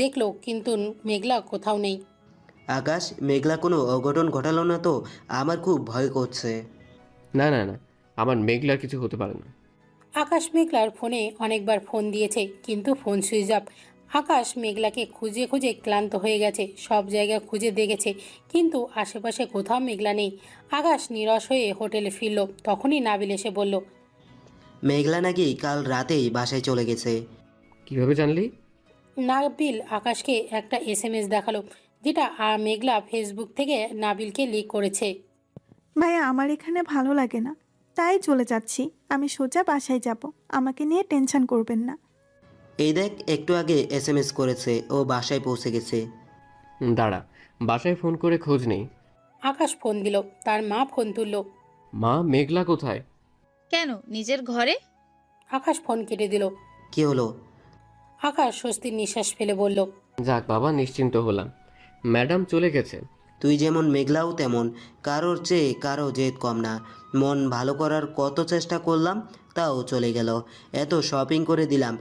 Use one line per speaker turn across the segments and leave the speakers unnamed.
দেখলো কিন্তু মেঘলা কোথাও নেই।
আকাশ, মেঘলা কোনো অঘটন ঘটালো না তো? আমার খুব ভয় করছে।
না না না, আমার মেঘলার কিছু হতে পারে না।
আকাশ মেঘলার ফোনে অনেকবার ফোন দিয়েছে কিন্তু ফোন সুইচ অফ। আকাশ মেঘলাকে খুঁজে খুঁজে ক্লান্ত হয়ে গেছে, সব জায়গা খুঁজে দেখেছে কিন্তু আশেপাশে কোথাও মেঘলা নেই। আকাশ নিরাশ হয়ে হোটেলে ফিরল, তখনই নাবিল এসে বলল,
মেঘলা নাকি কাল রাতেই বাসায় চলে গেছে।
কিভাবে জানলি?
নাবিল আকাশকে একটা এসএমএস দেখালো, যেটা মেঘলা ফেসবুক থেকে নাবিলকে লিক করেছে।
ভাইয়া আমার এখানে ভালো লাগে না, তাই চলে যাচ্ছি। আমি সোজা বাসায় যাব, আমাকে নিয়ে টেনশন করবেন না।
এই দেখ, একটু আগে এসএমএস করেছে, ও বাসায় পৌঁছে গেছে।
দাঁড়া, বাসায় ফোন করে খোঁজ নেই।
আকাশ ফোন দিল, তার মা ফোন তুলল।
মা, মেঘলা কোথায়?
কেন, নিজের ঘরে?
আকাশ ফোন কেটে দিল।
কি হলো?
আকাশ স্বস্তির নিঃশ্বাস ফেলে বলল,
যাক বাবা, নিশ্চিন্ত হলাম। ম্যাডাম চলে গেছে।
তুই যেমন মেঘলাও তেমন, কারোর চেয়ে কারো জেদ কম না। মন ভালো করার কত চেষ্টা করলাম, তাও চলে গেল। এত শপিং করে দিলাম,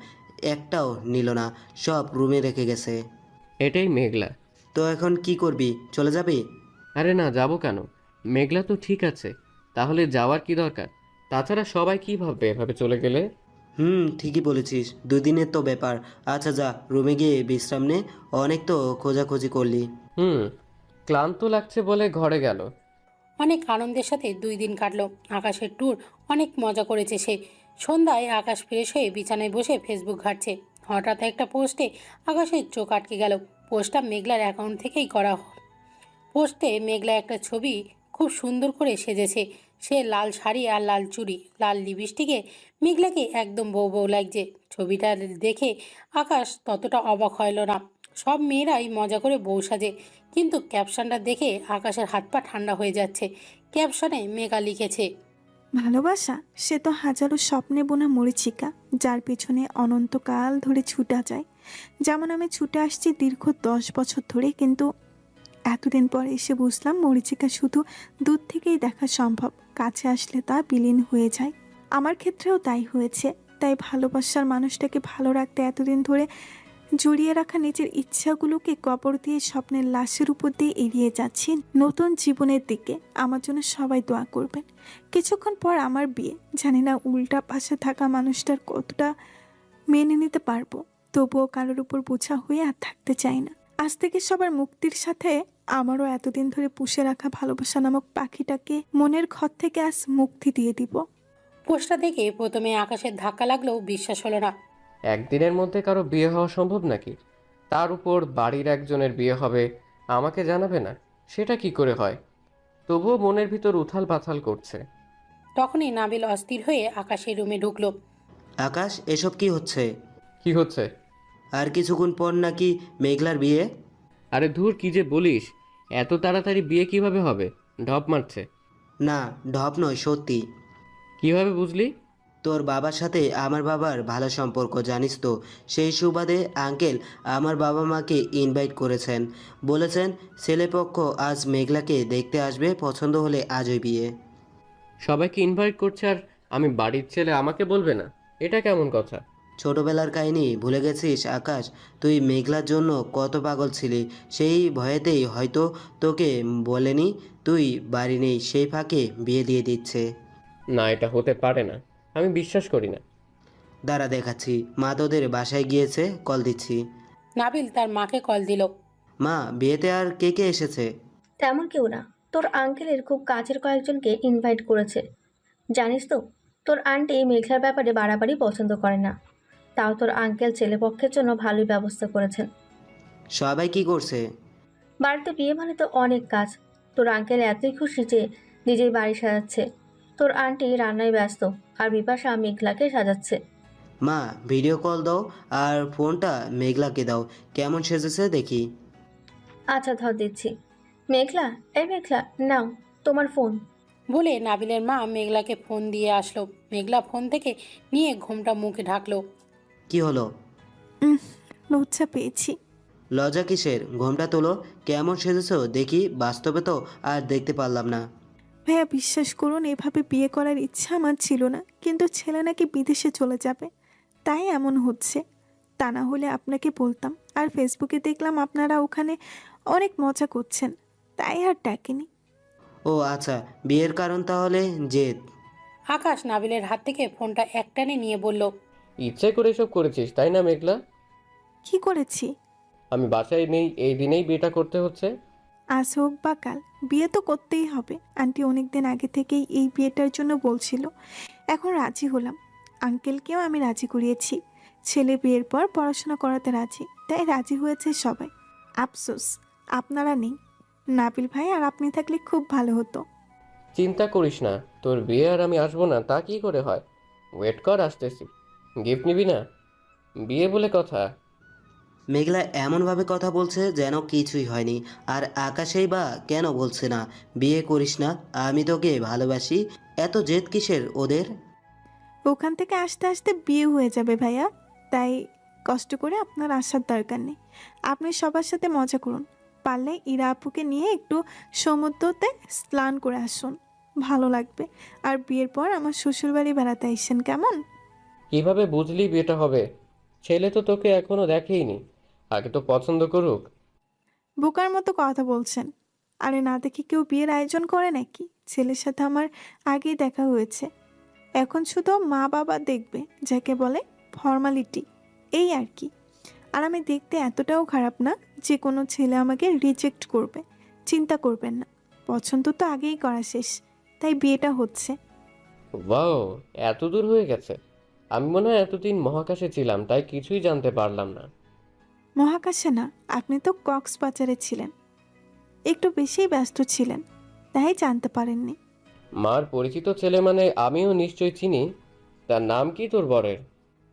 একটাও নিল না, সব রুমে রেখে গেছে।
এটাই মেঘলা।
তো এখন কি করবি, চলে যাবি?
আরে না, যাব কেন? মেঘলা তো ঠিক আছে, তাহলে যাওয়ার কি দরকার? তাছাড়া সবাই কি ভাববে এভাবে চলে গেলে?
ঠিকই বলেছিস, দুদিনের তো ব্যাপার। আচ্ছা যা, রুমে গিয়ে বিশ্রাম নে, অনেক তো খোঁজাখুঁজি করলি।
হুম, ক্লান্ত লাগছে বলে ঘরে গেল।
অনেক আনন্দের সাথে 2 দিন কাটলো। আকাশের ট্যুর, অনেক মজা করেছে সে। সন্ধ্যায় আকাশ ফ্রেশ হয়ে বিছানায় বসে ফেসবুক ঘাঁটছে। হঠাৎ একটা পোস্টে আকাশের চোখ আটকে গেল। পোস্টটা মেঘলার অ্যাকাউন্ট থেকেই করা। পোস্টে মেঘলা একটা ছবি খুব সুন্দর করে সেজেছে। সে লাল শাড়ি আর লাল চুড়ি, লাল লিপস্টিকে মেঘলাকে একদম বউ বউ লাগছে। ছবিটা দেখে আকাশ ততটা অবাক হইল না। সব মেয়েরাই মজা করে বউ সাজে, কিন্তু ক্যাপশনটা দেখে আকাশের হাত পা ঠান্ডা হয়ে যাচ্ছে। ক্যাপশনে মেঘা লিখেছে,
ভালোবাসা সে তো হাজারো স্বপ্নে বোনা মরীচিকা, যার পেছনে অনন্তকাল ধরে ছুটা যায়। যেমন আমি ছুটে আসছি দীর্ঘ 10 বছর ধরে, কিন্তু এতদিন পরে এসে বুঝলাম মরীচিকা শুধু দূর থেকেই দেখা সম্ভব, কাছে আসলে তা বিলীন হয়ে যায়। আমার ক্ষেত্রেও তাই হয়েছে। তাই ভালোবাসার মানুষটাকে ভালো রাখতে এতদিন ধরে জড়িয়ে রাখা নিজের ইচ্ছাগুলোকে কবর দিয়ে স্বপ্নের লাশের উপর দিয়ে এড়িয়ে যাচ্ছি নতুন জীবনের দিকে। আমার জন্য সবাই দোয়া করবেন। কিছুক্ষণ পর আমার বিয়ে, জানি না উল্টা পাশে থাকা মানুষটার কতটা মেনে নিতে পারবো, তবুও কারোর উপর বোঝা হয়ে আর থাকতে চাই না। আজ থেকে সবার মুক্তির সাথে আমারও এতদিন ধরে পুষে রাখা ভালোবাসা নামক পাখিটাকে মনের ঘর থেকে আজ মুক্তি দিয়ে দিব।
পোস্টটা দেখে প্রথমে আকাশের ধাক্কা লাগলেও বিশ্বাস হলো না।
একদিনের মধ্যে কারো বিয়ে হওয়া সম্ভব নাকি? তার উপর বাড়ির একজনের বিয়ে হবে, আমাকে জানাবে না? সেটা কি করে হয়? তবুও মনের ভিতর উথাল পাথাল করছে।
তখনই নাবিল অস্থির হয়ে আকাশের রুমে ঢুকলো।
আকাশ, এসব কি হচ্ছে?
কি হচ্ছে?
আর কিছুক্ষণ পর নাকি মেঘলার বিয়ে?
আরে ধুর, কি যে বলিস! এত তাড়াতাড়ি বিয়ে কিভাবে হবে? ঢপ মারছে।
না, ঢপ নয়, সত্যি।
কিভাবে বুঝলি?
তোর বাবার সাথে আমার বাবার ভালো সম্পর্ক, জানিস তো। সেই সুবাদে আঙ্কেল আমার বাবা মাকে ইনভাইট করেছেন। বলেছেন ছেলেপক্ষ আজ মেঘলাকে দেখতে আসবে, পছন্দ হলে আজই বিয়ে।
সবাইকে ইনভাইট করছে আর আমি বাড়ির ছেলে, আমাকে বলবে না? এটা কেমন কথা?
ছোটবেলার কাহিনী ভুলে গেছিস আকাশ? তুই মেঘলার জন্য কত পাগল ছিলি, সেই ভয়েতেই হয়তো তোকে বলেনি। তুই বাড়ি নেই, সেই ফাঁকে বিয়ে দিয়ে দিচ্ছে।
না, এটা হতে পারে না, আমি বিশ্বাস করি না।
দাঁড়া দেখাচ্ছি, মা তোদের বাসায় গিয়েছে, কল দিচ্ছি।
নাবিল তার মাকে কল দিল।
মা, বিয়েতে আর কে কে এসেছে?
তেমন কেউ না, তোর আঙ্কেলের খুব কাছের কয়েকজনকে ইনভাইট করেছে। জানিস তো, তোর আন্টি মেঘলার ব্যাপারে বাড়াবাড়ি পছন্দ করে না। তাও তোর আঙ্কেল ছেলেপক্ষের জন্য ভালোই ব্যবস্থা করেছেন।
সবাই কি করছে?
বাড়িতে বিয়ে মানে তো অনেক কাজ। তোর আঙ্কেল এতই খুশি যে নিজেই বাড়ি সাজাচ্ছে। তোর আন্টি রান্নায় ব্যস্ত, আর বিপাশা মেঘলাকে সাজাচ্ছে।
মা, ভিডিও কল দাও আর ফোনটা মেঘলাকে দাও, কেমন সেজেছে দেখি।
আচ্ছা ধর দিচ্ছি। মেঘলা, এই মেঘলা, নাও তোমার ফোন।
বলে নাবিলের মা মেঘলাকে ফোন দিয়ে আসলো। মেঘলা ফোন থেকে নিয়ে ঘোমটা মুখে ঢাকলো।
কি হলো?
লজ্জা পেয়েছি।
লজ্জা কিসের? ঘোমটা তোলো, কেমন সেজেছো দেখি। বাস্তবে তো আর দেখতে পারলাম না।
ভাইয়া বিশ্বাস করুন, এভাবে বিয়ে করার ইচ্ছা আমার ছিল না, কিন্তু ছেলে নাকি বিদেশে চলে যাবে, তাই এমন হচ্ছে। তা না হলে আপনাকে বলতাম। আর ফেসবুকে দেখলাম আপনারা ওখানে অনেক মজা করছেন, তাই আর ডাকিনি।
ও আচ্ছা, বিয়ের কারণ তাহলে জেদ।
আকাশ নাবিলের হাত থেকে ফোনটা একটানে নিয়ে বলল,
ইচ্ছে করে এসব করেছিস তাই না মেঘলা?
কি করেছি?
আমি বাসায় নেই এই দিনেই বিয়েটা করতে হচ্ছে?
আজ হোক বা কাল, বিয়ে তো করতেই হবে। আন্টি অনেক দিন আগে থেকেই এই বিয়েটার জন্য বলছিল, এখন রাজি হলাম। আঙ্কেলকেও আমি রাজি করিয়েছি। ছেলে বিয়ের পর পড়াশোনা করাতে রাজি, তাই রাজি হয়েছে সবাই। আফসোস আপনারা নেই। নাবিল ভাই আর আপনি থাকলে খুব ভালো হতো।
চিন্তা করিস না, তোর বিয়ে আর আমি আসবো না তা কি করে হয়? ওয়েট কর, আসতেছি। গিফট নিবি না? বিয়ে বলে কথা।
মেঘলা এমনভাবে কথা বলছে যেন কিছুই হয়নি। আর আকাশেই বা কেন বলছে না বিয়ে করিস না, আমি তোকে ভালোবাসি। এত জেদ কিসের ওদের?
ওখান থেকে আসতে আসতে বিয়ে হয়ে যাবে ভাইয়া, তাই কষ্ট করে আপনার আসার দরকার নেই। আপনি সবার সাথে মজা করুন। পারলে ইরা আপুকে নিয়ে একটু সমুদ্রতে স্নান করে আসুন, ভালো লাগবে। আর বিয়ের পর আমার শ্বশুরবাড়ি বেড়াতে আসছেন কেমন?
কিভাবে বুঝলি বিয়েটা হবে? ছেলে তো তোকে এখনো দেখেইনি, আগে তো পছন্দ করুক।
বোকার মতো কথা বলছেন। আরে না দেখে কেউ বিয়ের আয়োজন করে নাকি? ছেলের সাথে আমার আগেই দেখা হয়েছে। এখন শুধু মা বাবা দেখবে, যাকে বলে ফর্মালিটি, এই আর কি। আর আমি দেখতে এতটাও খারাপ না যে কোনো ছেলে আমাকে রিজেক্ট করবে। চিন্তা করবেন না, পছন্দ তো আগেই করা শেষ, তাই বিয়েটা হচ্ছে।
ওয়াও, এত দূর হয়ে গেছে! আমি মনে হয় এতদিন মহাকাশে ছিলাম, তাই কিছুই জানতে পারলাম না।
মহাকাশে না, আপনি তো কক্সবাজারে ছিলেন, একটু বেশিই ব্যস্ত ছিলেন, তাই জানতে পারেননি।
মার পরিচিত ছেলে মানে আমিও নিশ্চয় চিনি। তার নাম কি তোর বরের?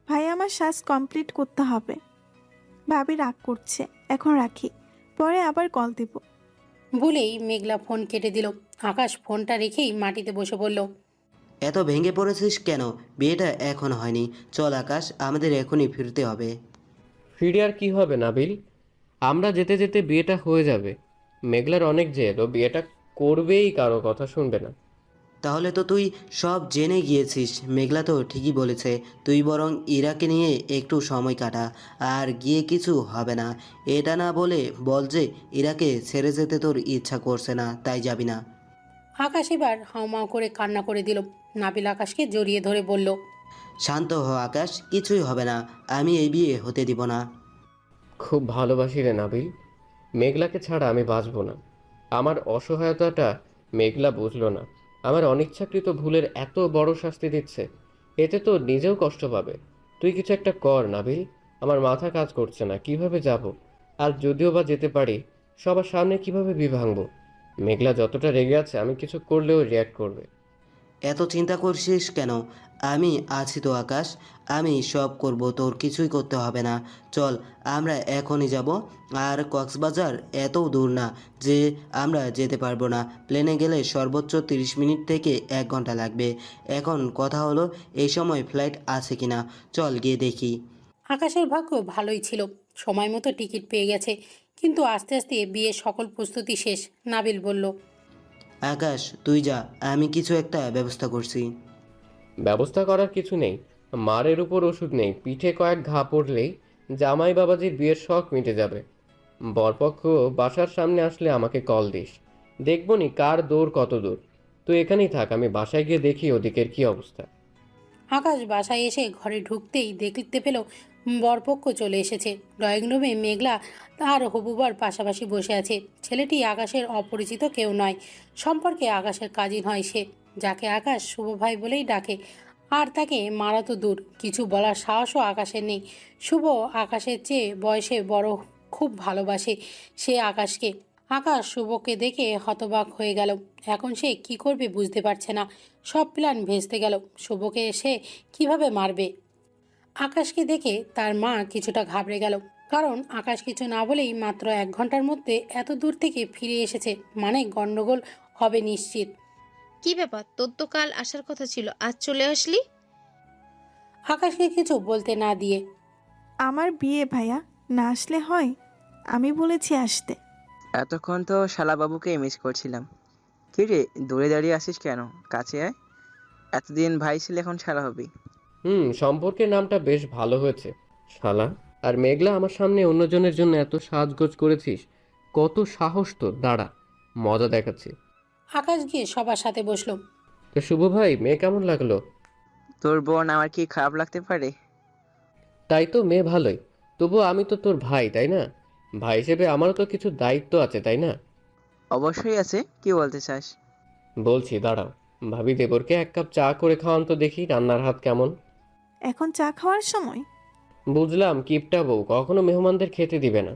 ভাই আমার শ্বাস কমপ্লিট করতে হবে। ভাবি রাগ করছে, এখন রাখি, পরে আবার কল দিব।
বলেই মেঘলা ফোন কেটে দিল। আকাশ ফোনটা রেখেই মাটিতে বসে বলল,
এত ভেঙে পড়েছিস কেন? বিয়েটা এখন হয়নি। চল আকাশ, আমাদের এখনই ফিরতে হবে।
ফিরে আর কি হবে নাবিল, আমরা যেতে যেতে বিয়েটা হয়ে যাবে। মেঘলার অনেক জেদ, ও বিয়েটা করবেই, কারো কথা শুনবে না।
তাহলে তো তুই সব জেনে গিয়েছিস। মেঘলা তো ঠিকই বলেছে, তুই বরং ইরাকে নিয়ে একটু সময় কাটা। আর গিয়ে কিছু হবে না এটা না বলে বল যে ইরাকে ছেড়ে যেতে তোর ইচ্ছা করছে না, তাই যাবি না।
আকাশ এবার হাউমাউ করে কান্না করে দিল। নাবিল আকাশকে জড়িয়ে ধরে বলল,
শান্ত হ আকাশ, কিছুই হবে না। আমি এই বিয়ে হতে দিব না।
খুব ভালোবাসি রে নাবিল, মেঘলাকে ছাড়া আমি বাঁচবো না। আমার অসহায়তাটা মেঘলা বুঝলো না। আমার অনিচ্ছাকৃত ভুলের এত বড় শাস্তি দিচ্ছে, এতে তো নিজেও কষ্ট পাবে। তুই কিছু একটা কর নাবিল, আমার মাথা কাজ করছে না কিভাবে যাব। আর যদিও বা যেতে পারি, সবার সামনে কিভাবে বিয়ে ভাঙবো? মেঘলা যতটা রেগে আছে, আমি কিছু করলেও রিয়াক্ট করবে।
এত চিন্তা করছিস কেন? আমি আছি তো আকাশ, আমি সব করব, তোর কিছুই করতে হবে না। চল, আমরা এখনই যাব। আর কক্সবাজার এতও দূর না যে আমরা যেতে পারবো না। প্লেনে গেলে সর্বোচ্চ 30 মিনিট থেকে 1 ঘন্টা লাগবে। এখন কথা হলো এই সময় ফ্লাইট আছে কিনা। চল গিয়ে দেখি।
আকাশের ভাগ্য ভালোই ছিল, সময় মতো টিকিট পেয়ে গেছে। কিন্তু আস্তে আস্তে বিয়ের সকল প্রস্তুতি শেষ। নাবিল বলল,
আকাশ তুই যা, আমি কিছু একটা ব্যবস্থা করছি।
ব্যবস্থা করার কিছু নেই, মারের উপর ওষুধ নেই, পিঠে কয়েক ঘা পড়লেই জামাই বাবাজির বিয়ের শখ মিটে যাবে। বরপক্ষ বাসার সামনে আসলে আমাকে কল দিস, দেখবনি কার দৌড় কত দূর। তুই এখানেই থাক, আমি বাসায় গিয়ে দেখি ওদিকের কি অবস্থা।
আকাশ বাসায় এসে ঘরে ঢুকতেই দেখতে পেল বরপক্ষ চলে এসেছে। ড্রয়িং রুমে মেঘলা তার হবুবার পাশাপাশি বসে আছে। ছেলেটি আকাশের অপরিচিত কেউ নয়, সম্পর্কে আকাশের কাজিন হয় সে, যাকে আকাশ শুভ ভাই বলেই ডাকে। আর তাকে মারা তো দূর, কিছু বলার সাহসও আকাশের নেই। শুভ আকাশের চেয়ে বয়সে বড়, খুব ভালোবাসে সে আকাশকে। আকাশ শুভকে দেখে হতবাক হয়ে গেল। এখন সে কি করবে বুঝতে পারছে না। সব প্ল্যান ভেস্তে গেল। শুভকে সে কিভাবে মারবে? আকাশকে দেখে তার মা কিছুটা ঘাবড়ে গেল, কারণ আকাশ কিছু না বলেই মাত্র 1 ঘন্টার মধ্যে এত দূর থেকে ফিরে এসেছে, মানে গন্ডগোল হবে নিশ্চিত।
কি ব্যাপার, তোর তো কাল আসার কথা ছিল, আজ চলে আসলি?
আকাশকে কিছু বলতে না দিয়ে,
আমার বিয়ে ভাইয়া, না আসলে হয়? আমি বলেছি আসতে।
এতক্ষণ তো শালাবাবুকে মিস করছিলাম। কি রে, দূরে দাঁড়িয়ে আসিস কেন? কাছে আয়। এতদিন ভাই ছিল, এখন শালা হবি।
সম্পর্কের নামটা বেশ ভালো হয়েছে, শালা। আর মেঘলা আমার সামনে অন্যজনের জন্য এত সাজগোজ করেছিস, কত সাহস তোর! দাঁড়া, মজা দেখাচ্ছি।
আকাশ গিয়ে সবার সাথে বসলো।
তো শুভ ভাই, মেয়ে কেমন লাগলো?
তোর বোন আমার কি খারাপ লাগতে পারে?
তাই তো, মেয়ে ভালোই। তবুও আমি তো তোর ভাই, তাই না? ভাই হিসেবে আমারও তো কিছু দায়িত্ব আছে, তাই না?
অবশ্যই আছে, কি বলতে চাস?
বলছি, দাঁড়াও। ভাবি দেবরকে এক কাপ চা করে খাওয়ান তো দেখি, রান্নার হাত কেমন।
এখন চা খাওয়ার সময়?
বুঝলাম কিপটা বউ, কখনো মেহমানদের খেতে দিবে না।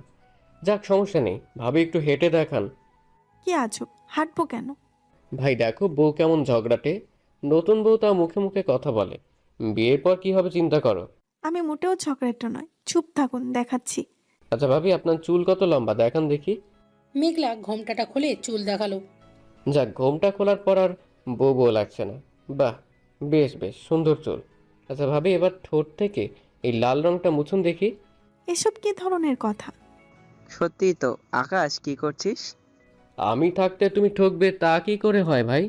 যাক, সমস্যা নেই, ভাবি একটু হেঁটে দেখান।
কি আজব, হাঁটবো কেন?
ভাই দেখো, বউ কেমন ঝগড়াটে। নতুন বউ তা মুখে মুখে কথা বলে, বিয়ের পর কি হবে চিন্তা করো।
আমি মোটেও ঝগড়াটা নয়, চুপ থাকুন, দেখাচ্ছি।
আচ্ছা ভাবি, আপনার চুল কত লম্বা দেখান দেখি।
মেঘলা ঘোমটাটা খুলে চুল দেখালো।
যাক, ঘোমটা খোলার পর আর বউ বউ লাগছে না। বাহ, বেশ বেশ সুন্দর চুল। আচ্ছা ভাবি, এবার ঠোঁট থেকে এই লাল রংটা মুছুন দেখি।
এসব কি ধরনের কথা?
সত্যিই তো। আকাশ, কি করছিস?
আমি থাকতে তুমি ঠকবে তা কি করে হয় ভাই?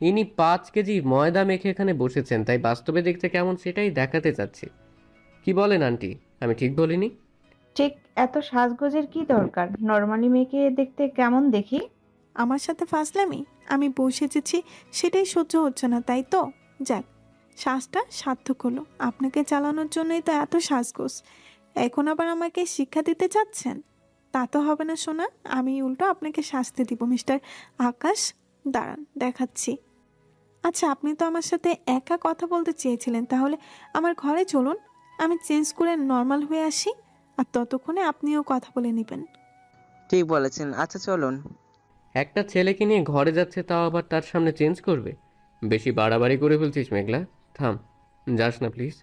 ইনি 5 কেজি ময়দা মেখে এখানে বসেছেন, তাই বাস্তবে দেখতে কেমন সেটাই দেখাতে চাচ্ছি। কি বলেন আন্টি, আমি ঠিক বলিনি?
ঠিক, এত সাজগোজের কি দরকার? নর্মালি মেয়েকে দেখতে কেমন দেখি?
আমার সাথে ফাজলামি? আমি বউ সেজেছি, সেটাই সহ্য হচ্ছে না, তাই তো? যাক, শ্বাসটা সার্থক হলো। আপনাকে চালানোর জন্যই তো এত সাজগোজ। এখন আবার আমাকে শিক্ষা দিতে চাচ্ছেন? তা তো হবে না সোনা, আমি উল্টো আপনাকে শাস্তি দিব মিস্টার আকাশ। দাঁড়ান, দেখাচ্ছি। আচ্ছা, আপনি তো আমার সাথে একা কথা বলতে চেয়েছিলেন, তাহলে আমার ঘরে চলুন, আমি চেঞ্জ করে নর্মাল হয়ে আসি, আর ততক্ষণে আপনিও কথা বলে নেবেন।
ঠিক বলেছেন, আচ্ছা চলুন।
একটা ছেলেকে নিয়ে ঘরে যাচ্ছে, তাও আবার তার সামনে চেঞ্জ করবে? বেশি বাড়াবাড়ি করে ফেলছিস মেঘলা, থাম, যাস না প্লিজ।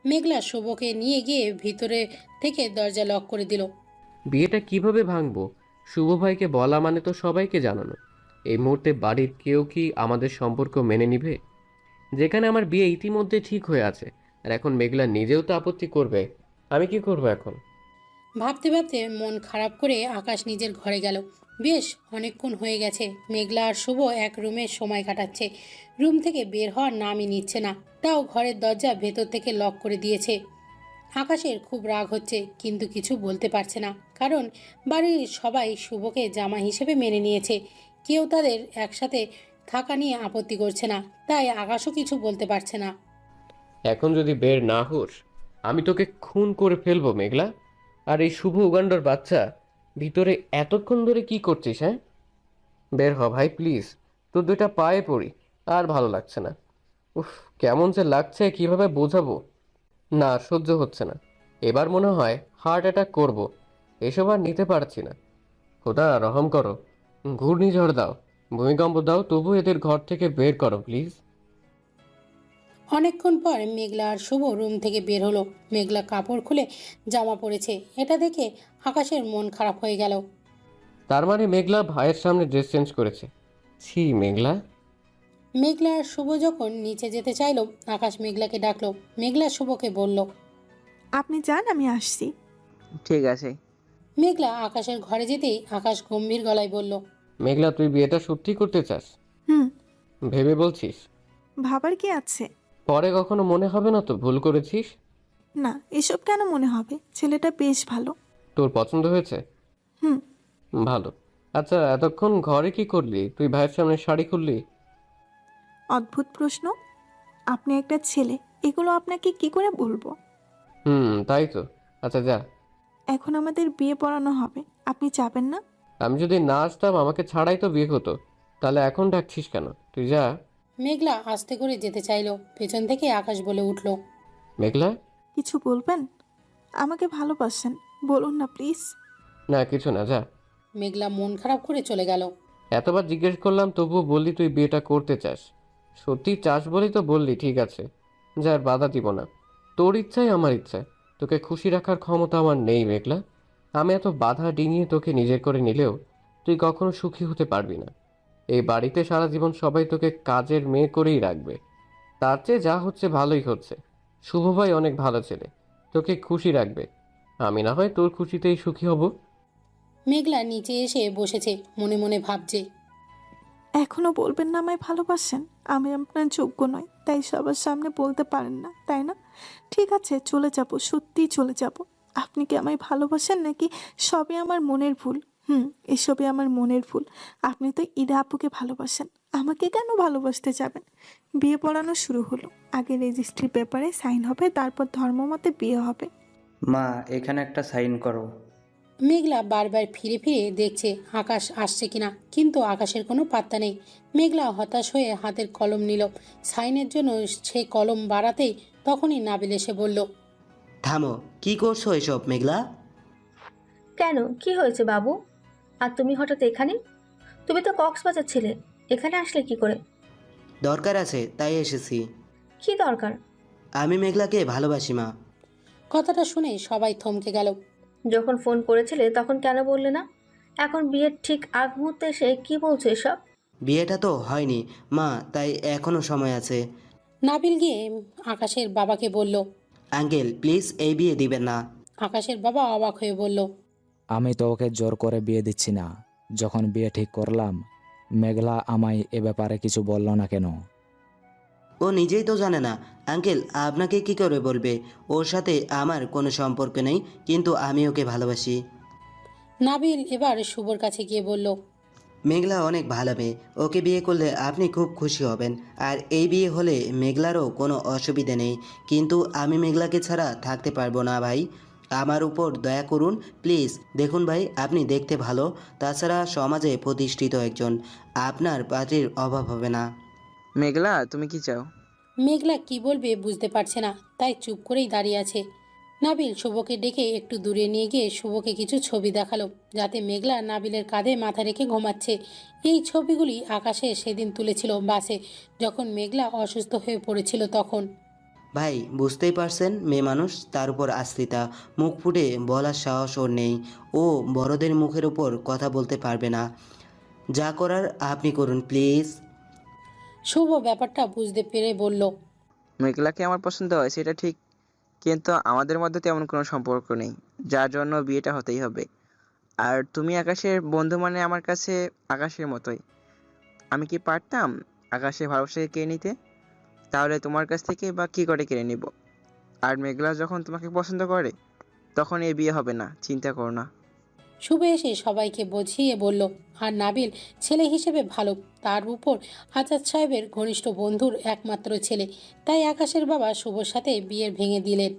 মেঘলা শুভকে নিয়ে গিয়ে ভিতরে থেকে দরজা লক করে দিল।
বিয়েটা কিভাবে ভাঙবো? শুভ ভাইকে বলা মানে তো সবাইকে জানানো। এই মুহূর্তে বাড়ির কেউ কি আমাদের সম্পর্ক মেনে নিবে? যেখানে আমার বিয়ে ইতিমধ্যে ঠিক হয়ে আছে, আর এখন মেঘলা নিজেও তো আপত্তি করবে। আমি কি করব এখন?
ভাবতে ভাবতে মন খারাপ করে আকাশ নিজের ঘরে গেল। বেশ অনেকক্ষণ হয়ে গেছে মেঘলা আর শুভ এক রুমে সময় কাটাচ্ছে। রুম থেকে বের হওয়ার নামই নিচ্ছে না, তাও ঘরের দরজা ভেতর থেকে লক করে দিয়েছে। আকাশের খুব রাগ হচ্ছে, কিন্তু কিছু বলতে পারছে না, কারণ বাড়ির সবাই শুভকে জামাই হিসেবে মেনে নিয়েছে। কেউ তাদের একসাথে থাকা নিয়ে আপত্তি করছে না, তাই আকাশও কিছু বলতে পারছে না।
এখন যদি বের না হোস, আমি তোকে খুন করে ফেলবো মেঘলা। আর এই শুভ উগান্ডার বাচ্চা, ভিতরে এতক্ষণ ধরে কি করছিস? হ্যাঁ, বের হ ভাই প্লিজ, তোর দুইটা পায়ে পড়ি। আর ভালো লাগছে না। উফ, কেমন যে লাগছে কিভাবে বোঝাবো। না, সহ্য হচ্ছে না। এবার মনে হয় হার্ট অ্যাটাক করব। এসব আর নিতে পারছি না। খোদা রহম করো, ঘূর্ণিঝড় দাও, ভূমিকম্প দাও, তবু এদের ঘর থেকে বের করো প্লিজ।
অনেকক্ষণ পর মেঘলা আর শুভ রুম থেকে বের হলো। মেঘলা কাপড় খুলে জামা পরেছে, এটা দেখে আকাশের মন খারাপ হয়ে গেল।
তার মানে মেঘলা ভাইয়ের সামনে ড্রেস চেঞ্জ করেছে? ছি মেঘলা।
মেঘলা আর শুভ যখন নিচে যেতে চাইলো, আকাশ মেঘলাকে ডাকলো। মেঘলা শুভকে বলল।
আপনি যান, আমি আসছি।
ঠিক আছে।
মেঘলা আকাশের ঘরে যেতেই আকাশ গম্ভীর গলায় বলল।
মেঘলা, তুই বিয়েটা সত্যি করতে চাস?
হুম।
ভেবে বলছিস?
ভাবার কি আছে?
পরে কখনো মনে হবে না তো ভুল করেছিস?
না, এসব কেন মনে হবে? ছেলেটা বেশ ভালো।
তোর পছন্দ হয়েছে?
হুম।
ভালো। আচ্ছা, এতক্ষণ ঘরে কি করলি? তুই ভাইয়ের সামনে শাড়ি খুললি?
অদ্ভুত প্রশ্ন। আপনি একটা ছেলে, এগুলো আপনাকে কি করে বলবো?
তাই তো। আচ্ছা যা।
এখন আমাদের বিয়ে পড়ানো হবে, আপনি যাবেন না?
আমি যদি না আসতাম, আমাকে ছাড়াই তো বিয়ে হতো। তাহলে এখন ডাকছিস কেন? তুই যা।
মেঘলা আস্তে করে যেতে চাইলো, পেছন থেকে আকাশ বলে উঠল।
মেঘলা।
কিছু বলবেন? আমাকে ভালোবাসেন, বলুন না প্লিজ।
না, কিছু না, যা।
মেঘলা মন খারাপ করে চলে গেল।
এতবার জিজ্ঞেস করলাম, তবুও বললি তুই বিয়েটা করতে চাস। সত্যি চাস বলেই তো বললি, ঠিক আছে, যা, আর বাধা দিব না। তোর ইচ্ছাই আমার ইচ্ছা। তোকে খুশি রাখার ক্ষমতা আমার নেই মেঘলা। আমি এত বাধা ডিঙিয়ে তোকে নিজের করে নিলেও তুই কখনো সুখী হতে পারবি না। এই বাড়িতে সারা জীবন সবাই তোকে কাজের মেয়ে করেই রাখবে। তার চেয়ে যা হচ্ছে ভালোই হচ্ছে। শুভ ভাই অনেক ভালো ছেলে, তোকে খুশি রাখবে। আমি না হয় তোর খুশিতেই সুখী হব।
মেঘলা নিচে এসে বসেছে, মনে মনে ভাবছে।
এখনো বলবেন না আমায় ভালোবাসেন? আমি আপনার যোগ্য নই, তাই সবার সামনে বলতে পারেন না, তাই না? ঠিক আছে, চলে যাব, সত্যিই চলে যাব। আপনি কি আমায় ভালোবাসেন নাকি সবই আমার মনের ভুল? এসবই আমার মনের ভুল। আপনি তো ইরা আপুকে ভালোবাসেন, আমাকে কেন ভালোবাসতে যাবেন? বিয়ে পড়ানো শুরু হলো। আগে রেজিস্ট্রি পেপারে সাইন হবে, তারপর ধর্মমতে বিয়ে হবে।
মা, এখানে একটা সাইন করো।
মেঘলা বারবার ফিরে ফিরে দেখছে আকাশ আসছে কিনা, কিন্তু আকাশের কোনো পাত্তা নেই। মেঘলা হতাশ হয়ে হাতের কলম নিল, সাইনের জন্য সে কলম বাড়াতেই তখনই নাবিল এসে বলল,
থামো, কি করছো এসব মেঘলা?
কেন, কি হয়েছে বাবু? আর তুমি হঠাৎ এখানে? তুমি তো কক্সবাজার ছিলে, এখানে আসলে কি করে?
দরকার আছে তাই এসেছি।
কি দরকার?
আমি মেঘলাকে ভালোবাসি মা।
কথাটা শুনে সবাই থমকে গেল।
যখন ফোন করেছিলে তখন কেন বললে না? এখন বিয়ের ঠিক আগ মুহূর্তে এসে কি বলছো এসব?
বিয়েটা তো হয়নি মা, তাই এখনো সময় আছে।
নাবিল গিয়ে আকাশের বাবাকে বলল।
আঙ্কেল প্লিজ এই বিয়ে দিবেন না।
আকাশের বাবা অবাক হয়ে বলল,
আমি তো ওকে জোর করে বিয়ে দিচ্ছি না। যখন বিয়ে ঠিক করলাম, মেঘলা আমায় এ ব্যাপারে কিছু বলল না কেন?
ও নিজেই তো জানে না। আঙ্কেল আপনাকে কি করে বলবে? ওর সাথে আমার কোনো সম্পর্ক নেই, কিন্তু আমি ওকে ভালোবাসি।
নাবিল এবার শুভর কাছে গিয়ে বলল,
মেঘলা অনেক ভালো মেয়ে, ওকে বিয়ে করলে আপনি খুব খুশি হবেন। আর এই বিয়ে হলে মেঘলারও কোনো অসুবিধা নেই, কিন্তু আমি মেঘলাকে ছাড়া থাকতে পারবো না ভাই। আমার উপর দয়া করুন প্লিজ। দেখুন ভাই, আপনি দেখতে ভালো, তাছাড়া সমাজে প্রতিষ্ঠিত একজন, আপনার পাত্রীর অভাব হবে না।
মেঘলা, তুমি কি চাও?
মেঘলা কি বলবে বুঝতে পারছে না, তাই চুপ করেই দাঁড়িয়ে আছে। নাবিল শুভকে ডেকে একটু দূরে নিয়ে গিয়ে শুভকে কিছু ছবি দেখালো, যাতে মেঘলা নাবিলের কাঁধে মাথা রেখে ঘুমাচ্ছে। এই ছবিগুলি আকাশে সেদিন তুলেছিল বাসে, যখন মেঘলা অসুস্থ হয়ে পড়েছিল তখন।
ভাই বুঝতেই পারছেন, মেয়ে মানুষ, তার উপর আশ্রিতা, মুখ ফুটে বলার সাহস ওর নেই। ও বড়দের মুখের উপর কথা বলতে পারবে না। যা করার আপনি করুন প্লিজ।
শুভ ব্যাপারটা বুঝতে পেরে বলল,
মেঘলাকে আমার পছন্দ হয় সেটা ঠিক, কিন্তু আমাদের মধ্যে তেমন কোনো সম্পর্ক নেই, যার জন্য বিয়েটা হতেই হবে। আর তুমি আকাশের বন্ধু মানে আমার কাছে আকাশের মতোই। আমি কি পারতাম আকাশের ভালোবাসাকে কেড়ে নিতে? তাহলে তোমার কাছ থেকে বা কী করে কেড়ে নিব? আর মেঘলা যখন তোমাকে পছন্দ করে, তখন এই বিয়ে হবে না, চিন্তা করো না।
শুভ এসে সবাইকে বুঝিয়ে বলল। আর নাবিল ছেলে হিসেবে ভালো, তার উপর আজাদ সাহেবের ঘনিষ্ঠ বন্ধুর একমাত্র ছেলে, তাই আকাশের বাবা শুভর সাথে বিয়ে ভেঙে দিলেন।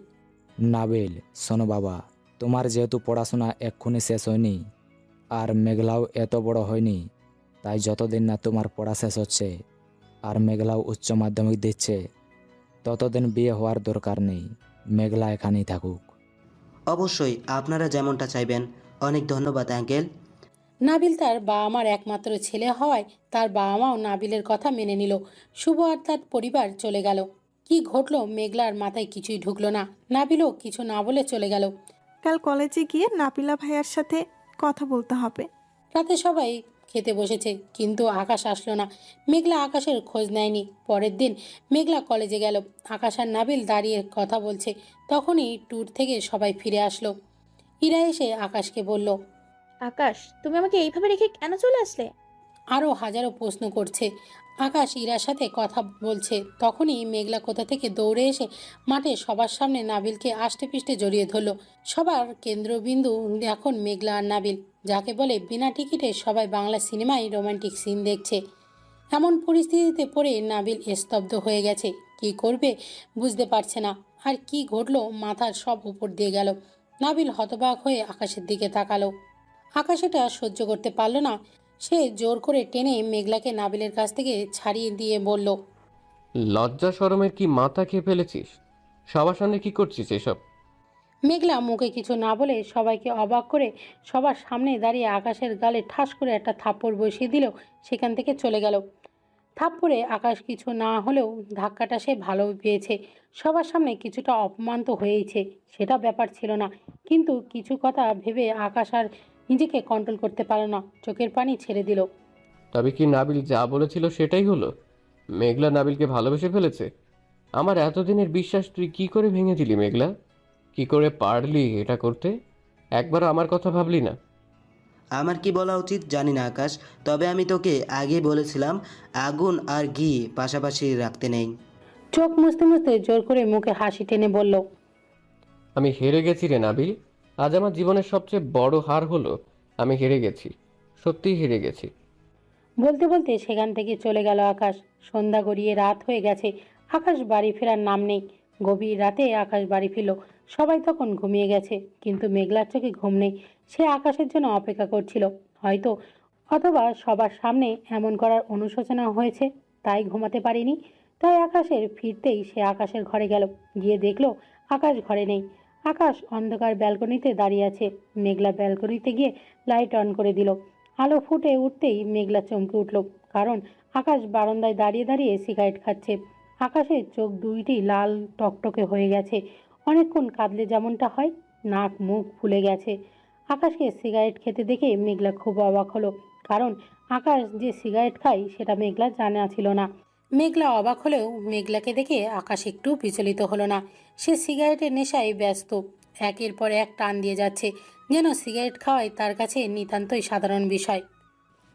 নাবিল, শোনো বাবা, তোমার যেহেতু পড়াশোনা এক্ষুনি শেষ হয়নি, আর মেঘলাও এত বড় হয়নি, তাই যতদিন না তোমার পড়া শেষ হচ্ছে আর মেঘলাও উচ্চ মাধ্যমিক দিচ্ছে, ততদিন বিয়ে হওয়ার দরকার নেই। মেঘলা এখানেই থাকুক।
অবশ্যই আপনারা যেমনটা চাইবেন। অনেক ধন্যবাদ আঙ্কেল।
নাবিল তার বাবা মার একমাত্র ছেলে হওয়ায় তার বাবা মাও নাবিলের কথা মেনে নিল। শুভ আর তার পরিবার চলে গেল। কি ঘটলো মেঘলার মাথায় কিছুই ঢুকলো না। নাবিলও কিছু না বলে চলে গেল।
কাল কলেজে গিয়ে নাপিলা ভাইয়ার সাথে কথা বলতে হবে।
রাতে সবাই খেতে বসেছে, কিন্তু আকাশ আসলো না। মেঘলা আকাশের খোঁজ নেয়নি। পরের দিন মেঘলা কলেজে গেল। আকাশ আর নাবিল দাঁড়িয়ে কথা বলছে, তখনই ট্যুর থেকে সবাই ফিরে আসলো। ইরা এসে আকাশকে বলল,
আকাশ, তুমি আমাকে এইভাবে রেখে কেন চলে আসলে?
আরও হাজারো প্রশ্ন করছে। আকাশ ইরার সাথে কথা বলছে, তখনই মেঘলা কোথা থেকে দৌড়ে এসে মাঠে সবার সামনে নাবিলকে আষ্টে পিষ্টে জড়িয়ে ধরলো। সবার কেন্দ্রবিন্দু এখন মেঘলা আর নাবিল, যাকে বলে বিনা টিকিটে সবাই বাংলা সিনেমায় রোমান্টিক সিন দেখছে। এমন পরিস্থিতিতে পড়ে নাবিল স্তব্ধ হয়ে গেছে। কি করবে বুঝতে পারছে না। আর কি ঘটলো মাথার সব উপর দিয়ে গেল। নাবিল হতবাক হয়ে আকাশের দিকে তাকালো। আকাশ এটা সহ্য করতে পারল না। সে জোর করে টেনে মেঘলাকে নাবিলের কাছ থেকে ছাড়িয়ে দিয়ে বলল,
লজ্জা শরমের কি মাথা খেয়ে ফেলেছিস? সবার সামনে কি করছিস এসব?
মেঘলা মুখে কিছু না বলে সবাইকে অবাক করে সবার সামনে দাঁড়িয়ে আকাশের গালে ঠাস করে একটা থাপ্পড় বসিয়ে দিল। সেখান থেকে চলে গেল। থাপ্পড়ে আকাশ কিছু না হলেও ধাক্কাটা সে ভালো পেয়েছে। সবার সামনে কিছুটা অপমান তো হয়েইছে, সেটা ব্যাপার ছিল না, কিন্তু কিছু কথা ভেবে আকাশ আর নিজেকে কন্ট্রোল করতে পারল না। চোখের পানি ছেড়ে দিল।
তবে কি নাবিল যা বলেছিল সেটাই হলো? মেঘলা নাবিলকে ভালোবেসে ফেলেছে? আমার এতদিনের বিশ্বাস তুই কি করে ভেঙে দিলি মেঘলা? কি করে পারলি এটা করতে? একবার আমার কথা ভাবলি না?
আমার কি বলা উচিত জানি না আকাশ, তবে আমি তোকে আগে বলেছিলাম আগুন আর ঘি পাশাপাশি রাখতে নেই।
চোখ মুছতে মুছতে জোর করে মুখে হাসি টেনে বলল,
আমি হেরে গেছি রে নাবিল। আজ আমার জীবনের সবচেয়ে বড় হার হলো আমি হেরে গেছি, সত্যিই হেরে গেছি।
বলতে বলতে সেখান থেকে চলে গেল আকাশ। সন্ধ্যা গড়িয়ে রাত হয়ে গেছে, আকাশ বাড়ি ফেরার নাম নেই। গভীর রাতে আকাশ বাড়ি ফিরল। সবাই তখন ঘুমিয়ে গেছে, কিন্তু মেঘলার চোখে ঘুম নেই। সে আকাশের জন্য অপেক্ষা করছিল, হয়তো অথবা সবার সামনে এমন করার অনুশোচনা হয়েছে, তাই ঘুমাতে পারেনি। তাই আকাশের ফিরতেই সে আকাশের ঘরে গেল। গিয়ে দেখলো আকাশ ঘরে নেই। আকাশ অন্ধকার ব্যালকনিতে দাঁড়িয়ে আছে। মেঘলা ব্যালকনিতে গিয়ে লাইট অন করে দিল। আলো ফুটে উঠতেই মেঘলা চমকে উঠল, কারণ আকাশ বারান্দায় দাঁড়িয়ে দাঁড়িয়ে সিগারেট খাচ্ছে। আকাশের চোখ দুইটি লাল টকটকে হয়ে গেছে, অনেকক্ষণ কাঁদলে যেমনটা হয়। নাক মুখ ফুলে গেছে। আকাশকে সিগারেট খেতে দেখে মেঘলা খুব অবাক হলো, কারণ আকাশ যে সিগারেট খায় সেটা মেঘলা জানা ছিল না। মেঘলা অবাক হলেও মেঘলাকে দেখে আকাশ একটু বিচলিত হলো না। সে সিগারেটের নেশায় ব্যস্ত, একের পর এক টান দিয়ে যাচ্ছে, যেন সিগারেট খাওয়াই তার কাছে নিতান্তই সাধারণ বিষয়।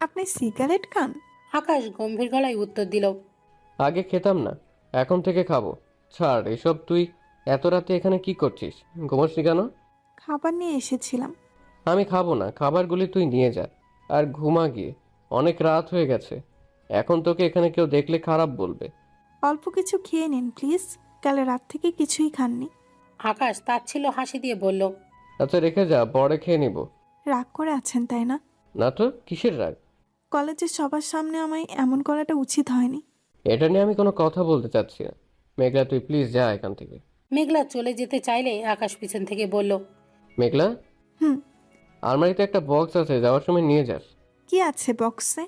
আপনি সিগারেট খান?
আকাশ গম্ভীর গলায় উত্তর দিল।
আগে খেতাম না, এখন থেকে খাবো। ছাড় এসব, তুই এত রাতে এখানে কি করছিস? ঘুমোসনি কেন?
খাবার নিয়ে এসেছিলাম।
আমি খাবো না, খাবারগুলি তুই নিয়ে যা আর ঘুমা গিয়ে। অনেক রাত হয়ে গেছে, এখন তোকে এখানে কেউ দেখলে খারাপ বলবে।
অল্প কিছু খেয়ে নিন প্লিজ, কাল রাত থেকে কিছুই খাননি।
আকাশ তাচ্ছিল্য হাসি দিয়ে বলল।
আচ্ছা রেখে যা, পরে খেয়ে নিব।
রাগ করে আছেন তাই না?
না তো, কিসের রাগ?
কলেজের সবার সামনে আমায় এমন করাটা উচিত হয়নি।
এটা নিয়ে আমি কোনো কথা বলতে চাচ্ছি না। মেঘলা তুই প্লিজ যা এখান থেকে।
মেঘলা চলে যেতে চাইলে আকাশ পিছন থেকে বলল।
মেঘলা,
হুম।
আলমারিতে একটা বক্স আছে, যাওয়ার সময় নিয়ে যাস।
কি আছে বক্সে?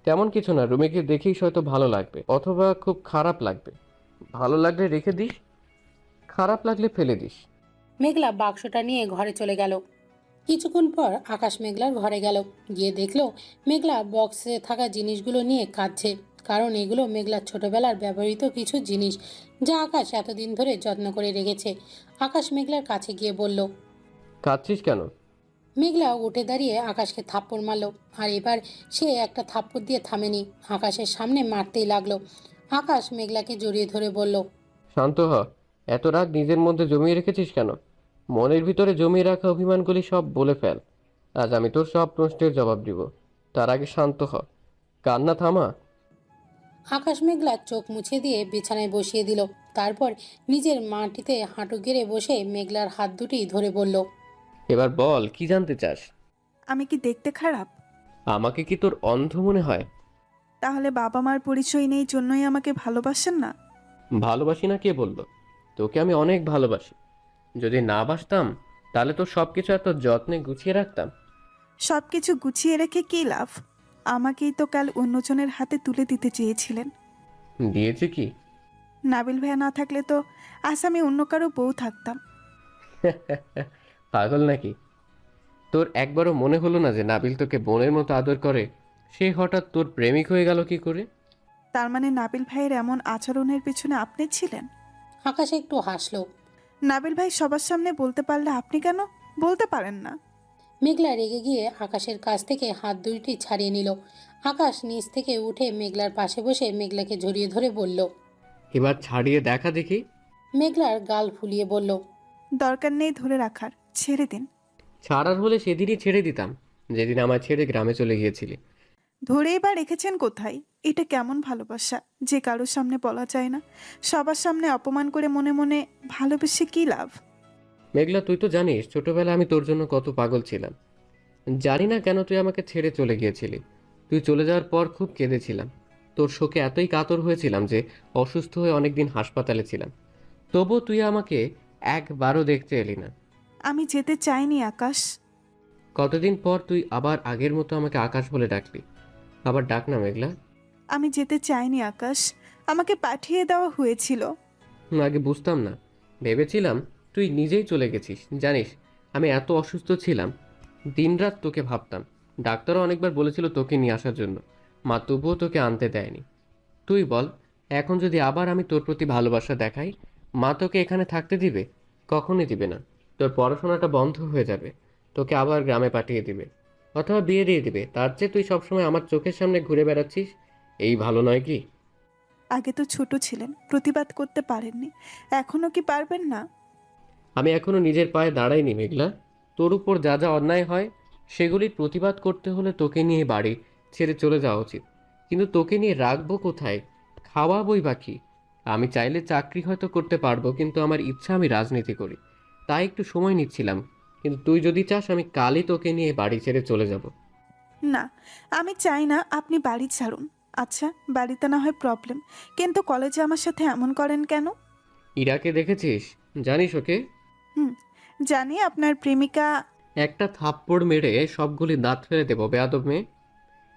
তেমন কিছু না, রুমে গিয়ে দেখিস, হয়তো ভালো লাগবে অথবা খুব খারাপ লাগবে। ভালো লাগলে রেখে দিস, খারাপ লাগলে ফেলে দিস।
মেঘলা বাক্সটা নিয়ে ঘরে চলে গেল। কিছুক্ষণ পর আকাশ মেঘলার ঘরে গেল। গিয়ে দেখলো মেঘলা বক্সে থাকা জিনিসগুলো নিয়ে কাঁদছে, কারণ এগুলো মেঘলার ছোটবেলার ব্যবহৃত কিছু জিনিস, যা আকাশ এতদিন ধরে যত্ন করে রেখেছে। আকাশ মেঘলার কাছে গিয়ে বলল।
কাঁদছিস কেন?
মেঘলা উঠে দাঁড়িয়ে আকাশকে থাপ্পড় মারল, আর এবার সে একটা থাপ্পড় দিয়ে থামেনি, আকাশের সামনে মারতেই লাগলো। আকাশ মেঘলাকে জড়িয়ে ধরে বলল।
শান্ত হ। এত রাগ নিজের মধ্যে জমিয়ে রেখেছিস কেন? মনের ভিতরে জমিয়ে রাখা অভিমানগুলি সব বলে ফেল। আজ আমি তোর সব প্রশ্নের জবাব দিব। তার আগে শান্ত হ, কান্না থামা।
আকাশ মেঘলার চোখ মুছে দিয়ে বিছানায় বসিয়ে দিল। তারপর নিজের মাটিতে হাঁটু গেড়ে বসে মেঘলার হাত দুটি ধরে বলল।
এবার বল, কি জানতে চাস?
আমি কি দেখতে খারাপ?
আমাকে কি তোর অন্ধ মনে হয়?
তাহলে বাবা মার পরিচয় নেই জন্যই আমাকে ভালোবাসেন না?
ভালোবাসি না কে বললো? তোকে আমি অনেক ভালোবাসি। যদি না বাসতাম তাহলে তো সব কিছু এত যত্নে গুছিয়ে রাখতাম।
সব কিছু গুছিয়ে রেখে কী লাভ? আমাকেই তো কাল অন্যজনের হাতে তুলে দিতে চেয়েছিলেন।
দিয়েছে কি?
নাবিল ভাইয়া না থাকলে তো আজ আমি অন্য কারো বউ থাকতাম।
পাগল নাকি? তোর একবারও মনে হলো না যে নাবিল তোকে বোনের মতো আদর করে? সে হঠাৎ তোর প্রেমিক হয়ে গেল কি করে?
তার মানে নাবিল ভাইয়ের এমন আচরণের পিছনে আপনি ছিলেন?
আকাশ একটু হাসলো।
নাবিল ভাই সবার সামনে বলতে পারলে আপনি কেন বলতে পারেন না?
মেঘলা রেগে গিয়ে আকাশের কাছ থেকে হাত দুইটি ছাড়িয়ে নিল। আকাশ নিচ থেকে উঠে মেঘলার পাশে বসে মেঘলাকে জড়িয়ে ধরে বলল।
এবার ছাড়িয়ে দেখা দেখি।
মেঘলার গাল ফুলিয়ে বলল।
দরকার নেই ধরে রাখার, ছেড়ে দিন।
ছাড়ার হলে সেদিনই ছেড়ে দিতাম, যেদিন আমার ছেড়ে গ্রামে চলে গিয়েছিলি।
ধরেই বা রেখেছেন কোথায়? এটা কেমন ভালোবাসা যে কারোর সামনে বলা যায় না? সবার সামনে অপমান করে মনে মনে ভালোবেসে কী লাভ?
মেঘলা তুই তো জানিস ছোটবেলায় আমি তোর জন্য কত পাগল ছিলাম। জানি না কেন তুই আমাকে ছেড়ে চলে গিয়েছিলি। তুই চলে যাওয়ার পর খুব কেঁদেছিলাম। তোর শোকে এতই কাতর হয়েছিলাম যে অসুস্থ হয়ে অনেকদিন হাসপাতালে ছিলাম। তবু তুই আমাকে একবারও দেখতে এলি না।
আমি যেতে চাইনি আকাশ।
কতদিন পর তুই আবার আগের মতো আমাকে আকাশ বলে ডাকলি। আবার ডাক না মেঘলা।
আমি যেতে চাইনি আকাশ, আমাকে পাঠিয়ে দেওয়া হয়েছিল।
আগে বুঝতাম না, ভেবেছিলাম তুই নিজেই চলে গেছিস। জানিস আমি এত অসুস্থ ছিলাম, দিনরাত তোকে ভাবতাম। ডাক্তারও অনেকবার বলেছিল তোকে নিয়ে আসার জন্য, মা তবুও তোকে আনতে দেয়নি। তুই বল, এখন যদি আবার আমি তোর প্রতি ভালোবাসা দেখাই, মা তোকে এখানে থাকতে দিবে? কখনই দিবে না। তোর পড়াশোনাটা বন্ধ হয়ে যাবে, তোকে আবার গ্রামে পাঠিয়ে দিবে, অথবা বিয়ে দিয়ে দিবে। তার চেয়ে তুই সবসময় আমার চোখের সামনে ঘুরে বেড়াচ্ছিস, এই ভালো নয় কি?
আগে তো ছোট ছিলেন, প্রতিবাদ করতে পারেননি, এখনো কি পারবেন না?
আমি এখনো নিজের পায়ে দাঁড়াইনি মেঘলা। তোর উপর যা যা অন্যায় হয় সেগুলির প্রতিবাদ করতে হলে তোকে নিয়ে বাড়ি ছেড়ে চলে যাওয়া উচিত। কিন্তু তোকে নিয়ে রাখবো কোথায়? খাওয়াবই বাকি। আমি চাইলে চাকরি হয়তো করতে পারবো, কিন্তু আমার ইচ্ছা আমি রাজনীতি করি। তাই একটু সময় নিচ্ছিলাম, কিন্তু তুই যদি চাস আমি কালই তোকে নিয়ে বাড়ি ছেড়ে চলে যাব।
না, আমি চাই না আপনি বাড়ি ছাড়ুন। আচ্ছা, বাড়িতে না হয় প্রবলেম, কিন্তু কলেজে আমার সাথে এমন করেন কেন?
ইরাকে দেখেছিস? জানিস ওকে?
হুম, জানি আপনার প্রেমিকা।
একটা থাপ্পড় মেরে সবগুলি দাঁত ফেলে দেবো, বেয়াদব মেয়ে।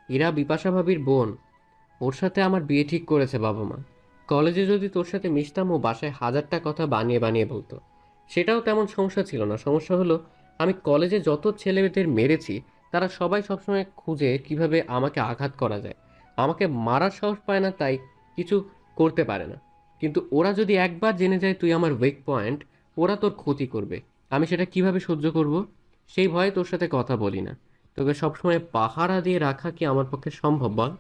ইরা বিপাশা ভাবির বোন। ওর সাথে আমার বিয়ে ঠিক করেছে বাবা মা। কলেজে যদি তোর সাথে মিশতাম ও বাসায় হাজারটা কথা বানিয়ে বানিয়ে বলতো, সেটাও তেমন সমস্যা ছিল না। সমস্যা হলো আমি কলেজে যত ছেলেদের মেরেছি তারা সবাই সবসময় খুঁজে কিভাবে আমাকে আঘাত করা যায়। আমাকে মারার সাহস পায় না, তাই কিছু করতে পারে না। কিন্তু ওরা যদি একবার জেনে যায় তুই আমার উইক পয়েন্ট, ওরা তোর ক্ষতি করবে। আমি সেটা কিভাবে সহ্য করব? সেই ভয়ে তোর সাথে কথা বলি না। তোকে সবসময় পাহারা দিয়ে রাখা কি আমার পক্ষে সম্ভব বল?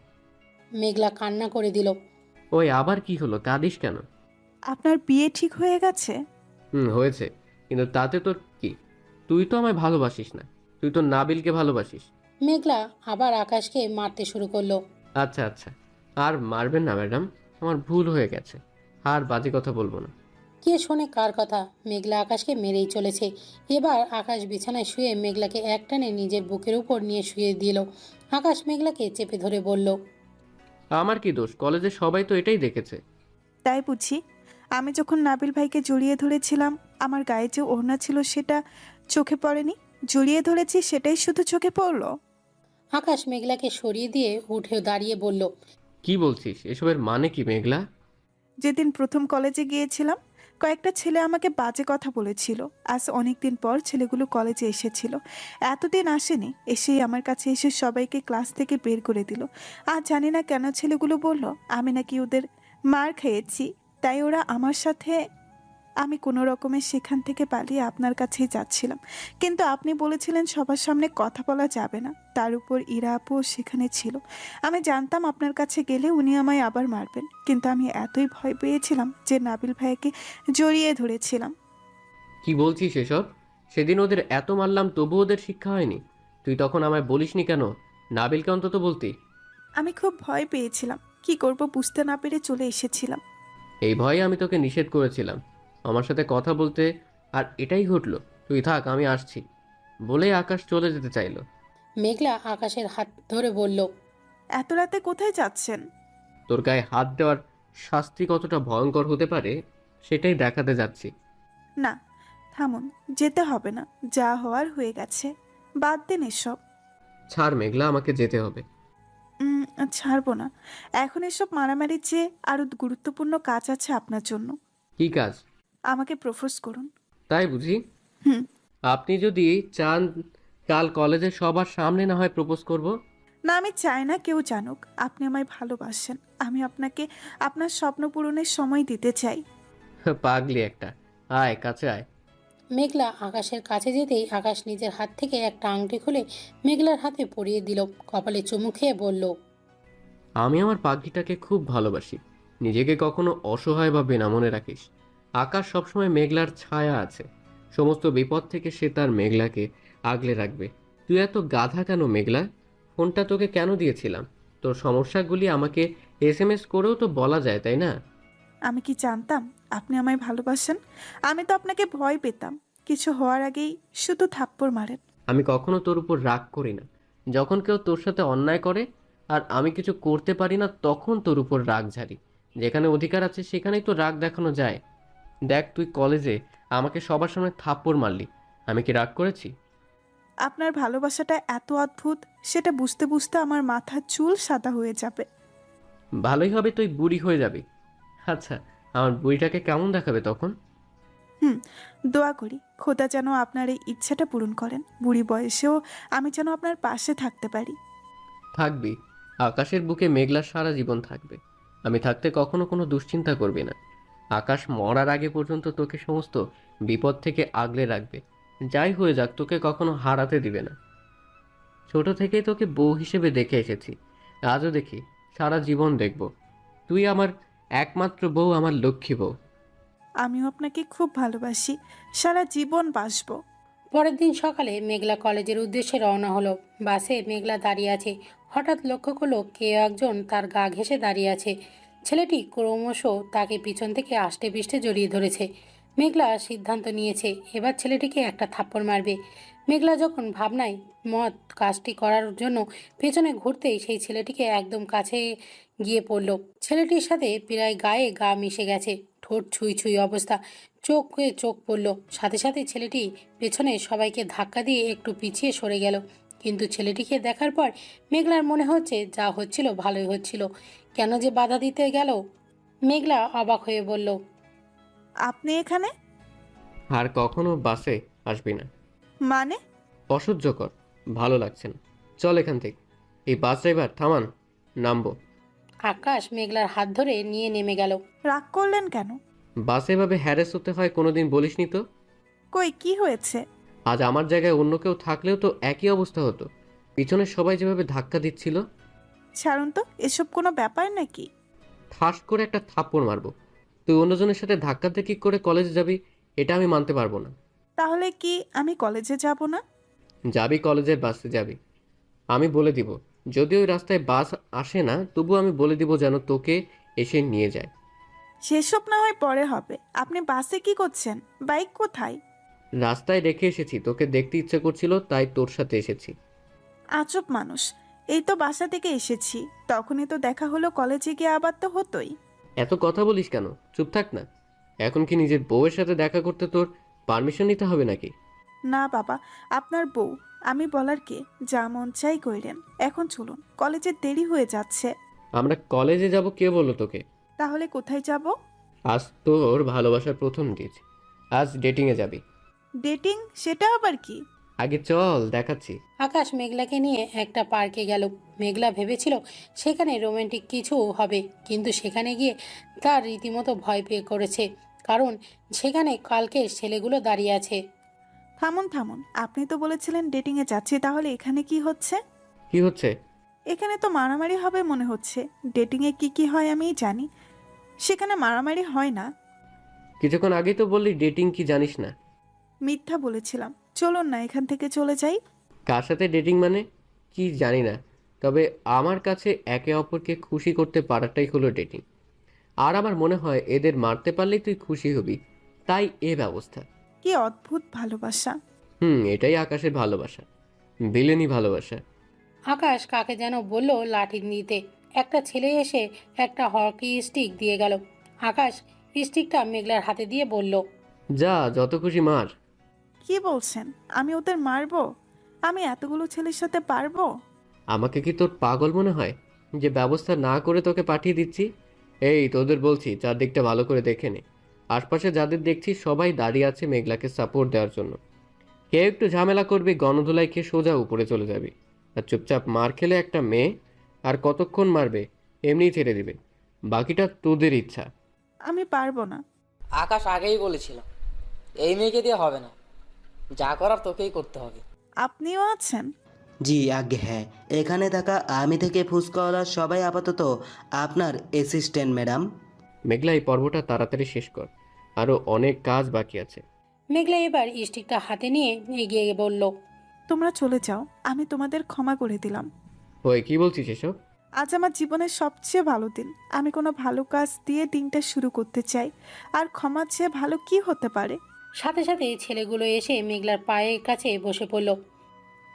মেঘলা কান্না করে দিল।
ওই আবার কি হলো? কাঁদিস কেন?
আপনার বিয়ে ঠিক হয়ে গেছে?
হয়েছে, কিন্তু তাতে তোর কি? তুই তো আমায় ভালোবাসিস না, তুই তো নাবিলকে ভালোবাসিস।
মেঘলা আবার আকাশকে মারতে শুরু করলো।
আচ্ছা আচ্ছা, আর মারবেন না ম্যাডাম, আমার ভুল হয়ে গেছে। আর বাজে কথা বলবো না।
কে শোনে কার কথা? মেঘলা আকাশকে মেরেই চলেছে। এবার আকাশ বিছানায় শুয়ে মেঘলাকে একটানে নিজের বুকের উপর নিয়ে শুয়ে দিল। আকাশ মেঘলাকে চেপে ধরে বলল,
আমার কি দোষ? কলেজে সবাই তো এটাই দেখেছে।
তাই বুঝি? আমি যখন নাবিল ভাইকে জড়িয়ে ধরেছিলাম, আমার গায়ে যে ওড়না ছিল সেটা চোখে পড়েনি? জড়িয়ে ধরেছি সেটাই শুধু চোখে পড়লো।
আকাশ মেঘলাকে সরিয়ে দিয়ে উঠে দাঁড়িয়ে বলল,
কি বলছিস? এসবের মানে কি মেঘলা?
যেদিন প্রথম কলেজে গিয়েছিলাম, কয়েকটা ছেলে আমাকে বাজে কথা বলেছিল। আজ অনেক দিন পর ছেলেগুলো কলেজে এসেছিল। এতদিন আসেনি, এসেই আমার কাছে এসে সবাইকে ক্লাস থেকে বের করে দিল। আর জানি না কেন ছেলেগুলো বলল আমি নাকি ওদের মার খেয়েছি, তাই ওরা আমার সাথে। আমি কোনো রকমে সেখান থেকে পালিয়ে আপনার কাছেই যাচ্ছিলাম, কিন্তু আপনি বলেছিলেন সবার সামনে কথা বলা যাবে না। তার উপর ইরা আপুও সেখানে ছিল। আমি জানতাম আপনার কাছে গেলে উনি আমায় আবার মারবেন, কিন্তু আমি এতই ভয় পেয়েছিলাম যে নাবিল ভাইকে জড়িয়ে ধরেছিলাম।
কি বলছিস এসব? সেদিন ওদের এত মারলাম তবু ওদের শিক্ষা হয়নি? তুই তখন আমায় বলিসনি কেন? নাবিলকে অন্তত বলতি।
আমি খুব ভয় পেয়েছিলাম, কি করব বুঝতে না পেরে চলে এসেছিলাম।
এই ভয়ে আমি তোকে নিষেধ করেছিলাম আমার সাথে কথা বলতে, আর এটাই ঘটলো। তুই থাক, আমি আসছি বলে আকাশ চলে যেতে চাইলো।
মেঘলা আকাশের হাত ধরে বলল,
এত রাতে কোথায় যাচ্ছেন?
তোর গায়ে হাত দেওয়ার শাস্তি কতটা ভয়ঙ্কর হতে পারে সেটাই দেখাতে যাচ্ছি।
না, থামুন, যেতে হবে না, যা হওয়ার হয়ে গেছে, বাদ দিন এসব।
ছাড় মেঘলা, আমাকে যেতে হবে।
ছাড়বো না। এখন এসব মারামারির চেয়ে আরো গুরুত্বপূর্ণ কাজ আছে আপনার জন্য।
কি কাজ?
আমাকে প্রপোজ করুন।
তাই বুঝি?
হুম।
আপনি যদি চান কাল কলেজে সবার সামনে না হয় প্রপোজ করব।
না, আমি চাই না কেউ জানুক আপনি আমায় ভালোবাসেন। আমি আপনাকে আপনার স্বপ্ন পূরণের সময় দিতে চাই।
পাগলি একটা, আয় কাছে আয়।
মেঘলা আকাশের কাছে যেতেই আকাশ নিজের হাত থেকে একটা আংটি খুলে মেঘলার হাতে পরিয়ে দিল। কপালে চুমু খেয়ে বলল,
আমি আমার পাখিটাকে খুব ভালোবাসি। নিজেকে কখনো অসহায় বা বেনা মনে রাখিস। আকাশ সবসময় মেঘলার ছায়া আছে। সমস্ত বিপদ থেকে সে তার মেঘলাকে আগলে রাখবে। তুই এত গাধা কেন মেঘলা? ফোনটা তোকে কেন দিয়েছিলাম? তোর সমস্যাগুলি আমাকে এসএমএস করেও তো বলা যায়, তাই না?
আমি কি জানতাম আপনি আমায় ভালোবাসেন? আমি তো আপনাকে ভয় পেতাম। কিছু হওয়ার আগেই শুধু থাপ্পড় মারেন।
আমি কখনো তোর উপর রাগ করি না। যখন কেউ তোর সাথে অন্যায় করে আর আমি কিছু করতে পারি না, তখন তোর উপর রাগ ঝাড়ি। যেখানে অধিকার আছে সেখানেই তো রাগ দেখানো যায়। দেখ, তুই কলেজে আমাকে সবার সামনে থাপ্পড় মারলি, আমি কি রাগ করেছি?
আপনার ভালোবাসাটা এত অদ্ভুত, সেটা বুঝতে বুঝতে আমার মাথার চুল সাদা হয়ে যাবে।
ভালোই হবে, তুই বুড়ি হয়ে যাবি। আচ্ছা, আমার বুড়িটাকে কেমন দেখাবে তখন?
দোয়া করি খোদা যেন আপনার এই ইচ্ছাটা পূরণ করেন। বুড়ি বয়সেও আমি যেন আপনার পাশে থাকতে পারি।
থাকবি। আকাশের বুকে মেঘলা সারা জীবন থাকবে। আমি থাকতে কখনো কোনো দুশ্চিন্তা করবি না। আকাশ মরার আগে পর্যন্ত তোকে সমস্ত বিপদ থেকে আগলে রাখবে। যাই হয়ে যাক, তোকে কখনো হারাতে দিবে না। ছোট থেকেই তোকে বউ হিসেবে দেখে এসেছি, আজও দেখি, সারা জীবন দেখব। তুই আমার একমাত্র বউ, আমার লক্ষ্মী বউ।
আমিও আপনাকে খুব ভালোবাসি, সারা জীবন বাসবো।
পরের দিন সকালে মেঘলা কলেজের উদ্দেশ্যে রওনা হলো। বাসে মেঘলা দাঁড়িয়ে আছে। হঠাৎ লক্ষ্য করলো কেউ একজন তার গা ঘেঁষে দাঁড়িয়ে আছে। ছেলেটি ক্রমশ তাকে পিছন থেকে আষ্টে পৃষ্ঠে জড়িয়ে ধরেছে। মেঘলা সিদ্ধান্ত নিয়েছে এবার ছেলেটিকে একটা থাপ্পড় মারবে। মেঘলা যখন ভাবনায় মত কাজটি করার জন্য পেছনে ঘুরতেই সেই ছেলেটিকে একদম কাছে গিয়ে পড়ল। ছেলেটির সাথে প্রায় গায়ে গা মিশে গেছে। ঠোঁট ছুঁই ছুঁই অবস্থা, চোখে চোখ পড়ল। সাথে সাথে ছেলেটি পেছনে সবাইকে ধাক্কা দিয়ে একটু পিছিয়ে সরে গেল। কিন্তু ছেলেটিকে দেখার পর মেঘলার মনে হচ্ছে যা হচ্ছিল ভালোই হচ্ছিল। কেন যে বাধা দিতে গেল? মেঘলা অবাক হয়ে বলল,
আপনি এখানে?
আর কখনো বাসে আসবি না।
মানে?
অসহ্যকর, ভালো লাগছে না, চল এখান থেকে। এই বাস ড্রাইভার থামান, নামবো।
আকাশ মেঘলার হাত ধরে নিয়ে নেমে গেল।
রাগ করলেন কেন?
বাসে এভাবে হ্যারেস হতে হয় কোনোদিন বলিসনি তো।
কই কি হয়েছে?
আজ আমার জায়গায় অন্য কেউ থাকলেও তো একই অবস্থা হতো। পিছনের সবাই যেভাবে ধাক্কা দিচ্ছিল।
ছাড়ুন তো, এসব কোনো ব্যাপার নাকি?
ঠাস করে একটা থাপ্পড় মারবো। তুই অন্যজনের সাথে ধাক্কা দিয়ে কি করে কলেজে যাবি, এটা আমি মানতে পারবো না।
তাহলে কি আমি কলেজে যাব না?
যাবি, কলেজের বাসে যাবি। আমি বলে দিব, যদি ওই রাস্তায় বাস আসে না তবু আমি বলে দিব যেন তোকে এসে নিয়ে যায়।
সেসব না হয় পরে হবে। আপনি বাসে কি করছেন? বাইক কোথায়?
রাস্তায় রেখে এসেছি, তোকে দেখতে ইচ্ছে করছিল তাই তোর সাথে এসেছি।
আজব মানুষ। এই তো বাসা থেকে এসেছি, তখনই তো দেখা হলো, কলেজে গিয়ে আবার তো হতোই।
এত কথা বলিস কেন, চুপ থাক না। এখন কি নিজের বউয়ের সাথে দেখা করতে তোর পারমিশন নিতে হবে নাকি?
না বাবা, আপনার বউ, আমি বলার কে? যা মন চাই কইরেন। এখন চলুন, কলেজে দেরি হয়ে যাচ্ছে।
আমরা কলেজে যাব কে বললো তোকে?
তাহলে কোথায় যাব?
আজ তোর ভালোবাসার প্রথম ডেট, আজ ডেটিংয়ে যাবি।
ডেটিং? সেটা আবার কি?
আগে চল দেখাচ্ছি।
আকাশ মেঘলাকে নিয়ে একটা পার্কে গেল। মেঘলা ভেবেছিল সেখানে রোমান্টিক কিছু হবে, কিন্তু সেখানে গিয়ে তার রীতিমতো ভয় পেয়ে করেছে। কারণ সেখানে কালকের ছেলেগুলো দাঁড়িয়ে আছে।
থামুন থামুন, আপনি তো বলেছিলেন ডেটিংয়ে যাচ্ছি, তাহলে এখানে কি হচ্ছে?
কি হচ্ছে?
এখানে তো মারামারি হবে মনে হচ্ছে। ডেটিংয়ে কি কি হয় আমি জানি, সেখানে মারামারি হয় না।
কিছুক্ষণ আগেই তো বললি ডেটিং কি জানিস না।
মিথ্যা বলেছিলাম। চলুন না এখান থেকে চলে যাই।
কার সাথে ডেটিং মানে কি জানি না, তবে আমার কাছে একে অপরকে খুশি করতে পারাটাই হলো ডেটিং। আর আমার মনে হয় এদের মারতে পারলেই তুই খুশি হবি, তাই এ ব্যবস্থা।
কি অদ্ভুত ভালোবাসা!
এটাই আকাশের ভালোবাসা, ভিলেনি ভালোবাসা।
আকাশ কাকে যেন বলল লাঠি নিতে। একটা ছেলে এসে একটা হকি স্টিক দিয়ে গেল। আকাশ স্টিকটা মেঘলার হাতে দিয়ে বলল,
যা যত খুশি মার।
কি বলছেন? আমি ওদের মারবো? আমি এতগুলো ছেলের সাথে পারবো?
আমাকে কি তোর পাগল মনে হয় যে ব্যবস্থা না করে তোকে পাঠিয়ে দিচ্ছি? এই তোদের বলছি চারদিকটা ভালো করে দেখে নে। আশপাশে যাদের দেখছি সবাই দাঁড়িয়ে আছে মেঘলাকে সাপোর্ট দেওয়ার জন্য। কেউ একটু ঝামেলা করবি, গণধোলাই খেয়ে সোজা উপরে চলে যাবি। আর চুপচাপ মার খেলে একটা মেয়ে আর কতক্ষণ মারবে, এমনিই ছেড়ে দিবে। বাকিটা তোদের ইচ্ছা।
আমি পারবো না।
আকাশ আগেই বলেছিল এই মেয়েকে দিয়ে হবে না, যা করার তোকেই করতে হবে।
আপনিও আছেন?
জি আজ্ঞে হ্যাঁ, এখানে থাকা আমি থেকে ফুচকাওয়ালা সবাই আপাতত আপনার অ্যাসিস্ট্যান্ট ম্যাডাম।
মেঘলা এই পর্বটা তাড়াতাড়ি শেষ কর, আরও অনেক কাজ বাকি আছে।
মেঘলা এবার স্টিকটা হাতে নিয়ে এগিয়ে বলল,
তোমরা চলে যাও, আমি তোমাদের ক্ষমা করে দিলাম।
ওই কি বলছিস এসব?
আজ আমার জীবনের সবচেয়ে ভালো দিন। আমি কোনো ভালো কাজ দিয়ে দিনটা শুরু করতে চাই, আর ক্ষমা চেয়ে ভালো কি হতে পারে?
সাথে সাথে ছেলেগুলো এসে মেঘলার পায়ের কাছে বসে পড়ল।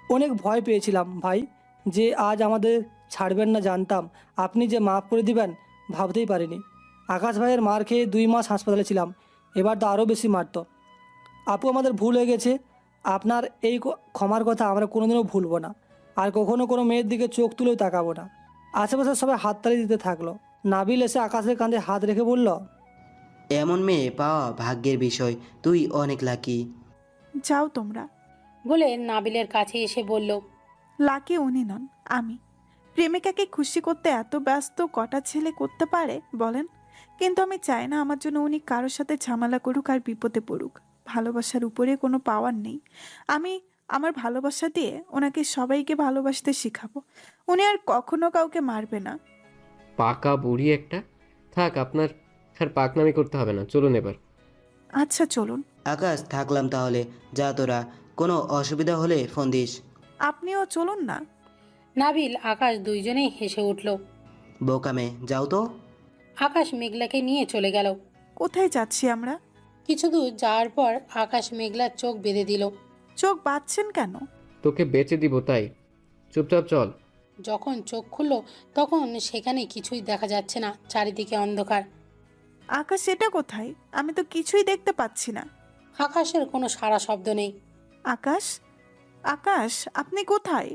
অনেক ভয় পেয়েছিলাম ভাই, যে আজ আমাদের ছাড়বেন না জানতাম। আপনি যে মাফ করে দিবেন ভাবতেই পারিনি। আকাশ ভাইয়ের মার খেয়ে 2 মাস হাসপাতালে ছিলাম, এবার তো আরও বেশি মারত। আপু আমাদের ভুল হয়ে গেছে, আপনার এই ক্ষমার কথা আমরা কোনোদিনও ভুলবো না। আর কখনো কোনো মেয়ের দিকে চোখ তুলেও তাকাবো না। আশেপাশে সবাই হাততালি দিতে থাকলো। নাবিল এসে আকাশের কাঁধে হাত রেখে বলল,
এমন মেয়ে পাওয়া ভাগ্যের বিষয়, তুই অনেক লাকি।
যাও তোমরা।
বলে নাবিলের কাছে এসে বলল,
লাকি উনি নন, আমি। প্রেমিকাকে খুশি করতে এত ব্যস্ত কটা ছেলে করতে পারে বলেন? কিন্তু আমি চাই না আমার জন্য উনি কারোর সাথে ঝামেলা করুক আর বিপদে পড়ুক। ভালোবাসার উপরে কোনো পাওয়ার নেই। আমি আমার ভালোবাসা দিয়ে ওনাকে সবাইকে ভালোবাসতে শিখাবো। উনি আর কখনো কাউকে মারবে না।
পাকা বুড়ি একটা। থাক, আপনার আর পাকনামি করতে হবে না, চলুন এবার।
আচ্ছা চলুন।
আকাশ থাকলাম তাহলে, যা তোরা, কোনো অসুবিধা হলে ফোন দিস।
আপনিও চলুন না।
নাবিল আকাশ দুইজনেই হেসে উঠল।
বোকামে, যাও তো।
আকাশ মেঘলাকে নিয়ে চলে গেল।
কোথায় যাচ্ছি আমরা?
কিছু দূর যাওয়ার পর আকাশ মেঘলার চোখ বেঁধে দিল।
চোখ বাঁধছেন কেন?
তোকে বেচে দিব তাই। চুপচাপ চল।
যখন চোখ খুলল তখন সেখানে কিছুই দেখা যাচ্ছে না, চারিদিকে অন্ধকার।
আকাশ, এটা কোথায়? আমি তো কিছুই দেখতে পাচ্ছি না।
আকাশের কোনো সাড়া শব্দ নেই।
আকাশ, আকাশ, আপনি কোথায়?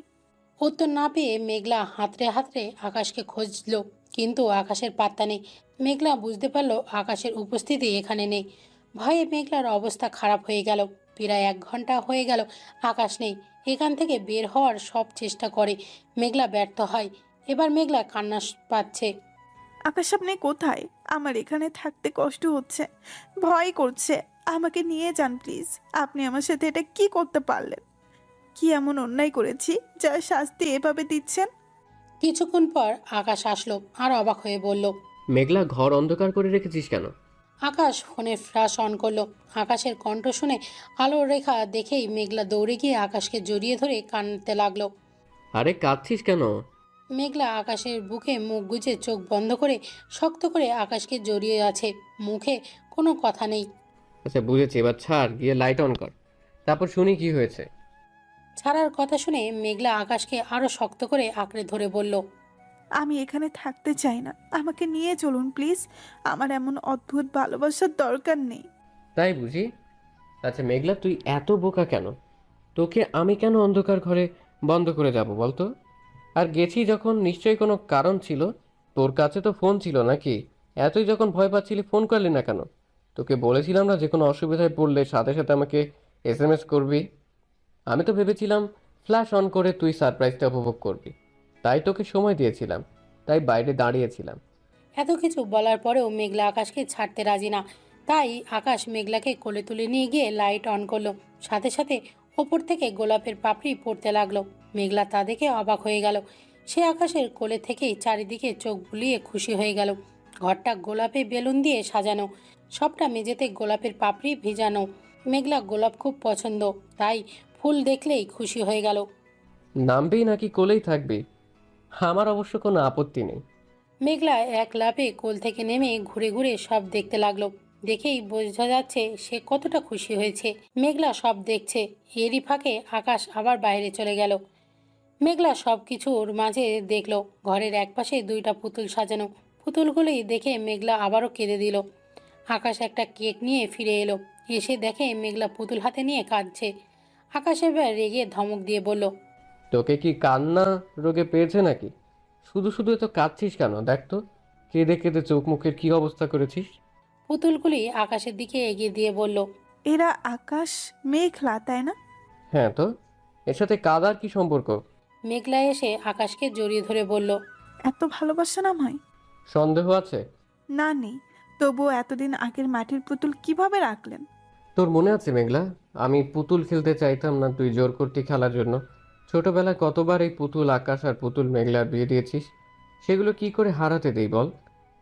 উত্তর না পেয়ে মেঘলা হাতড়ে হাতড়ে আকাশকে খুঁজল, কিন্তু আকাশের পাত্তা নেই। মেঘলা বুঝতে পারল আকাশের উপস্থিতি এখানে নেই। ভয়ে মেঘলার অবস্থা খারাপ হয়ে গেল। প্রায় 1 ঘন্টা হয়ে গেল আকাশ নেই। এখান থেকে বের হওয়ার সব চেষ্টা করে মেঘলা ব্যর্থ হয়। এবার মেঘলা কান্না পাচ্ছে।
আকাশ, আপনি কোথায়? আমার এখানে থাকতে কষ্ট হচ্ছে, ভয় করছে। আমাকে নিয়ে যান প্লিজ। আপনি আমার সাথে এটা কি করতে পারলেন? কি এমন অন্যায় করেছি যার শাস্তি এভাবে দিচ্ছেন?
কিছুক্ষণ পর আকাশ আসলো আর অবাক হয়ে বলল।
মেঘলা, ঘর অন্ধকার করে রেখেছিস কেন?
আকাশ ফোনের ফ্ল্যাশ অন করলো। আকাশের কণ্ঠ শুনে আলোর রেখা দেখেই মেঘলা দৌড়ে গিয়ে আকাশকে জড়িয়ে ধরে কাঁদতে লাগলো।
আরে কাঁদছিস কেন?
মেঘলা আকাশের বুকে মুখ গুজে চোখ বন্ধ করে শক্ত করে আকাশকে জড়িয়ে আছে। মুখে কোনো কথা নেই।
আচ্ছা বুঝেছি, এবার ছাড়, গিয়ে লাইট অন কর, তারপর শুনি কি হয়েছে।
ছাড়ার কথা শুনে মেঘলা আকাশকে আরো শক্ত করে আঁকড়ে ধরে বলল।
আমি এখানে থাকতে চাই না, আমাকে নিয়ে চলুন প্লিজ। আমার এমন অদ্ভুত ভালোবাসার দরকার নেই।
তাই বুঝি? আচ্ছা মেঘলা, তুই এত বোকা কেন? তোকে আমি কেন অন্ধকার ঘরে বন্ধ করে যাব বলতো? আর গেছি যখন নিশ্চয়ই কোনো কারণ ছিল। তোর কাছে তো ফোন ছিল নাকি? এতই যখন ভয় পাচ্ছিলি ফোন করলি না কেন? তোকে বলেছিলাম না যে কোনো অসুবিধায় পড়লে সাথে সাথে আমাকে এসএমএস করবি। আমি তো ভেবেছিলাম ফ্ল্যাশ অন করে তুই সারপ্রাইজটা উপভোগ করবি, তাই তোকে সময় দিয়েছিলাম, তাই বাইরে দাঁড়িয়েছিলাম।
এত কিছু বলার পরেও মেঘলা আকাশকে ছাড়তে রাজি না। তাই আকাশ মেঘলাকে কোলে তুলে নিয়ে গিয়ে লাইট অন করলো। সাথে সাথে ওপর থেকে গোলাপের পাপড়ি পড়তে লাগলো। মেঘলা তা দেখে অবাক হয়ে গেল। সে আকাশের কোলে থেকেই চারিদিকে চোখ বুলিয়ে খুশি হয়ে গেল। ঘরটা গোলাপে বেলুন দিয়ে সাজানো, সবটা মেঝেতে গোলাপের পাপড়ি ভিজানো। মেঘলা গোলাপ খুব পছন্দ, তাই ফুল দেখলেই খুশি হয়ে গেল।
নামবি নাকি কোলেই থাকবি? আমার অবশ্য কোনো আপত্তি নেই।
মেঘলা এক লাফে কোল থেকে নেমে ঘুরে ঘুরে সব দেখতে লাগলো। দেখেই বোঝা যাচ্ছে সে কতটা খুশি হয়েছে। মেঘলা সব দেখছে, এরই ফাঁকে আকাশ আবার বাইরে চলে গেল। মেঘলা সব কিছুর মাঝে দেখলো ঘরের একপাশে 2টা পুতুল সাজানো। পুতুলগুলি দেখে মেঘলা আবারও কেঁদে দিল। আকাশ একটা কেক নিয়ে ফিরে এলো। এসে দেখে মেঘলা পুতুল হাতে নিয়ে কাঁদছে। আকাশ এবার রেগে ধমক দিয়ে বলল।
তোকে কি কান্না রোগে পেয়েছে নাকি? শুধু শুধু এত কাঁদছিস কেন? দেখ তো, কেঁদে কেঁদে চোখ মুখের কি অবস্থা করেছিস।
পুতুলগুলি আকাশের দিকে এগিয়ে দিয়ে বলল।
এরা আকাশ, মেঘলা, তাই না?
হ্যাঁ তো, এর সাথে কাদার কি সম্পর্ক?
মেঘলা এসে আকাশকে জড়িয়ে ধরে বলল।
এত ভালোবাসা আমায়?
সন্দেহ আছে?
না, নেই। তবুও এতদিন আগের মাটির পুতুল কিভাবে রাখলেন?
তোর মনে আছে মেঘলা, আমি পুতুল খেলতে চাইতাম না, তুই জোর করতি খেলার জন্য। ছোটবেলায় কতবার এই পুতুল আকাশ আর পুতুল মেঘলার বিয়ে দিয়েছিস, সেগুলো কি করে হারাতে দেই বল?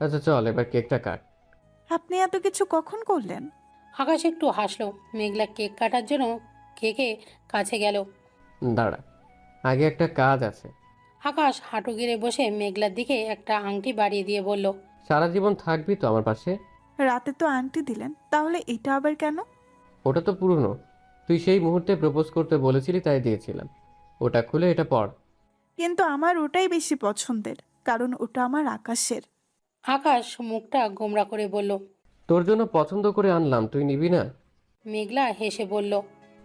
আচ্ছা চল এবার কেকটা কাট।
আপনি এত কিছু কখন করলেন?
আকাশ একটু হাসলো। মেঘলা কেক কাটার জন্য কেকে কাছে গেল।
দাঁড়া, আগে একটা কাজ আছে।
আকাশ হাঁটু গেড়ে বসে মেঘলার দিকে একটা আংটি বাড়িয়ে দিয়ে বলল।
সারা জীবন থাকবি তো আমার পাশে?
রাতে তো আংটি দিলেন, তাহলে এটা আবার কেন?
ওটা তো পুরনো, তুই সেই মুহূর্তে প্রপোজ করতে বলেছিলি তাই দিয়েছিলাম। ওটা খুলে এটা পড়।
কিন্তু আমার ওটাই বেশি পছন্দের, কারণ ওটা আমার আকাশের।
আকাশ মুখটা গোমরা করে বলল।
তোর জন্য পছন্দ করে আনলাম, তুই নিবি না?
মেঘলা হেসে বলল।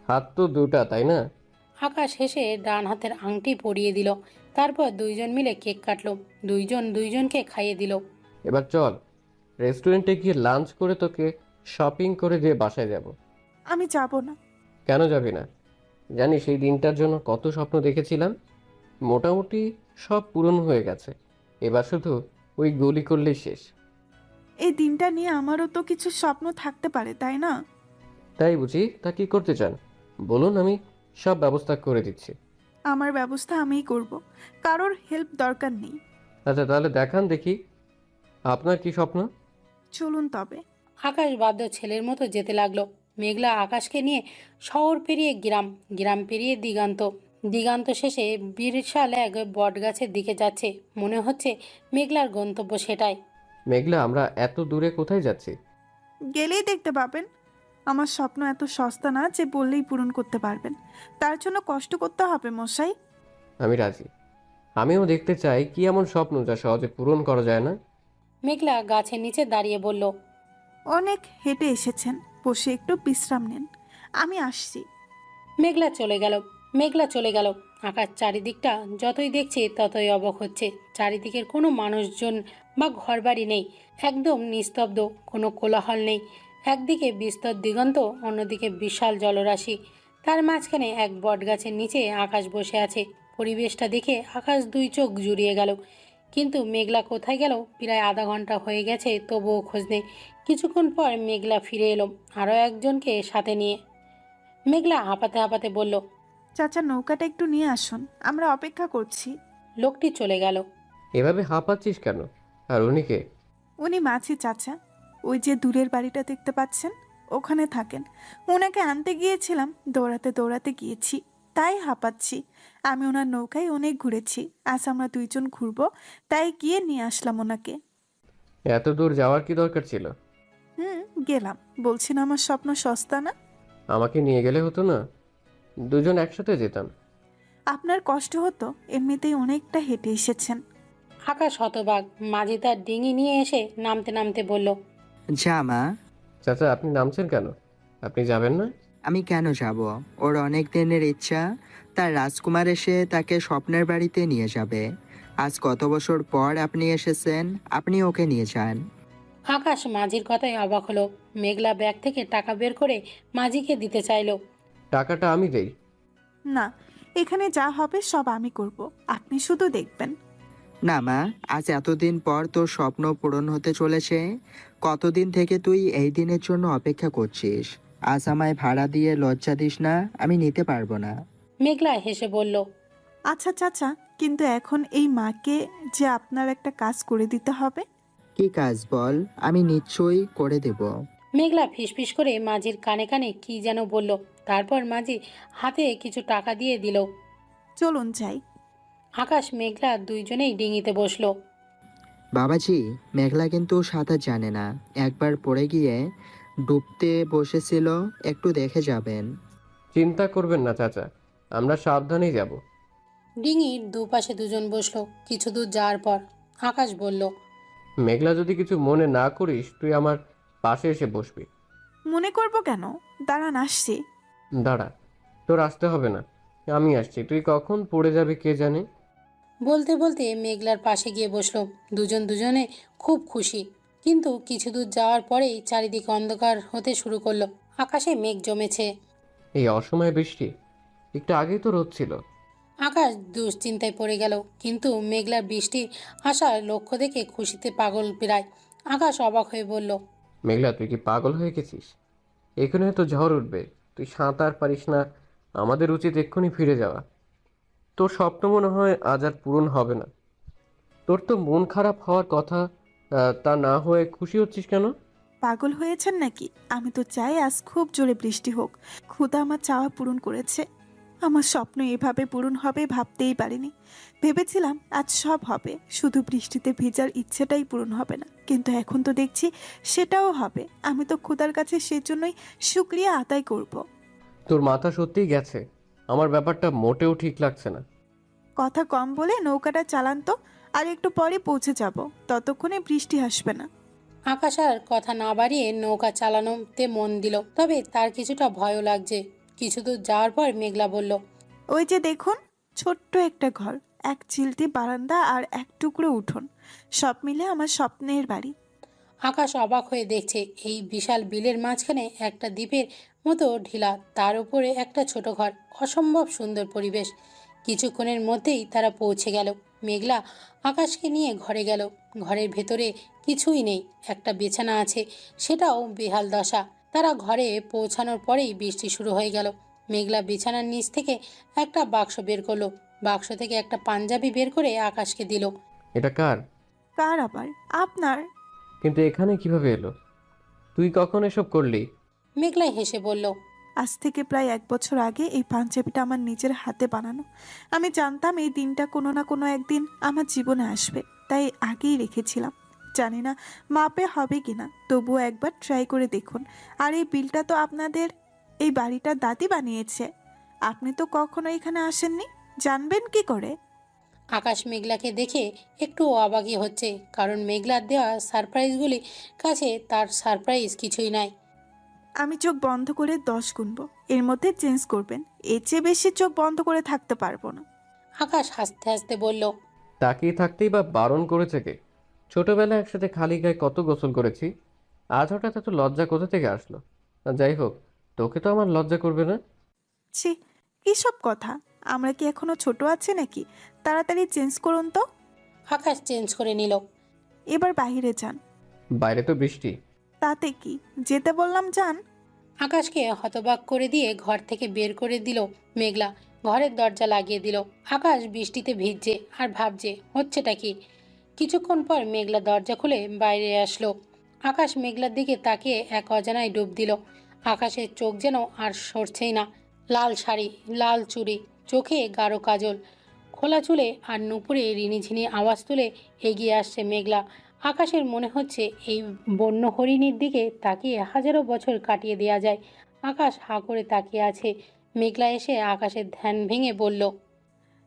হাত তো দুটা, তাই না?
আকাশ হেসে ডান হাতের আংটি পরিয়ে দিল। তারপর দুইজন মিলে কেক কাটলো। দুইজন দুইজনকে খাইয়ে দিল।
এবার চল রেস্টুরেন্টে গিয়ে লাঞ্চ করে তোকে শপিং করে দিয়ে বাসায় যাব।
আমি যাব না।
কেন যাবি না? জানিস সেই দিনটার জন্য কত স্বপ্ন দেখেছিলাম, মোটামুটি সব পূরণ হয়ে গেছে। এবার শুধু ওই গুলি করলেই শেষ।
এই দিনটা নিয়ে আমারও তো কিছু স্বপ্ন থাকতে পারে, তাই না?
তাই বুঝি? তা কি করতে চান বলুন, আমি সব ব্যবস্থা করে দিচ্ছি।
আমার ব্যবস্থা আমিই করব, কারোর হেল্প দরকার নেই।
আচ্ছা তাহলে দেখান দেখি আপনার কি স্বপ্ন।
চলুন তবে।
আকাশ বাধ্য ছেলের মতো যেতে লাগলো। মেঘলা আকাশকে নিয়ে শহর পেরিয়ে গ্রাম, গ্রাম পেরিয়ে দিগান্ত, দিগান্ত শেষে বিশাল এক বটগাছের দিকে যাচ্ছে। মনে হচ্ছে মেঘলার গন্তব্য সেটাই।
মেঘলা, আমরা এত দূরে কোথায় যাচ্ছি?
গেলেই দেখতে পাবেন। আমার স্বপ্ন এত সস্তা না যে বললেই পূরণ করতে পারবেন। তার জন্য কষ্ট করতে হবে মশাই।
আমি রাজি। আমিও দেখতে চাই কি এমন স্বপ্ন যা সহজে পূরণ করা যায় না।
মেঘলা গাছের নিচে দাঁড়িয়ে বলল,
অনেক হেঁটে এসেছেন, বসে একটু বিশ্রাম নিন, আমি আসছি।
মেঘলা চলে গেল। মেঘলা চলে গেল। আকাশ চারিদিকটা যতই দেখছে ততই অবাক হচ্ছে। চারিদিকের কোনো মানুষজন বা ঘরবাড়ি নেই, একদম নিস্তব্ধ, কোনো কোলাহল নেই। একদিকে বিস্তর দিগন্ত, অন্যদিকে বিশাল জলরাশি। তার মাঝখানে এক বটগাছের নিচে আকাশ বসে আছে। পরিবেশটা দেখে আকাশ দুই চোখ জুড়িয়ে গেল। কিন্তু মেঘলা কোথায় গেল? প্রায় আধা ঘন্টা হয়ে গেছে, তবুও খোঁজ নেই। কিছুক্ষণ পর মেঘলা ফিরে এলো আরও একজনকে সাথে নিয়ে। মেঘলা হাঁপাতে হাঁপাতে বলল,
চাচা নৌকাটা একটু নিয়ে আসুন, আমরা অপেক্ষা করছি।
লোকটি চলে গেল।
এভাবে হাঁপাচ্ছিস কেন? আর উনি কে?
উনি মাছি চাচা, ওই যে দূরের বাড়িটা দেখতে পাচ্ছেন, ওখানে থাকেন। ওনাকে আনতে গিয়েছিলাম, দৌড়াতে দৌড়াতে গিয়েছি, তাই হাঁপাচ্ছি। আমি ওনার নৌকায় অনেক ঘুরেছি, আজ আমরা দুইজন ঘুরবো, তাই গিয়ে নিয়ে আসলাম ওনাকে।
এত দূর যাওয়ার কি দরকার ছিল?
গেলাম, বলছি না আমার স্বপ্ন সস্তা না।
আমাকে নিয়ে গেলে হতো না? দুজন একসাথে যেতাম।
আপনার কষ্ট হতো, এমনিতেই অনেকটা হেঁটে এসেছেন।
আকাশ হতবাক। মাঝি তার ডিঙি নিয়ে এসে নামতে নামতে বলল,
জামা,
চাচা, আপনি নামছেন কেন? আপনি যাবেন না?
আমি কেন যাব? ওর অনেক দিনের ইচ্ছা তার রাজকুমার এসে তাকে স্বপ্নের বাড়িতে নিয়ে যাবে। আজ কত বছর পর আপনি এসেছেন, আপনি ওকে নিয়ে যান।
আকাশ মাঝির কথায় অবাক হলো। মেঘলা ব্যাগ থেকে টাকা বের করে মাঝিকে দিতে চাইলো।
টাকাটা আমি দেই।
না, এখানে যা হবে সব আমি করব, আপনি শুধু দেখবেন।
না মা, আজ এতদিন পর তোর স্বপ্ন পূরণ হতে চলেছে। কতদিন থেকে তুই এই দিনের জন্য অপেক্ষা করছিস। আজ আমায় ভাড়া দিয়ে লজ্জা দিস না, আমি নিতে পারবো না।
মেঘলা হেসে বলল,
আচ্ছা চাচা, কিন্তু এখন এই মাকে যে আপনার একটা কাজ করে দিতে হবে।
কি কাজ বল, আমি নিশ্চয়ই করে দেব।
মেঘলা ফিসফিস করে মাঝির কানে কানে কি যেন বলল। তারপর মাঝি হাতে কিছু টাকা দিয়ে দিল।
চলুন যাই।
আকাশ মেঘলা দুইজনেই ডিঙিতে বসলো।
বাবাজি, মেঘলা কিন্তু সাঁতার জানে না, একবার পড়ে গিয়ে ডুবতে বসেছিল, একটু দেখে যাবেন।
চিন্তা করবেন না চাচা, আমরা সাবধানেই যাব।
ডিঙির দুপাশে দুজন বসলো। কিছু দূর যাওয়ার পর আকাশ বলল,
মেঘলা, যদি কিছু মনে না করিস তুই আমার পাশে এসে বসবি।
মনে করব কেন, দাঁড়ান আসছি।
দাঁড়া, তোর আসতে হবে না, আমি আসছি। তুই কখন পড়ে যাবে কে জানে।
বলতে বলতে মেঘলার পাশে গিয়ে বসলো। দুজনে খুব খুশি। কিন্তু কিছু দূর যাওয়ার পরেই চারিদিকে অন্ধকার হতে শুরু করলো। আকাশে মেঘ জমেছে।
এই অসময়ে বৃষ্টি? একটু আগেই তো রোদ ছিল।
আকাশ দুশ্চিন্তায় পড়ে গেল। কিন্তু মেঘলার বৃষ্টি আসার লক্ষ্য দেখে খুশিতে পাগল প্রায়। আকাশ অবাক হয়ে বলল,
মেঘলা, তুই কি পাগল হয়ে গেছিস? এখানে তো ঝড় উঠবে, তুই সাঁতার পারিস না। আমাদের উচিত এক্ষুনি ফিরে যাওয়া। তোর স্বপ্ন মনে হয় আজ আর পূরণ হবে না। তোর তো মন খারাপ হওয়ার কথা, তা না হয়ে খুশি হচ্ছিস কেন?
পাগল হয়েছেন নাকি? আমি তো চাই আজ খুব জোরে বৃষ্টি হোক। খোদা আমার চাওয়া পূরণ করেছে। আমার স্বপ্ন এভাবে পূরণ হবে ভাবতেই পারিনি। ভেবেছিলাম আজ সব হবে, শুধু বৃষ্টিতে ভেজার ইচ্ছেটাই পূরণ হবে না, কিন্তু এখন তো দেখছি সেটাও হবে। আমি তো খোদার কাছে সেজন্যই শুকরিয়া আদায় করব।
তোর মাথা সত্যিই গেছে। আমার ব্যাপারটা মোটেও ঠিক লাগছে না।
কথা কম বলে নৌকাটা চালান তো, আর একটু পরে পৌঁছে যাব, ততক্ষণে বৃষ্টি আসবে না।
আকাশ আর কথা না বাড়িয়ে নৌকা চালানোতে মন দিল। তবে তার কিছুটা ভয়ও লাগছে। কিছু দূর যাওয়ার পর মেঘলা বলল,
ওই যে দেখুন, ছোট্ট একটা ঘর, এক চিলতি বারান্দা আর এক টুকরো উঠোন, সব মিলে আমার স্বপ্নের বাড়ি।
আকাশ অবাক হয়ে দেখছে এই বিশাল বিলের মাঝখানে একটা দ্বীপের মতো ঢিলা, তার উপরে একটা ছোট ঘর। অসম্ভব সুন্দর পরিবেশ। কিছুক্ষণের মধ্যেই তারা পৌঁছে গেল। মেঘলা আকাশকে নিয়ে ঘরে গেল। ঘরের ভেতরে কিছুই নেই, একটা বিছানা আছে, সেটাও বেহাল দশা। তারা ঘরে পৌঁছানোর পরেই বৃষ্টি শুরু হয়ে গেল। মেঘলা বিছানার নিচ থেকে একটা বাক্স বের করলো। বাক্স থেকে একটা পাঞ্জাবি বের করে আকাশকে দিল।
এটা কার?
কার আবার? আপনার।
কিন্তু এখানে কিভাবে এলো? তুই কখন এসব করলি?
মেঘলা হেসে বলল,
আজ থেকে প্রায় 1 বছর আগে এই পাঞ্জাবিটা আমার নিজের হাতে বানানো। আমি জানতাম এই দিনটা কোনো না কোনো একদিন আমার জীবনে আসবে, তাই আগেই রেখেছিলাম। জানি না মাপে হবে কিনা, তবুও একবার ট্রাই করে দেখুন। আর এই বিলটা তো আপনাদের এই বাড়িটার দাদি বানিয়েছে। আপনি তো কখনো এখানে আসেননি, জানবেন কি করে?
আকাশ মেঘলাকে দেখে একটু অবাকই হচ্ছে, কারণ মেঘলার দেওয়া সারপ্রাইজগুলি কাছে তার সারপ্রাইজ কিছুই নাই।
আমি চোখ বন্ধ করে 10 গুনবো, এর মধ্যে চেঞ্জ করবেন। এর চেয়ে বেশি চোখ বন্ধ করে থাকতে পারবো না।
আকাশ হাসতে হাসতে বলল,
তাকিয়ে থাকতেই বা বারণ করেছে কে? ছোটবেলায় একসাথে খালি গায়ে কত গোসল করেছি, আজ হঠাৎ এত লজ্জা কোথা থেকে আসলো? যাই হোক, তোকে তো আমার লজ্জা করবে না।
ছি, কী সব কথা! আমরা কি এখনো ছোট আছি নাকি? তাড়াতাড়ি চেঞ্জ করুন তো।
আকাশ চেঞ্জ করে নিল।
এবার বাইরে যান।
বাইরে তো বৃষ্টি।
তাতে কি, যেতে বললাম যান।
আকাশকে হতবাক করে দিয়ে ঘর থেকে বের করে দিল মেঘলা। ঘরের দরজা লাগিয়ে দিল। আকাশ বৃষ্টিতে ভিজছে আর ভাবছে হচ্ছেটা কি। কিছুক্ষণ পর মেঘলা দরজা খুলে বাইরে আসলো। আকাশ মেঘলার দিকে তাকিয়ে এক অজানায় ডুব দিল। আকাশের চোখ যেন আর সরছেই না। লাল শাড়ি, লাল চুড়ি, চোখে গাঢ় কাজল, খোলা চুলে আর নুপুরে রিনিঝিনি আওয়াজ তুলে এগিয়ে আসছে মেঘলা। আকাশের মনে হচ্ছে এই বন্য হরিণীর দিকে তাকিয়ে হাজারো বছর কাটিয়ে দেওয়া যায়। আকাশ হাঁ করে তাকিয়ে আছে। মেঘলা এসে আকাশের ধ্যান ভেঙে বলল,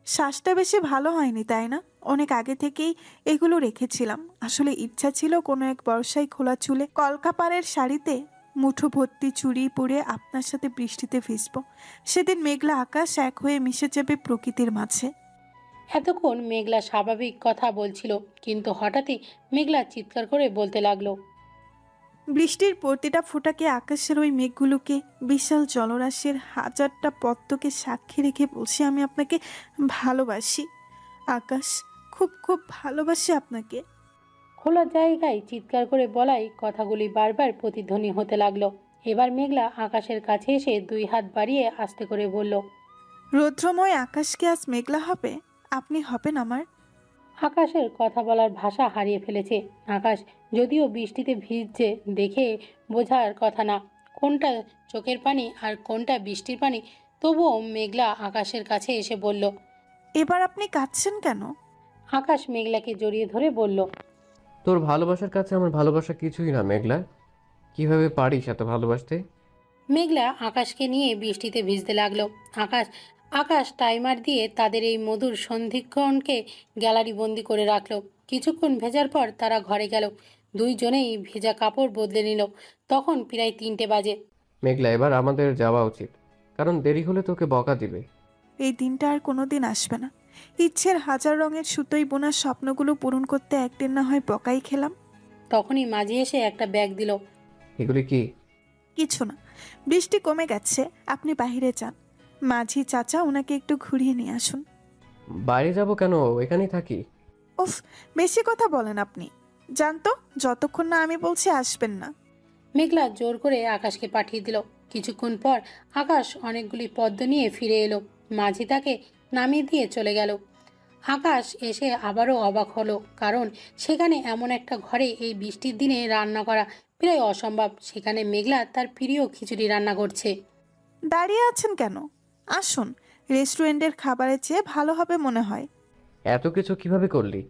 শ্বাসটা বেশি ভালো হয়নি তাই না? অনেক আগে থেকেই এগুলো রেখেছিলাম। আসলে ইচ্ছা ছিল কোনো এক বর্ষায় খোলা চুলে কলকাপাড়ের শাড়িতে মুঠো ভর্তি চুড়ি পরে আপনার সাথে বৃষ্টিতে ভিজবো। সেদিন মেঘলা আকাশ এক হয়ে মিশে যাবে প্রকৃতির মাঝে।
এতক্ষণ মেঘলা স্বাভাবিক কথা বলছিল, কিন্তু হঠাৎই মেঘলা চিৎকার করে বলতে লাগলো,
বৃষ্টির প্রতিটা ফোঁটাকে, আকাশের ওই মেঘগুলোকে, বিশাল জলরাশির হাজারটা পদ্মকে সাক্ষী রেখে বলছি আমি আপনাকে ভালোবাসি। আকাশ, খুব খুব ভালোবাসি আপনাকে।
খোলা জায়গায় চিৎকার করে বলাই কথাগুলি বারবার প্রতিধ্বনি হতে লাগলো। এবার মেঘলা আকাশের কাছে এসে 2 হাত বাড়িয়ে আস্তে করে বলল,
রৌদ্রময় আকাশকে আজ মেঘলা হবে? আপনি হবেন আমার।
আকাশের কথা বলার ভাষা হারিয়ে ফেলেছে। আকাশ যদিও বৃষ্টিতে ভিজছে দেখে বোঝার কথা না কোনটা চোখের পানি আর কোনটা বৃষ্টির পানি, তবুও মেঘলা আকাশের কাছে এসে বলল।
এবার আপনি কাঁদছেন কেন?
আকাশ মেঘলাকে জড়িয়ে ধরে বলল,
তোর ভালোবাসার কাছে আমার ভালোবাসা কিছুই না মেঘলা। কিভাবে পারিস এত ভালোবাসতে?
মেঘলা আকাশকে নিয়ে বৃষ্টিতে ভিজতে লাগলো। আকাশ আকাশ টাইমার দিয়ে তাদের এই মধুর সন্ধিক্ষণকে গ্যালারি বন্দি করে রাখলো। কিছুক্ষণ ভেজার পর তারা ঘরে গেল। দুইজনেই ভেজা কাপড় বদলে নিল। তখন প্রায় 3টে বাজে।
মেঘলা, এবার আমাদের যাওয়া উচিত, কারণ দেরি হলে তোকে বকা দিবে।
এই দিনটা আর কোনোদিন আসবে না। ইচ্ছের হাজার রঙের সুতোই বোনা স্বপ্নগুলো পূরণ করতে একদিন না হয় বকাই খেলাম।
তখনই মাঝি এসে একটা ব্যাগ দিল।
এগুলি কি?
কিছু না, বৃষ্টি কমে গেছে, আপনি বাইরে যান। মাঝি চাচা ওনাকে একটু ঘুরিয়ে নিয়ে আসুন।
বাইরে যাব কেন, এখানেই থাকি।
উফ, বেশি কথা বলেন আপনি। যান তো, যতক্ষণ না আমি বলছি আসবেন না।
মেঘলা জোর করে আকাশকে পাঠিয়ে দিল। কিছুক্ষণ পর আকাশ অনেকগুলি পদ্ম নিয়ে ফিরে এলো। মাঝি তাকে নামিয়ে দিয়ে চলে গেল। আকাশ এসে আবারও অবাক হলো, কারণ সেখানে এমন একটা ঘরে এই বৃষ্টির দিনে রান্না করা প্রায় অসম্ভব। সেখানে মেঘলা তার প্রিয় খিচুড়ি রান্না করছে।
দাঁড়িয়ে আছেন কেন? আসুন, রেস্টুরেন্টের খাবারের চেয়ে ভালো হবে মনে হয়।
এত কিছু কিভাবে করলি?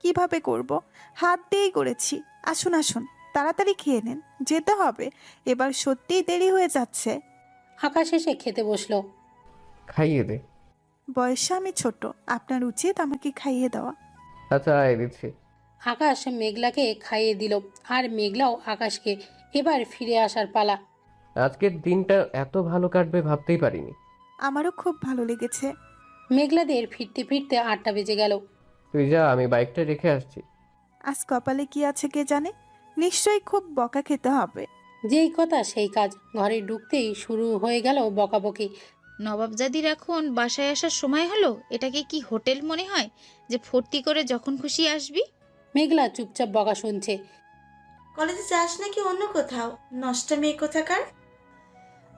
কিভাবে করব? হাত দিয়েই করেছি। আসুন আসুন, তাড়াতাড়ি খেয়ে নেন, যেতে হবে। এবার সত্যিই দেরি হয়ে যাচ্ছে।
আকাশ এসে খেতে বসলো।
খাইয়ে দে।
বয়সে আমি ছোট, আপনার উচিত আমাকে খাইয়ে দেওয়া।
আচ্ছা, আয় দিচ্ছি।
আকাশ মেঘলাকে খাইয়ে দিল, আর মেঘলাও আকাশকে। এবার ফিরে আসার পালা।
আজকের দিনটা এত ভালো কাটবে ভাবতেই পারিনি।
আমারও খুব ভালো লেগেছে।
মেঘলাদের ফিরতে ফিরতে 8টা বেজে গেল।
তুই যা, আমি বাইকটা রেখে আসছি।
আজ কপালে কি আছে কে জানে, নিশ্চয়ই খুব বকা খেতে হবে।
যেই কথা সেই কাজ। ঘরে ঢুকতেই শুরু হয়ে গেল বকাবকি।
নবাবজাদির এখন বাসায় আসার সময় হলো? এটাকে কি হোটেল মনে হয় যে ফুর্তি করে যখন খুশি আসবি?
মেঘলা চুপচাপ বকা শুনছে।
কলেজে যাস নাকি অন্য কোথাও, নষ্ট মেয়ে কোথাকার?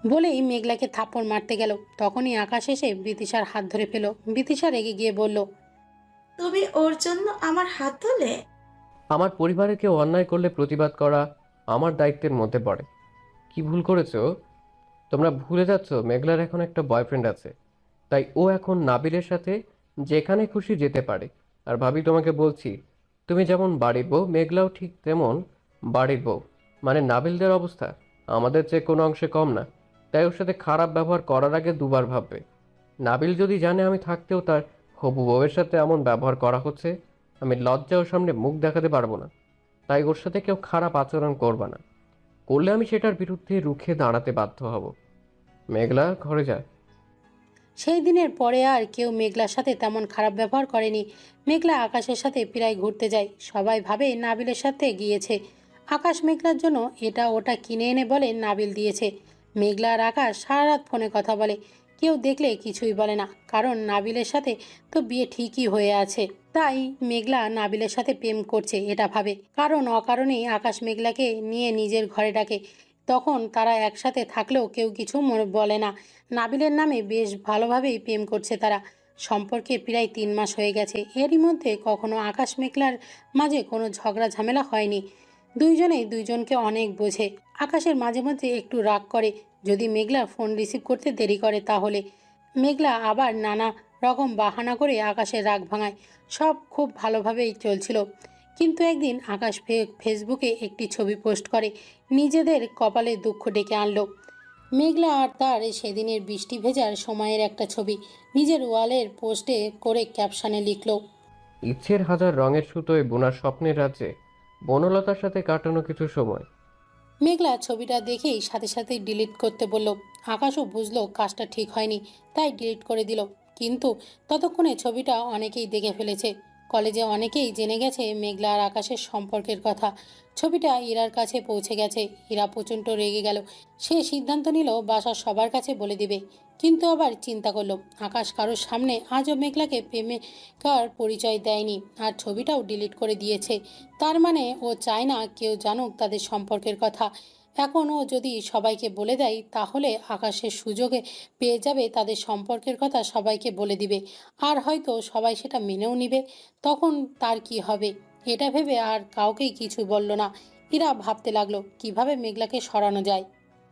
বলেই মেঘলাকে থাপ্পড় মারতে গেল। তখনই আকাশ এসে বিতিশার হাত ধরে ফেল। বিতিশা রেগে গিয়ে বলল,
তুমি ওর জন্য আমার হাত ধরলে?
আমার পরিবারে কেউ অন্যায় করলে প্রতিবাদ করা আমার দায়িত্বের মধ্যে পড়ে। কি ভুল করেছো? তোমরা ভুলে যাচ্ছ মেঘলার এখন একটা বয়ফ্রেন্ড আছে, তাই ও এখন নাবিলের সাথে যেখানে খুশি যেতে পারে। আর ভাবি তোমাকে বলছি, তুমি যেমন বাড়ির বউ, মেঘলাও ঠিক তেমন বাড়ির বউ। মানে নাবিলদের অবস্থা আমাদের চেয়ে কোনো অংশে কম না, তাই ওর সাথে খারাপ ব্যবহার করার আগে দুবার ভাববে। নাবিল যদি জানে আমি থাকতেও তার হবু বউয়ের সাথে এমন ব্যবহার করা হচ্ছে, আমি লজ্জা ওর সামনে মুখ দেখাতে পারবো না। তাই ওর সাথে কেউ খারাপ আচরণ করবে না, করলে আমি সেটার বিরুদ্ধে রুখে দাঁড়াতে বাধ্য হব। মেঘলা, ঘরে যা।
সেই দিনের পরে আর কেউ মেঘলার সাথে তেমন খারাপ ব্যবহার করেনি। মেঘলা আকাশের সাথে প্রায় ঘুরতে যায়, সবাই ভাবে নাবিলের সাথে গিয়েছে। আকাশ মেঘলার জন্য এটা ওটা কিনে এনে বলে নাবিল দিয়েছে। মেঘলা আর আকাশ সারা রাত ফোনে কথা বলে, কেউ দেখলে কিছুই বলে না, কারণ নাবিলের সাথে তো বিয়ে ঠিকই হয়ে আছে। তাই মেঘলা নাবিলের সাথে প্রেম করছে এটা ভাবে, কারণ অকারণেই আকাশ মেঘলাকে নিয়ে নিজের ঘরে ডাকে। তখন তারা একসাথে থাকলেও কেউ কিছু বলে না। নাবিলের নামে বেশ ভালোভাবেই প্রেম করছে তারা। সম্পর্কে প্রায় 3 মাস হয়ে গেছে। এরই মধ্যে কখনো আকাশ মেঘলার মাঝে কোনো ঝগড়া ঝামেলা হয়নি। দুইজনেই দুইজনকে অনেক বোঝে। আকাশের মাঝে মধ্যে একটু রাগ করে যদি মেঘলা ফোন রিসিভ করতে দেরি করে, তাহলে মেঘলা আবার নানা রকম বাহানা করে আকাশের রাগ ভাঙায়। সব খুব ভালোভাবেই চলছিল, কিন্তু একদিন আকাশ ফেসবুকে একটি ছবি পোস্ট করে নিজেদের কপালে দুঃখ ডেকে আনলো। মেঘলা আর তার সেদিনের বৃষ্টি ভেজার সময়ের একটা ছবি নিজের ওয়ালের পোস্টে করে ক্যাপশনে লিখল,
ইচ্ছের হাজার রঙের সুতোয় বোনার স্বপ্নের রাজ্যে বনলতার সাথে কাটানো কিছু সময়।
মেঘলা ছবিটা দেখেই সাথে সাথে ডিলিট করতে বলল। আকাশও বুঝলো কাজটা ঠিক হয়নি, তাই ডিলিট করে দিল। কিন্তু ততক্ষণে ছবিটা অনেকেই দেখে ফেলেছে। কলেজে অনেকেই জেনে গেছে মেঘলা আর আকাশের সম্পর্কের কথা। ছবিটা ইরার কাছে পৌঁছে গেছে। ইরা প্রচণ্ড রেগে গেল। সে সিদ্ধান্ত নিল বাসার সবার কাছে বলে দিবে, কিন্তু আবার চিন্তা করলো আকাশ কারোর সামনে আজও মেঘলাকে প্রেমিকার পরিচয় দেয়নি, আর ছবিটাও ডিলিট করে দিয়েছে। তার মানে ও চায় না কেউ জানুক তাদের সম্পর্কের কথা। এখন ও যদি সবাইকে বলে দেয়, তাহলে আকাশের সুযোগে পেয়ে যাবে তাদের সম্পর্কের কথা সবাইকে বলে দিবে, আর হয়তো সবাই সেটা মেনেও নিবে। তখন তার কি হবে? এটা ভেবে আর কাউকেই কিছু বলল না। এরা ভাবতে লাগলো কিভাবে মেঘলাকে সরানো যায়।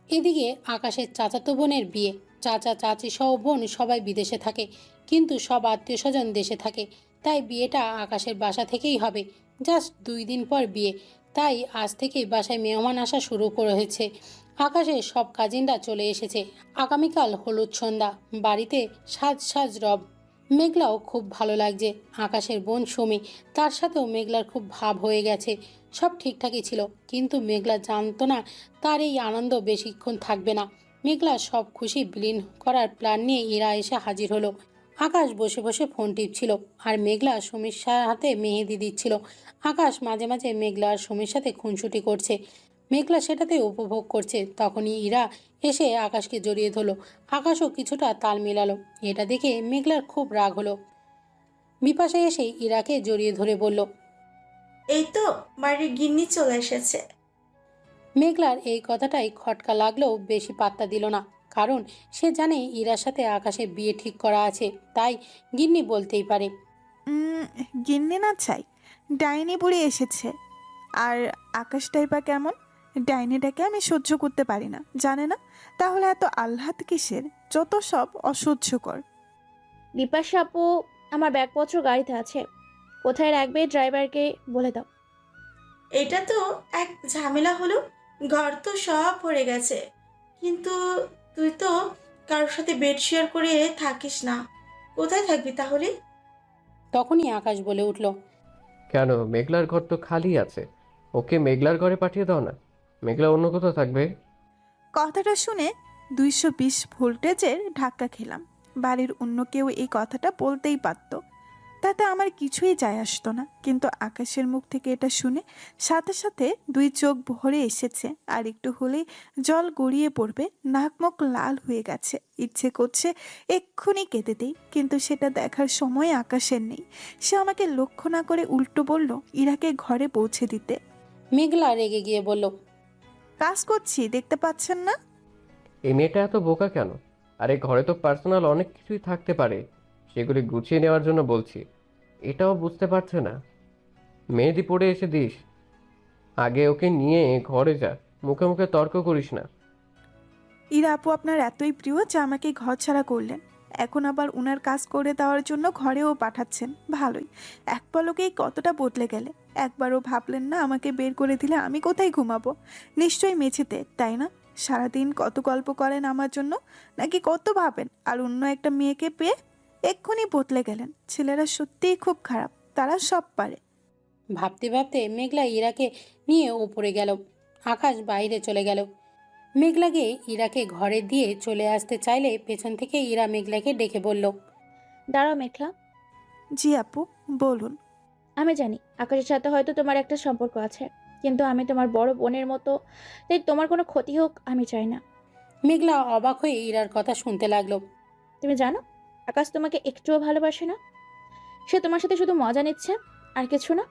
এদিকে আকাশের চাচাতো বোনের বিয়ে। চাচা চাচি সহ বোন সবাই বিদেশে থাকে, কিন্তু সব আত্মীয় স্বজন দেশে থাকে। তাই বিয়েটা আকাশের বাসা থেকেই হবে। জাস্ট 2 দিন পর বিয়ে, তাই আজ থেকেই বাসায় মেহমান আসা শুরু করেছে। আকাশের সব কাজিনরা চলে এসেছে। আগামীকাল হলুদ সন্ধ্যা, বাড়িতে সাজ সাজ রব। মেঘলাও খুব ভালো লাগছে। আকাশের বোন সুমি, তার সাথেও মেঘলার খুব ভাব হয়ে গেছে। সব ঠিকঠাকই ছিল, কিন্তু মেঘলা জানতো না তার এই আনন্দ বেশিক্ষণ থাকবে না। মেঘলা সব খুশি বিলীন করার প্ল্যান নিয়ে ইরা এসে হাজির হলো। আকাশ বসে বসে ফোন টিপছিল, আর মেঘলা সুমির হাতে মেহেদি দিচ্ছিল। আকাশ মাঝে মাঝে মেঘলা আর সুমির সাথে খুনসুটি করছে, মেঘলা সেটাতে উপভোগ করছে। তখনই ইরা এসে আকাশকে জড়িয়ে ধরলো। আকাশও কিছুটা তাল মেলালো। এটা দেখে মেঘলার খুব রাগ হলো। বিপাশা এসে ইরাকে জড়িয়ে ধরে বলল,
এই তো বাড়ির গিন্নি চলে এসেছে।
মেঘলার এই কথাটাই খটকা লাগলেও বেশি পাত্তা দিল না, কারণ সে জানে ইরার সাথে আকাশের বিয়ে ঠিক করা আছে, তাই গিন্নি বলতেই পারে।
গিন্নি না চাই, ডাইনি বুড়ি এসেছে। আর আকাশটাই বা কেমন? ডাইনিটাকে আমি সহ্য করতে পারি না, জানে না? তাহলে এত আহ্লাদ কিসের? যত সব অসহ্যকর।
বিপাশা আপু, আমার ব্যাগপত্র গাড়িতে আছে, কোথায় রাখবে ড্রাইভারকে বলে দাও।
এটা তো এক ঝামেলা হলো। ঘর তো সব ভরে গেছে, কিন্তু তুই তো কারোর সাথে বেড শেয়ার করে থাকিস না, কোথায় থাকবি তাহলে?
তখনই আকাশ বলে উঠল,
কেন, মেঘলার ঘর তো খালি আছে, ওকে মেঘলার ঘরে পাঠিয়ে দাও না। মেঘলা অন্য কোথাও থাকবে।
কথাটা শুনে 220 ভোল্টেজের ধাক্কা খেলাম। বাড়ির অন্য কেউ এই কথাটা বলতেই পারত, তাতে আমার কিছুই যায় আসতো না। কিন্তু আকাশের মুখ থেকে এটা শুনে সাথে সাথে 2 চোখ ভরে এসেছে, আর একটু হলেই জল গড়িয়ে পড়বে। নাক মুখ লাল হয়ে গেছে, ইচ্ছে করছে এক্ষুনি কেঁদে দেই, কিন্তু সেটা দেখার সময় আকাশের নেই। সে আমাকে লক্ষ্য না করে উল্টো বলল ইরাকে ঘরে পৌঁছে দিতে।
মেঘলা রেগে গিয়ে বলল,
কাজ করছি, দেখতে পাচ্ছেন না?
এই মেয়েটা এত বোকা কেন? আরে ঘরে তো পার্সোনাল অনেক কিছুই থাকতে পারে, সেগুলি গুছিয়ে নেওয়ার জন্য বলছি। এটাও বুঝতে পারছে না। মেহেদি পড়ে এসে দিস, আগে ওকে নিয়ে ঘরে যা, মুখে মুখে তর্ক করিস না।
ইরা আপু আপনার এতই প্রিয় যে আমাকে ঘর ছাড়া করলেন, এখন আবার উনার কাজ করে দেওয়ার জন্য ঘরেও পাঠাচ্ছেন। ভালোই, এক পলকেই কতটা বদলে গেলে। একবারও ভাবলেন না আমাকে বের করে দিলে আমি কোথায় ঘুমাবো? নিশ্চয়ই মেঝেতে, তাই না? সারাদিন কত গল্প করেন আমার জন্য, নাকি কত ভাবেন? আর অন্য একটা মেয়েকে পেয়ে এক্ষুনি বদলে গেলেন। ছেলেরা সত্যিই খুব খারাপ, তারা সব পারে।
ভাবতে ভাবতে মেঘলা ইরাকে নিয়ে উপরে গেল। আকাশ বাইরে চলে গেল। মেঘলাকে ইরাকে ঘরে দিয়ে চলে আসতে চাইলে পেছন থেকে ইরা মেঘলাকে ডেকে বলল,
দাঁড়াও মেঘলা।
জি আপু, বলুন।
আমি জানি আকাশের সাথে হয়তো তোমার একটা সম্পর্ক আছে, কিন্তু আমি তোমার বড় বোনের মতো, তাই তোমার কোনো ক্ষতি হোক আমি চাই না।
মেঘলা অবাক হয়ে ইরার কথা শুনতে লাগলো।
তুমি জানো আকাশ তোমাকে একটুও ভালোবাসে না, সে তোমার সাথে শুধু মজা নিচ্ছে, আর কিছু না।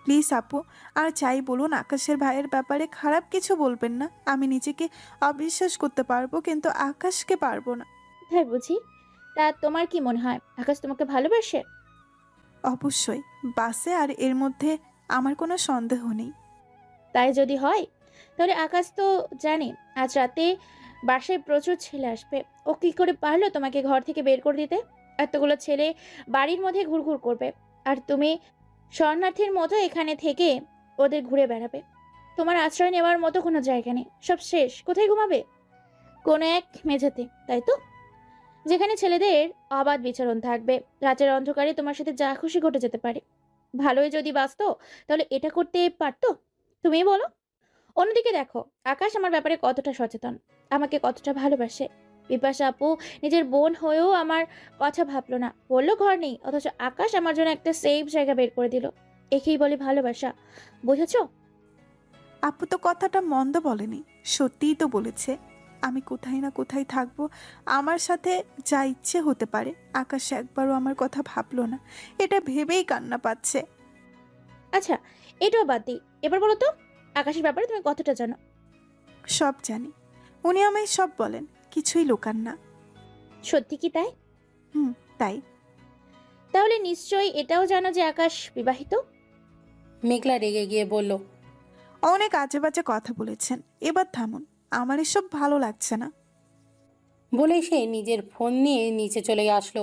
প্লিজ আপু, আর চাই বলুন, আকাশের ভাইয়ের ব্যাপারে খারাপ কিছু বলবেন না। আমি নিজেকে অবিশ্বাস করতে পারবো, কিন্তু আকাশকে পারবো না।
তাই বুঝি? তা তোমার কি মনে হয় আকাশ তোমাকে ভালোবাসে?
অবশ্যই বাসে, আর এর মধ্যে আমার কোনো সন্দেহ নেই।
তাই যদি হয় তাহলে আকাশ তো জানে আজ রাতে বাসায় প্রচুর ছেলে আসবে। ও কি করে পারলো তোমাকে ঘর থেকে বের করে দিতে? এতগুলো ছেলে বাড়ির মধ্যে ঘুরঘুর করবে, আর তুমি শরণার্থীর মতো এখানে থেকে ওদের ঘুরে বেড়াবে। তোমার আশ্রয় নেওয়ার মতো কোনো জায়গা নেই, সব শেষ। কোথায় ঘুমাবে? কোনো এক মেঝেতে, তাই তো? যেখানে ছেলেদের অবাধ বিচরণ থাকবে। রাতের অন্ধকারে তোমার সাথে যা খুশি ঘটে যেতে পারে। ভালোই যদি বাঁচতো তাহলে এটা করতে পারতো? তুমি বলো। অন্যদিকে দেখো আকাশ আমার ব্যাপারে কতটা সচেতন, আমাকে কতটা ভালোবাসে। বিপাশা আপু নিজের বোন হয়েও আমার কথা ভাবলো না, বললো ঘর নেই, অথচ আকাশ আমার জন্য একটা সেফ জায়গা বের করে দিল। একেই বলে ভালোবাসা, বুঝেছো?
আপু তো কথাটা মন্দ বলেনি, সত্যিই তো বলেছে। আমি কোথায় না কোথায় থাকবো, আমার সাথে যা ইচ্ছে হতে পারে। আকাশ একবারও আমার কথা ভাবলো না, এটা ভেবেই কান্না পাচ্ছে।
আচ্ছা, এটাও বাদ দিই। এবার বলো তো আকাশের ব্যাপারে তুমি কতটা জানো?
সব জানি, উনি আমায় সব বলেন, কিছুই লুকান না।
সত্যি কি তাই?
হুম, তাই।
তাহলে নিশ্চয়ই এটাও জানো যে আকাশ বিবাহিত।
মেঘলা রেগে গিয়ে বলল,
অনেক আজে বাজে কথা বলেছেন, এবার থামুন, আমার এসব ভালো লাগছে না।
বলে সে নিজের ফোন নিয়ে নিচে চলে আসলো।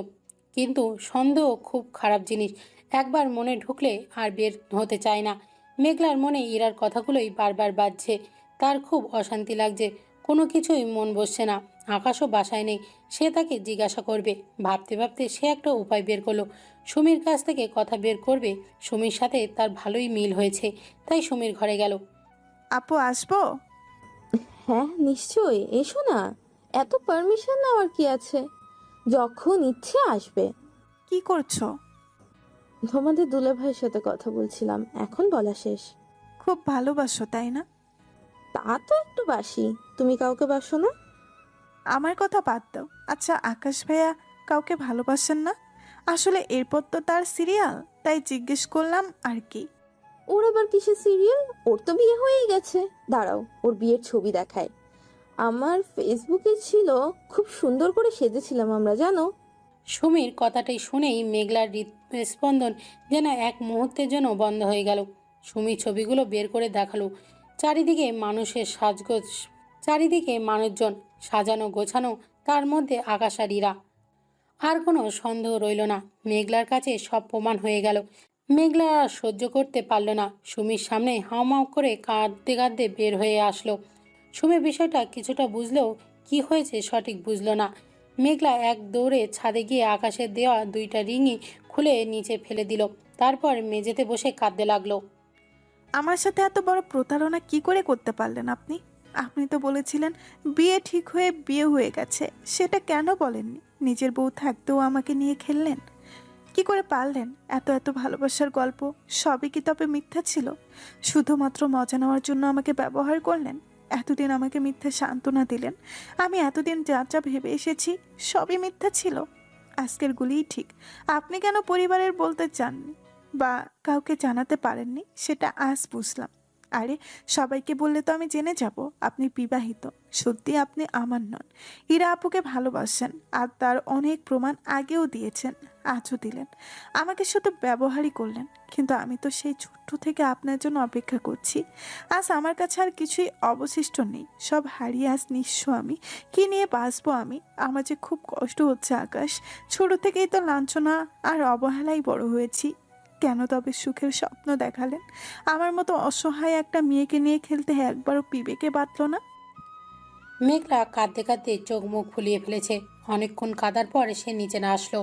কিন্তু সন্দেহ খুব খারাপ জিনিস, একবার মনে ঢুকলে আর বের হতে চায় না। মেঘলার মনে ইরার কথাগুলোই বারবার বাজছে। তার খুব অশান্তি লাগছে, কোনো কিছুই মন বসছে না। আকাশও বাসায় নেই, সে তাকে জিজ্ঞাসা করবে। ভাবতে ভাবতে সে একটা উপায় বের করলো। সুমির কাছ থেকে কথা বের করবে। সুমির সাথে তার ভালোই মিল হয়েছে, তাই সুমির ঘরে গেল।
আপু আসবো?
হ্যাঁ নিশ্চয়ই, এসো না। এত পারমিশন নেওয়ার কি আছে, যখন ইচ্ছে আসবে।
কি করছো?
তোমাদের দুলাভাইয়ের সাথে কথা বলছিলাম, এখন বলা শেষ।
খুব ভালোবাসো তাই না?
তা তো একটু বাসি। তুমি কাউকে বাসো না?
আমার কথা বাদ দাও। আচ্ছা, আকাশ ভাইয়া কাউকে ভালোবাসেন না? আসলে এরপর তো তার সিরিয়াল, তাই জিজ্ঞেস করলাম আর কি।
ওর আবার কিসের সিরিয়াল? ওর তো বিয়ে হয়েই গেছে। দাঁড়াও, ওর বিয়ের ছবি দেখায়। আমার ফেসবুকে ছিল, খুব সুন্দর করে সেজেছিলাম আমরা, জানো।
সুমির কথাটাই শুনেই মেঘলার হৃদস্পন্দন যেন এক মুহূর্তের জন্য বন্ধ হয়ে গেল। সুমি ছবিগুলো বের করে দেখালো। চারিদিকে মানুষের সাজগোজ, চারিদিকে মানুষজন সাজানো গোছানো, তার মধ্যে আকাশ আর ইরা। আর কোনো সন্দেহ রইল না, মেঘলার কাছে সব প্রমাণ হয়ে গেল। মেঘলা আর সহ্য করতে পারল না। সুমির সামনে হাউমাউ করে কাঁদতে কাঁদতে বের হয়ে আসলো। সুমি বিষয়টা কিছুটা বুঝলেও কি হয়েছে সঠিক বুঝলো না। মেঘলা এক দৌড়ে ছাদে গিয়ে আকাশের দেওয়া দুইটা রিংই খুলে নিচে ফেলে দিল। তারপর মেঝেতে বসে কাঁদতে লাগলো।
আমার সাথে এত বড় প্রতারণা কি করে করতে পারলেন আপনি? আপনি তো বলেছিলেন বিয়ে ঠিক হয়ে বিয়ে হয়ে গেছে, সেটা কেন বলেননি? নিজের বউ থাকতেও আমাকে নিয়ে খেললেন। কি করে পারলেন? এত এত ভালোবাসার গল্প সবই কি তবে মিথ্যা ছিল? শুধুমাত্র মজা নেওয়ার জন্য আমাকে ব্যবহার করলেন। এতদিন আমাকে মিথ্যা সান্ত্বনা দিলেন। আমি এতদিন যা যা ভেবে এসেছি সবই মিথ্যা ছিল। আজকের গুলিই ঠিক। আপনি কেন পরিবারের বলতে চাননি বা কাউকে জানাতে পারেননি সেটা আজ বুঝলাম। আরে সবাইকে বললে তো আমি জেনে যাব আপনি বিবাহিত। সত্যি আপনি আমার নন। ইরা আপুকে ভালোবাসেন আর তার অনেক প্রমাণ আগেও দিয়েছেন, আজও দিলেন। আমাকে শুধু ব্যবহারই করলেন, কিন্তু আমি তো সেই ছোট্ট থেকে আপনার জন্য অপেক্ষা করছি। আজ আমার কাছে আর কিছুই অবশিষ্ট নেই, সব হারিয়ে আজ নিঃস্ব আমি। কি নিয়ে বাঁচবো আমি? আমার যে খুব কষ্ট হচ্ছে আকাশ। ছোট থেকেই তো লাঞ্ছনা আর অবহেলাই বড় হয়েছি। কেন তবে সুখের স্বপ্ন দেখালেন? আমার মতো অসহায় একটা মেয়েকে নিয়ে খেলতে একবারও বিবেকে বাঁধল না।
মেঘলা কাঁদতে কাঁদতে চোখ মুখ ফুলিয়ে ফেলেছে। অনেকক্ষণ কাঁদার পর সে নিচে না আসলো।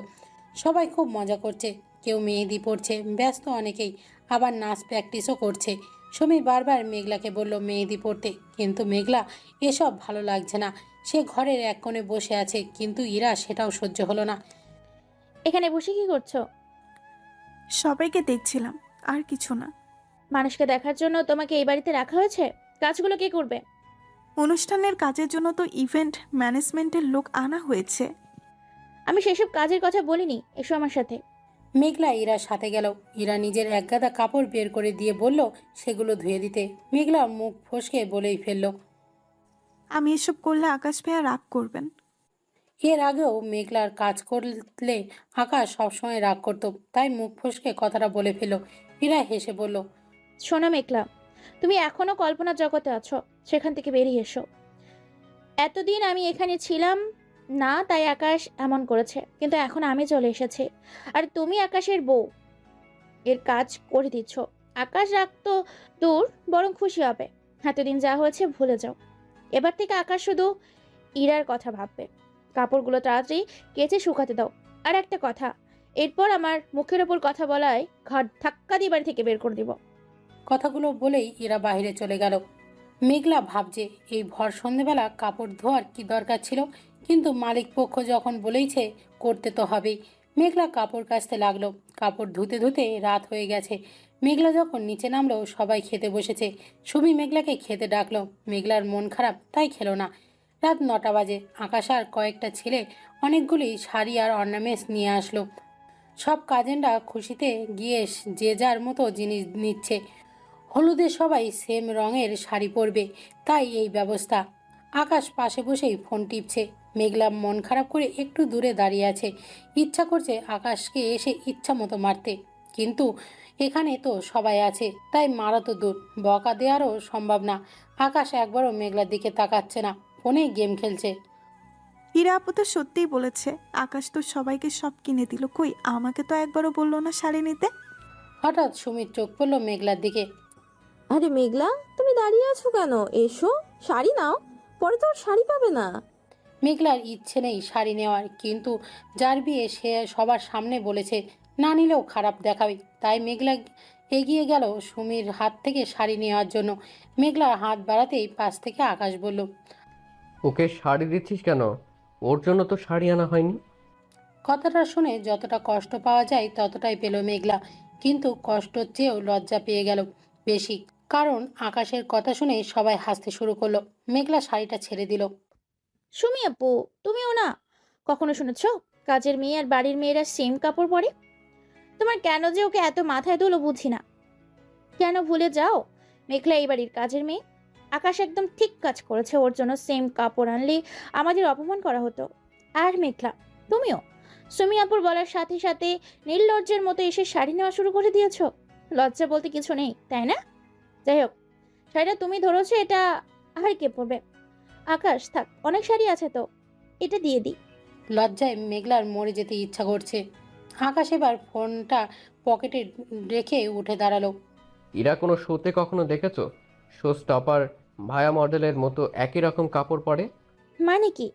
সবাই খুব মজা করছে, কেউ মেহেদি পড়ছে, ব্যস্ত অনেকেই, আবার নাচ প্র্যাকটিসও করছে। সুমি বারবার মেঘলাকে বলল মেহেদি পড়তে, কিন্তু মেঘলা এসব ভালো লাগছে না। সে ঘরের এক কোণে বসে আছে, কিন্তু ইরা সেটাও সহ্য হলো না।
এখানে বসে কি করছো?
সবাইকে দেখছিলাম, আর কিছু না।
মানুষকে দেখার জন্য তোমাকে এই বাড়িতে রাখা হয়েছে? কাজগুলো কে করবে?
অনুষ্ঠানের কাজের জন্য তো ইভেন্ট ম্যানেজমেন্টের লোক আনা হয়েছে।
আমি সেসব কাজের কথা বলিনি, এসো আমার সাথে।
মেঘলা ইরার সাথে গেল। ইরা নিজের একগাদা কাপড় বের করে দিয়ে বলল সেগুলো ধুয়ে দিতে। মেঘলা মুখ ফসকে বলেই ফেলল,
আমি এসব করলে আকাশ ভাইয়া রাগ করবেন।
এর আগেও মেঘলার কাজ করলে আকাশ সবসময় রাগ করত, তাই মুখ ফসকে কথাটা বলে ফেলল। ইরা হেসে বলল,
শোনো মেঘলা, তুমি এখনো কল্পনার জগতে আছো, সেখান থেকে বেরিয়ে এসো। এতদিন আমি এখানে ছিলাম না, তাই আকাশ এমন করেছে, কিন্তু এখন আমি চলে এসেছি আর তুমি আকাশের বউ, এর কাজ করে দিচ্ছ। আকাশ রাগ তো দূর, বরং খুশি হবে। এতদিন যা হয়েছে ভুলে যাও। এবার থেকে আকাশ শুধু ইরার কথা ভাববে। কাপড়গুলো তাড়াতাড়ি কেচে শুকাতে দাও। আর একটা কথা, এরপর আমার মুখের ওপর কথা বলায় ঘাট ধাক্কা দিয়ে বাড়ি থেকে বের করে দিব।
কথাগুলো বলেই ইরা বাইরে চলে গেল। মেঘলা ভাবছে এই ভর সন্ধেবেলা কাপড় ধোয়ার কি দরকার ছিল, কিন্তু মালিক পক্ষ যখন বলেইছে করতে তো হবেই। মেঘলা কাপড় কাচতে লাগলো। কাপড় ধুতে ধুতে রাত হয়ে গেছে। মেঘলা যখন নিচে নামলো সবাই খেতে বসেছে। সুমি মেঘলাকে খেতে ডাকলো। মেঘলার মন খারাপ, তাই খেলো না। রাত 9টা বাজে। আকাশ আর কয়েকটা ছেলে অনেকগুলি শাড়ি আর অর্নামেন্টস নিয়ে আসলো। সব কাজিনরা খুশিতে গিয়ে যে যার মতো জিনিস নিচ্ছে। হলুদে সবাই সেম রঙের শাড়ি পরবে, তাই এই ব্যবস্থা। আকাশ পাশে বসেই ফোন টিপছে। মেঘলা মন খারাপ করে একটু দূরে দাঁড়িয়ে আছে। ইচ্ছা করছে আকাশকে এসে ইচ্ছা মতো মারতে, কিন্তু এখানে তো সবাই আছে, তাই মারা তো দূর, বকা দেওয়ারও সম্ভব না। আকাশ একবারও মেঘলার দিকে তাকাচ্ছে না, ফোনে গেম খেলছে।
ইরা আপু তো সত্যিই বলেছে, আকাশ তো সবাইকে সব কিনে দিল, কই আমাকে তো একবারও বললো না শাড়ি নিতে।
হঠাৎ সুমির চোখ পড়ল মেঘলার দিকে।
আরে মেঘলা, তুমি দাঁড়িয়ে আছো কেন? এসো, শাড়ি নাও, পরে তো আর শাড়ি পাবে না।
মেঘলার ইচ্ছে নেই শাড়ি নেওয়ার, কিন্তু যার বিয়ে সে সবার সামনে বলেছে না নিলেও খারাপ দেখাবে, তাই মেঘলা এগিয়ে গেল সুমির হাত থেকে শাড়ি নেওয়ার জন্য। মেঘলা হাত বাড়াতেই পাশ থেকে আকাশ বলল,
ওকে শাড়ি দিচ্ছিস কেন? ওর জন্য তো শাড়ি আনা হয়নি।
কথাটা শুনে যতটা কষ্ট পাওয়া যায় ততটাই পেল মেঘলা, কিন্তু কষ্টর চেয়েও লজ্জা পেয়ে গেল বেশি, কারণ আকাশের কথা শুনে সবাই হাসতে শুরু করলো। মেঘলা শাড়িটা ছেড়ে দিল।
সুমি আপু, তুমিও না? কখনো শুনেছ কাজের মেয়ে আর বাড়ির মেয়েরা সেম কাপড় পরে? তোমার কেন যে ওকে এত মাথায় তোলো বুঝি না। কেন ভুলে যাও মেঘলা এই বাড়ির কাজের মেয়ে? আকাশ একদম ঠিক কাজ করেছে, ওর জন্য সেম কাপড় আনলে আমাদের অপমান করা হতো। আর মেঘলা, তুমিও সুমি আপুর বলার সাথে সাথে নির্লজ্জের মতো এসে শাড়ি নেওয়া শুরু করে দিয়েছো। লজ্জা বলতে কিছু নেই, তাই না? যাই হোক, শাড়িটা তুমি ধরেছো, এটা আর কে পরবে? আকাশ থাক, অনেক শাড়ি আছে তো, এটা দিয়ে দিই।
লজ্জায় মেঘলার মরে যেতে ইচ্ছা করছে। আকাশ এবার ফোনটা পকেটে রেখে উঠে দাঁড়ালো।
ইরা কোনো শোতে কখনো দেখেছো শো স্টপার ভায়া মডেলের মতো একই রকম কাপড় পরে?
মানে কি?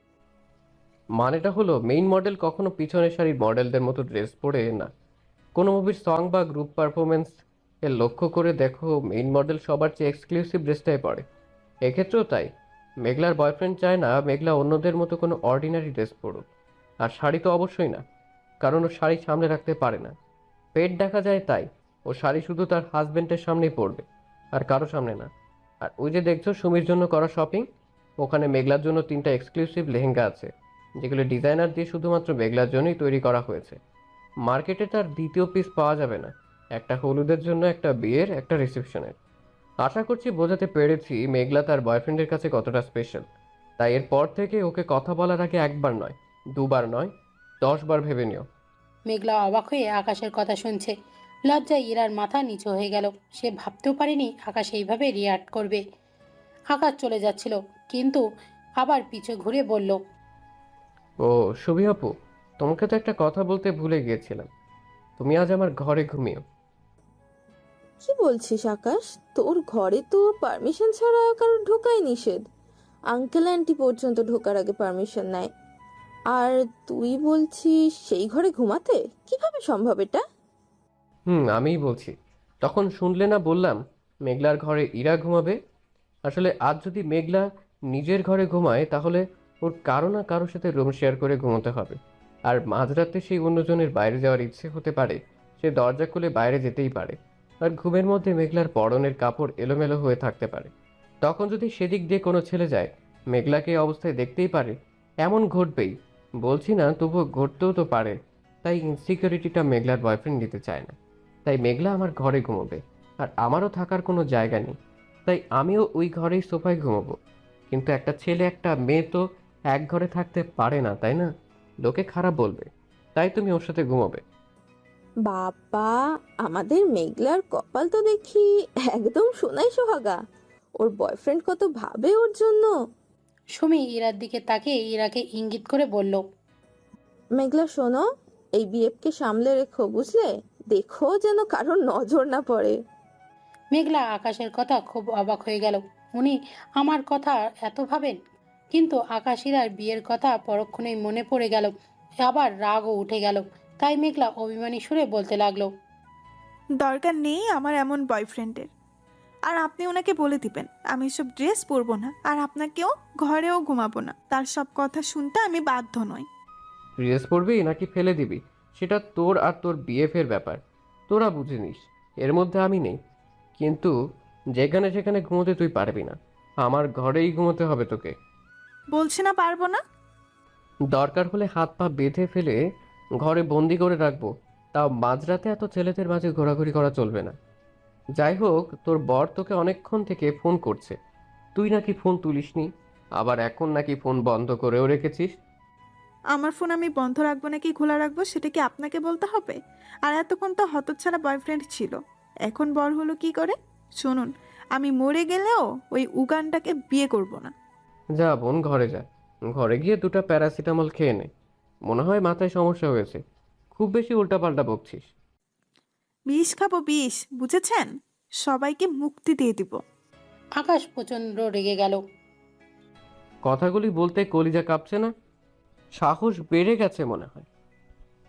মানেটা হলো মেইন মডেল কখনো পিছনের সারির মডেলদের মতো ড্রেস পরে না। কোনো মুভির সং বা গ্রুপ পারফরমেন্স এর লক্ষ্য করে দেখো, মেইন মডেল সবার চেয়ে এক্সক্লুসিভ ড্রেসটাই পরে। এক্ষেত্রেও তাই। মেঘলার বয়ফ্রেন্ড চায় না মেঘলা অন্যদের মতো কোনো অর্ডিনারি ড্রেস পরুক। আর শাড়ি তো অবশ্যই না, কারণ ও শাড়ি সামনে রাখতে পারে না। পেট দেখা যায় তাই ও শাড়ি শুধু তার হাজবেন্ডের সামনেই পরবে, আর কারো সামনে না। আর ওই যে দেখছো সুমির জন্য করা শপিং, ওখানে মেঘলার জন্য 3টা এক্সক্লুসিভ লেহেঙ্গা আছে, যেগুলো ডিজাইনার দিয়ে শুধুমাত্র মেঘলার জন্যই তৈরি করা হয়েছে। মার্কেটে তার দ্বিতীয় পিস পাওয়া যাবে না, একটা হলুদের জন্য, একটা বিয়ের, একটা রিসেপশনের। আশা করছি বোঝাতে পেরেছি মেঘলা তার বয়ফ্রেন্ডের কাছে কতটা স্পেশাল। তাই এরপর থেকে ওকে কথা বলার আগে একবার নয়, দুবার নয়, 10 বার ভেবে নিও।
মেঘলা অবাক হয়ে আকাশের কথা শুনছে। লজ্জায় ইরার মাথা নিচু হয়ে গেল। সে ভাবতেও পারেনি আকাশ এইভাবে রিয়াক্ট করবে। আকাশ চলে যাচ্ছিল, কিন্তু আবার পিছু ঘুরে বলল,
ও শুভি আপু, তোমাকে তো একটা কথা বলতে ভুলে গিয়েছিলাম। তুমি আজ আমার ঘরে ঘুমিও।
কি বলছিস আকাশ? তোর ঘরে তো পারমিশন ছাড়া কারোর ঢোকাই নিষেধ। আঙ্কেল আন্টি পর্যন্ত ঢোকার আগে পারমিশন নেয়, আর তুই বলছিস সেই ঘরে ঘুমাতে? কিভাবে সম্ভব এটা?
আমিই বলছি। তখন শুনলে না বললাম মেঘলার ঘরে ইরা ঘুমাবে। আসলে আজ যদি মেঘলা নিজের ঘরে ঘুমায় তাহলে ওর কারো না কারোর সাথে রুম শেয়ার করে ঘুমোতে হবে। আর মাঝরাতে সেই অন্যজনের বাইরে যাওয়ার ইচ্ছে হতে পারে, সে দরজা খুলে বাইরে যেতেই পারে। আর ঘুমের মধ্যে মেঘলার পরনের কাপড় এলোমেলো হয়ে থাকতে পারে। তখন যদি সেদিক দিয়ে কোনো ছেলে যায়, মেঘলাকে এই অবস্থায় দেখতেই পারে। এমন ঘটবেই, বলছি না, তবুও ঘটতেও তো পারে। তাই ইনসিকিউরিটিটা মেঘলার বয়ফ্রেন্ড নিতে চায় না। তাই মেঘলা আমার ঘরে ঘুমোবে, আর আমারও থাকার কোনো জায়গা নেই। তাই আমিও ওই ঘরেই সোফায় ঘুমাবো। কিন্তু একটা ছেলে একটা মেয়ে তো এক ঘরে থাকতে পারে না, তাই না? লোকে খারাপ বলবে। তাই তুমি ওর সাথে ঘুমাবে।
বাবা, আমাদের মেঘলার কপাল তো দেখি একদম সোনাই সোহাগা। ওর বয়ফ্রেন্ড কত ভাবে ওর জন্য।
সুমি ইরার দিকে তাকিয়ে ইরাকে ইঙ্গিত করে বলল,
মেঘলা শোনো, এই বিয়েকে সামলে রেখো, বুঝলে? দেখো যেন কারোর নজর না পড়ে।
মেঘলা আকাশের কথা খুব অবাক হয়ে গেল। উনি আমার কথা এত ভাবেন? কিন্তু আকাশ ইরার বিয়ের কথা পরক্ষণেই মনে পড়ে গেল। আবার রাগও উঠে গেল। তাই মেঘলা অভিমানী সুরে বলতে লাগলো,
দরকার নেই আমার এমন বয়ফ্রেন্ডের। আর আপনি ওনাকে বলে দিবেন আমি এসব ড্রেস পরবো না, আর আপনাকেও ঘরেও ঘুমাবো না। তার সব কথা শুনতে আমি বাধ্য নই।
ড্রেস পরবি নাকি ফেলে দিবি সেটা তোর আর তোর বিএফের ব্যাপার, তোরা বুঝে নিস। এর মধ্যে আমি নেই। কিন্তু যেখানে সেখানে ঘুমোতে তুই পারবি না। আমার ঘরেই ঘুমোতে হবে তোকে।
বলছি না পারবো না।
দরকার হলে হাত পা বেঁধে ফেলে ঘরে বন্দি করে রাখবো, তাও মাঝরাতে এত ছেলেদের মাঝে ঘোরাঘুরি করা চলবে না। যাই হোক, তোর বর তোকে অনেকক্ষণ থেকে ফোন করছে, তুই নাকি ফোন তুলিসনি, আবার এখন নাকি ফোন বন্ধ করেও রেখেছিস।
আমার ফোন আমি বন্ধ রাখবো নাকি খোলা রাখবো সেটা কি আপনাকে বলতে হবে? আর এতক্ষণ তো হতচ্ছাড়া বয়ফ্রেন্ড ছিল, এখন বর হলো কি করে? শুনুন, আমি মরে গেলেও ওই উগানটাকে বিয়ে করব না।
যা বোন, ঘরে যা। ঘরে গিয়ে 2টা প্যারাসিটামল খেয়ে নে। মনে হয় মাথায় সমস্যা হয়েছে। খুব বেশি উল্টাপাল্টা বকছিস।
বিষ খাবো, বিষ, বুঝেছেন? সবাইকে মুক্তি দিয়ে দিব।
আকাশ প্রচণ্ড রেগে গেল।
কথাগুলি বলতে কলিজা কাঁপছে না? সাহস বেড়ে গেছে মনে হয়।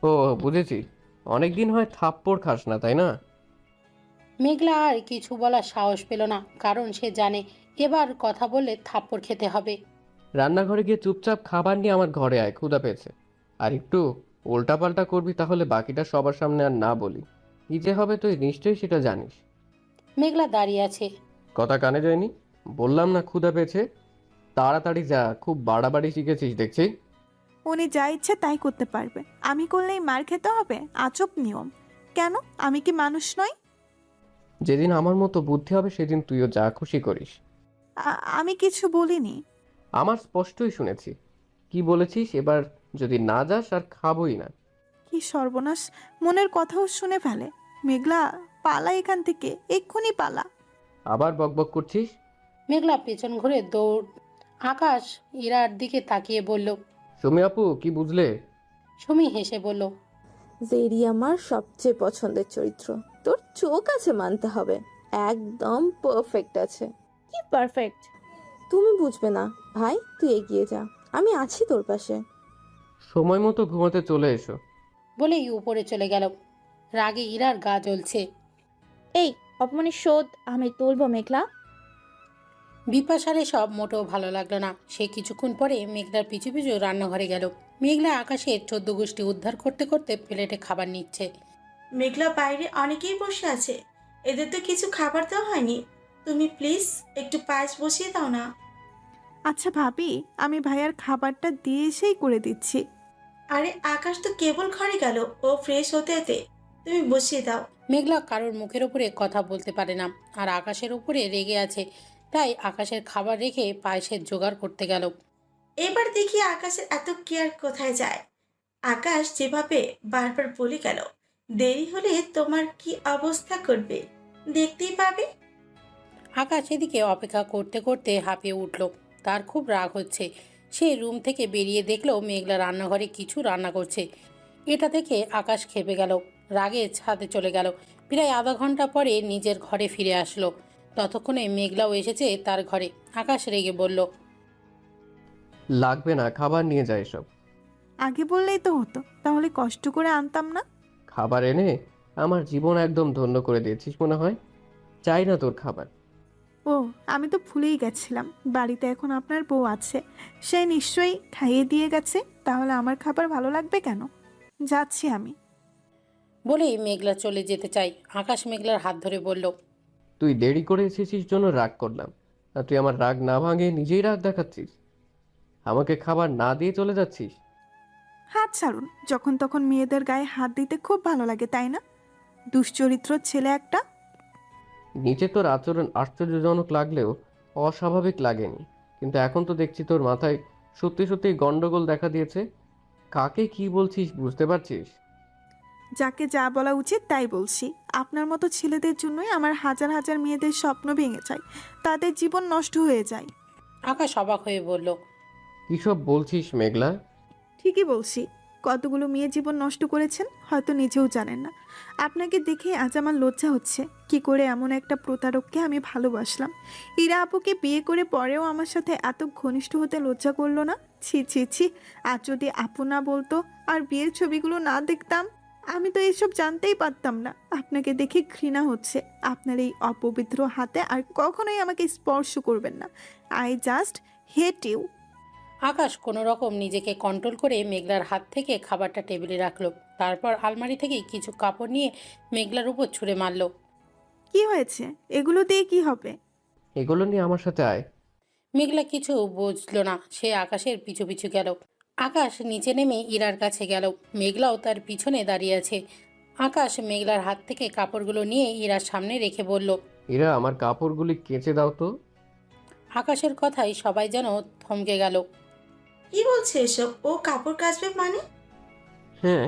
ও বুঝেছি, অনেকদিন হয় থাপ্পড় খাস না, তাই না?
মেঘলা আর কিছু বলার সাহস পেল না, কারণ সে জানে এবার কথা বললে থাপ্পড় খেতে হবে।
রান্নাঘরে গিয়ে চুপচাপ খাবার নিয়ে আমার ঘরে আয়, ক্ষুধা পেয়েছে। আর একটু উল্টাপাল্টা করবি তাহলে বাকিটা সবার সামনে আর না বলি। কি যে হবে তুই নিশ্চয়ই সেটা জানিস।
মেঘলা দাঁড়িয়ে আছে।
কথা কানে যায়নি? বললাম না ক্ষুধা পেয়েছে। তাড়াতাড়ি যা, খুব বাড়াবাড়ি শিখেছিস দেখছি।
উনি যা ইচ্ছে তাই করতে পারবে, আমি করলেই মার খেতে হবে? আজব নিয়ম। কেন, আমি কি মানুষ নই?
যেদিন আমার মতো বুদ্ধি হবে সেদিন তুইও যা খুশি করিস।
আমি কিছু বলিনি।
আমার স্পষ্টই শুনেছি কি বলেছিস। এবার যদি না যাস আর খাবোই না।
কি সর্বনাশ, মনের কথাও শুনে ফেলে। মেঘলা, পালা এখান থেকে, এক্ষুনি পালা।
আবার বকবক করছিস?
মেঘলা পেছন ঘুরে দৌড়। আকাশ ইরার দিকে তাকিয়ে বলল,
সুমি আপু, কি বুঝলে?
সুমি হেসে বলল,
জেরি আমার সবচেয়ে পছন্দের চরিত্র। তোর চোখ আছে মানতে হবে, একদম পারফেক্ট আছে।
কি পারফেক্ট?
তুমি বুঝবে না ভাই, তুই এগিয়ে যা, আমি আছি তোর পাশে।
সময় মতো ঘুমাতে চলে এসো।
বলেই উপরে চলে গেল। রাগে ইরার গা জ্বলছে।
এই অপমানের শোধ আমি তুলবো মেঘলা।
বিপাশার সব মোটেও ভালো লাগলো না। সে কিছুক্ষণ পরে মেঘলার পিছু পিছু রান্নাঘরে গেল। মেঘলা আকাশের 14 গোষ্ঠী উদ্ধার করতে করতে প্লেটে খাবার নিচ্ছে।
মেঘলা বাইরে অনেকেই বসে আছে, এদের তো কিছু খাবার দেওয়া হয়নি। তুমি প্লিজ একটু পায়েস বসিয়ে দাও না।
আচ্ছা ভাবি, আমি ভাইয়ার খাবারটা দিয়ে এসেই করে দিচ্ছি।
আরে আকাশ তো কেবল ঘরে গেল, ও ফ্রেশ হতে হতে তুমি বসিয়ে দাও।
মেঘলা কারোর মুখের উপরে কথা বলতে পারে না, আর আকাশের উপরে রেগে আছে, তাই আকাশের খাবার রেখে পায়েসের জোগাড় করতে গেল।
এবার দেখি আকাশের এত কেয়ার কোথায় যায়। আকাশ যেভাবে বারবার বলে গেল, দেরি হলে তোমার কি অবস্থা করবে দেখতেই পাবে।
আকাশ এদিকে অপেক্ষা করতে করতে হাঁপিয়ে উঠল। তার খুব রাগ হচ্ছে। সে রুম থেকে বেরিয়ে দেখলো মেঘলা রান্নাঘরে কিছু রান্না করছে। এটা থেকে আকাশ খেপে গেল, রাগে ছাদে চলে গেল। প্রায় আধা ঘন্টা পরে নিজের ঘরে ফিরে আসলো। ততক্ষণে মেঘলাও এসেছে তার ঘরে। আকাশ রেগে বলল,
লাগবে না, খাবার নিয়ে যায় সব।
আগে বললেই তো হতো, তাহলে কষ্ট করে আনতাম না।
খাবার এনে আমার জীবন একদম ধন্য করে দিয়েছিস মনে হয়। চাই না তোর খাবার।
ও, আমি তো ভুলেই গেছিলাম, বাড়িতে এখন আপনার বউ আছে, সে নিশ্চয়ই খাইয়ে দিয়ে গেছে, তাহলে আমার খাবার ভালো লাগবে কেন? যাচ্ছি আমি।
বলেই মেঘলা চলে যেতে চাই। আকাশ মেঘলার হাত ধরে বলল,
তুই দেরি করে এসেছিস জন্য রাগ করলাম, আর তুই আমার রাগ না ভাঙে নিজেই রাগ দেখাচ্ছিস। আমাকে খাবার না দিয়ে চলে যাচ্ছিস।
হাত ছাড়ুন। যখন তখন মেয়েদের গায়ে হাত দিতে খুব ভালো লাগে, তাই না? দুশ্চরিত্র ছেলে একটা।
নিচে তোর আচরণ আশ্চর্যজনক লাগলেও অস্বাভাবিক লাগেনি, কিন্তু এখন তো দেখছি তোর মাথায় সত্যি সত্যি গন্ডগোল দেখা দিয়েছে। কাকে কি বলছিস বুঝতে পারছিস?
যাকে যা বলা উচিত তাই বলছি। আপনার মতো ছেলেদের জন্যই আমার হাজার হাজার মেয়েদের স্বপ্ন ভেঙে যায়, তাদের জীবন নষ্ট হয়ে যায়।
আকাশ অবাক হয়ে বলল,
কিসব বলছিস মেঘলা?
ঠিকই বলছি। কতগুলো মেয়ে জীবন নষ্ট করেছেন হয়তো নিজেও জানেন না। আপনাকে দেখে আজ আমার লজ্জা হচ্ছে, কি করে এমন একটা প্রতারককে আমি ভালোবাসলাম। ইরা আপুকে বিয়ে করে পরেও আমার সাথে এত ঘনিষ্ঠ হতে লজ্জা করলো না। ছি ছি ছি। আর যদি আপু না বলতো, আর বিয়ের ছবিগুলো না দেখতাম, আমি তো এসব জানতেই পারতাম না। আপনাকে দেখে ঘৃণা হচ্ছে। আপনার এই অপবিত্র হাতে আর কখনোই আমাকে স্পর্শ করবেন না। I just hate you.
Akash কোনো রকম নিজেকে কন্ট্রোল করে মেঘলার হাত থেকে খাবারটা টেবিলে রাখলো। তারপর আলমারি থেকে কিছু কাপড় নিয়ে মেঘলার উপর ছুঁড়ে মারল।
কি হয়েছে? এগুলো দিয়ে কি হবে?
এগুলো নিয়ে আমার সাথে আয়।
মেঘলা কিছু বুঝলো না। সে আকাশের পিছু পিছু গেল। আকাশ নিচে নেমে ইরার কাছে গেল। মেঘলাও তার পিছনে দাঁড়িয়ে আছে। আকাশ মেঘলার হাত থেকে কাপড়গুলো নিয়ে ইরার সামনে রেখে বলল,
এরা আমার কাপড়গুলি কেচে দাও তো।
আকাশের কথায় সবাই যেন থমকে গেল।
কি বলছে এসব? ও কাপড় কাচবে মানে?
হ্যাঁ,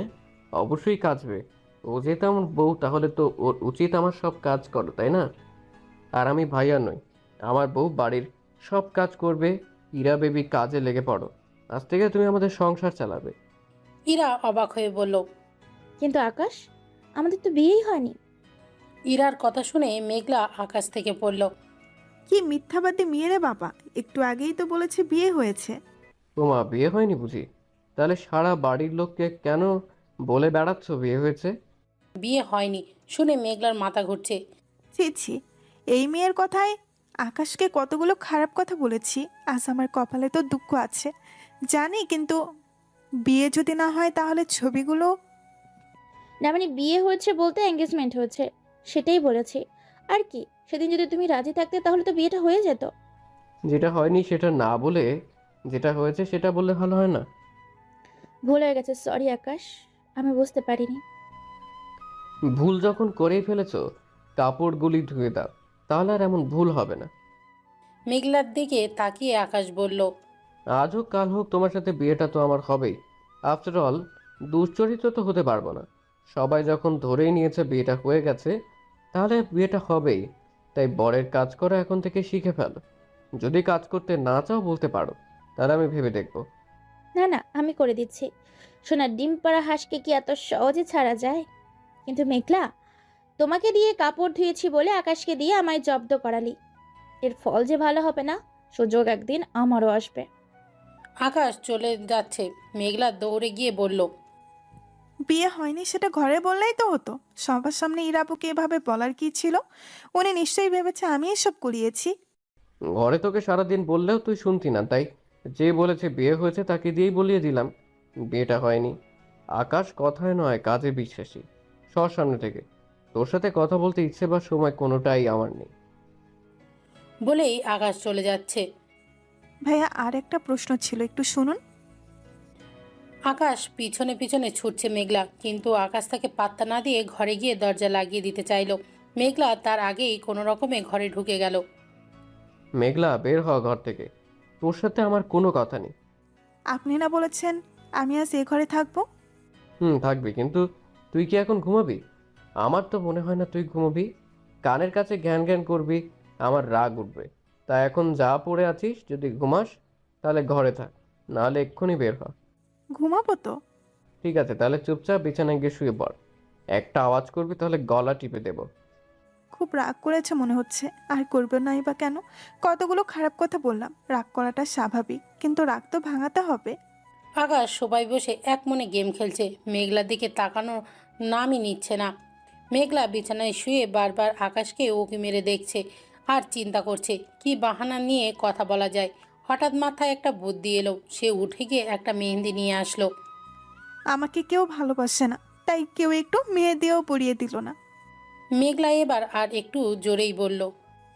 অবশ্যই কাচবে। ও যেহেতু আমার বউ, তাহলে তো ওর উচিত আমার সব কাজ করো, তাই না? আর আমি ভাইয়া নই, আমার বউ বাড়ির সব কাজ করবে। ইরা বেবি, কাজে লেগে পড়ো। আজ থেকে তুমি আমাদের সংসার চালাবে।
ইরা অবাক হয়ে বলল,
কিন্তু আকাশ, আমাদের তো বিয়েই হয়নি।
ইরার কথা শুনে মেঘলা আকাশ থেকে পড়ল।
কি মিথ্যাবাদী মেয়ে রে বাবা, একটু আগেই তো বলেছে বিয়ে হয়েছে।
তোমা বিয়ে হয়নি বুঝি? তাহলে সারা বাড়ির লোককে কেন বলে বেড়াচ্ছ বিয়ে হয়েছে?
বিয়ে হয়নি শুনে মেঘলার মাথা ঘুরছে।
ছি ছি, এই মেয়ের কথায় আকাশকে কতগুলো খারাপ কথা বলেছি। আজ আমার কপালে তো দুঃখ আছে জানি, কিন্তু বিয়ে যদি না হয় তাহলে ছবিগুলো।
না মানে বিয়ে হয়েছে বলতে এঙ্গেজমেন্ট হয়েছে, সেটাই বলেছি। আর কি, সেদিন যদি তুমি রাজি থাকতে তাহলে তো বিয়েটা হয়ে যেত।
যেটা হয়নি সেটা না বলে যেটা হয়েছে সেটা বললে ভালো হয় না?
ভুল হয়ে গেছে, সরি আকাশ, আমি বুঝতে পারিনি।
ভুল যখন করেই ফেলেছো, কাপড়গুলি ধুয়ে দাও, তাহলে আর এমন ভুল হবে না।
মেঘলার দিকে তাকিয়ে আকাশ বলল,
আজ হোক কাল হোক তোমার সাথে বিয়েটা তো আমার হবেই। আফটার অল, দুশ্চরিত্র তো হতে পারবো না। সবাই যখন ধরেই নিয়েছে বিয়েটা হয়ে গেছে, তাহলে বিয়েটা হবেই। তাই বরের কাজ করা এখন থেকে শিখে ফেলো। যদি কাজ করতে না চাও বলতে পারো, তাহলে আমি ভেবে দেখবো।
না না, আমি করে দিচ্ছি। সোনা ডিম পাড়া হাঁসকে কি এত সহজে ছাড়া যায়? কিন্তু মেঘলা, তোমাকে দিয়ে কাপড় ধুয়েছি বলে আকাশকে দিয়ে আমায় জব্দ করালি। এর ফল যে ভালো হবে না, সুযোগ একদিন আমারও আসবে।
আকাশ চলে যাচ্ছে। মেঘলা দৌড়ে গিয়ে বলল,
বিয়ে হয়নি সেটা ঘরে বললেই তো হতো। সবার সামনে ইরাপুকে এভাবে বলার কি ছিল? উনি নিশ্চয়ই ভেবেছে আমি এসব করিয়েছি।
ঘরে তোকে সারাদিন বললেও তুই শুনতি না, তাই যে বলেছে বিয়ে হয়েছে তাকে দিয়েই বলিয়ে দিলাম বিয়েটা হয়নি। আকাশ কথায় নয় কাজে বিশ্বাসী। সর সামনে থেকে। তোর সাথে কথা বলতে ইচ্ছে বা সময় কোনোটাই আমার নেই।
বলেই আকাশ চলে যাচ্ছে।
ভাইয়া, আর একটা প্রশ্ন ছিল, একটু শুনুন।
আকাশ পিছনে পিছনে ছুটছে মেঘলা, কিন্তু আকাশ তাকে পাত্তা না দিয়ে ঘরে গিয়ে দরজা লাগিয়ে দিতে চাইল। মেঘলা তার আগেই কোনো রকমে ঘরে ঢুকে গেল।
মেঘলা, বের হ ঘর থেকে। তোর সাথে আমার কোনো কথা নেই।
আপনি না বলেছেন আমি আজ এ ঘরে থাকবো?
থাকবি, কিন্তু তুই কি এখন ঘুমাবি? আমার তো মনে হয় না তুই ঘুমাবি। কানের কাছে জ্ঞান জ্ঞান করবি, আমার রাগ উঠবে। তা এখন যা পড়ে আছিস, যদি ঘুমাস তাহলে ঘরে থাক, নাহলে এক্ষুনি বের হ।
ঘুমাবো তো।
ঠিক আছে, তাহলে চুপচাপ বিছানায় গিয়ে শুয়ে পড়। একটা আওয়াজ করবি তাহলে গলা টিপে দেব।
খুব রাগ করেছে মনে হচ্ছে। আর করবে নাই বা কেন? কতগুলো খারাপ কথা বললাম। রাগ করাটা স্বাভাবিক, কিন্তু রাগ তো ভাঙাতে হবে।
আকাশ সবাই বসে এক মনে গেম খেলছে, মেঘলার দিকে তাকানোর নামই নিচ্ছে না। মেঘলা বিছানায় শুয়ে বারবার আকাশকে উঁকি মেরে দেখছে আর চিন্তা করছে কি বাহানা নিয়ে কথা বলা যায়। হঠাৎ মাথায় একটা বুদ্ধি এলো, সে উঠে গিয়ে একটা মেহেন্দি নিয়ে আসলো।
আমাকে কেউ ভালোবাসে না, তাই কেউ একটু মেহেদিও পরিয়ে দিল না।
মেঘলা এবার আর একটু জোরেই বলল,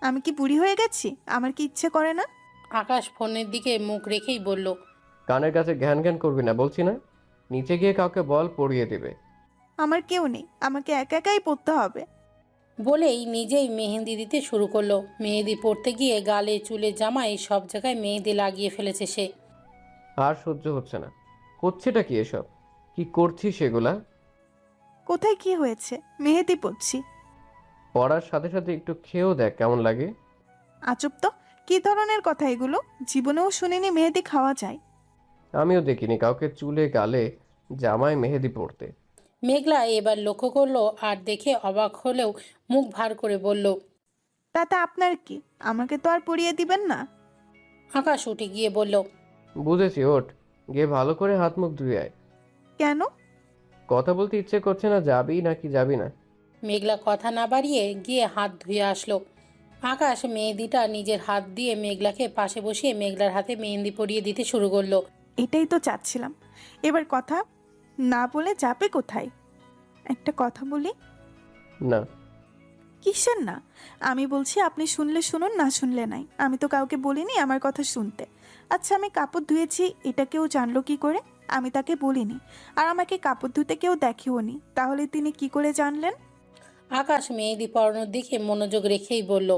আমি কি বুড়ি হয়ে গেছি? আমার কি ইচ্ছে করে না?
আকাশ ফোনের দিকে মুখ রেখেই বলল,
কানের কাছে ঘ্যান ঘ্যান করবি না বলছি না। নিচে গিয়ে কাউকে বল, পড়িয়ে দেবে।
আমার কেউ নেই, আমাকে একা একাই পড়তে হবে।
বলেই নিজেই মেহেন্দি দিতে শুরু করলো। মেহেদি পড়তে গিয়ে গালে, চুলে, জামায় সব জায়গায় মেহেদি লাগিয়ে ফেলেছে সে।
আর সহ্য হচ্ছে না। হচ্ছেটা কি এসব? কি করছিস সেগুলা?
কোথায় কি হয়েছে? মেহেদি পড়ছি।
পড়ার সাথে সাথে একটু খেয়েও দেখ কেমন লাগে।
আচুপ তো, কি ধরনের কথা এগুলো? জীবনেও শুনিনি মেহেদি খাওয়া যায়।
আমিও দেখিনি কাউকে চুলে, গালে, জামায় মেহেদি পড়তে।
মেঘলা এবার লক্ষ্য করলো আর দেখে অবাক হলেও মুখ ভার করে বলল,
তাতে আপনার কি? আমাকে তো আর পরিয়ে দিবেন না।
আকাশ উঠে গিয়ে বলল,
বুঝেছি, ওঠ গিয়ে ভালো করে হাত মুখ ধুয়ে আয়।
কেন?
কথা বলতে ইচ্ছে করছে না, যাবি নাকি যাবি না?
মেঘলা কথা না বাড়িয়ে গিয়ে হাত ধুয়ে আসলো। আকাশ মেহেদিটা নিজের হাত দিয়ে মেঘলাকে পাশে বসিয়ে মেঘলার হাতে মেহেন্দি পরিয়ে দিতে শুরু করলো।
এটাই তো চাচ্ছিলাম। এবার কথা না বলে যাবে কোথায়? একটা কথা বলি।
না।
কিসের না? আমি বলছি, আপনি শুনলে শুনুন, না শুনলে নাই। আমি তো কাউকে বলিনি আমার কথা শুনতে। আচ্ছা, আমি কাপড় ধুয়েছি এটা কেউ জানলো কি করে? আমি তাকে বলিনি। আর আমাকে কাপড় ধুতে কেউ দেখেও নি, তাহলে তিনি কি করে জানলেন?
আকাশ মেহেদি পরানোর দিকে মনোযোগ রেখেই বলল,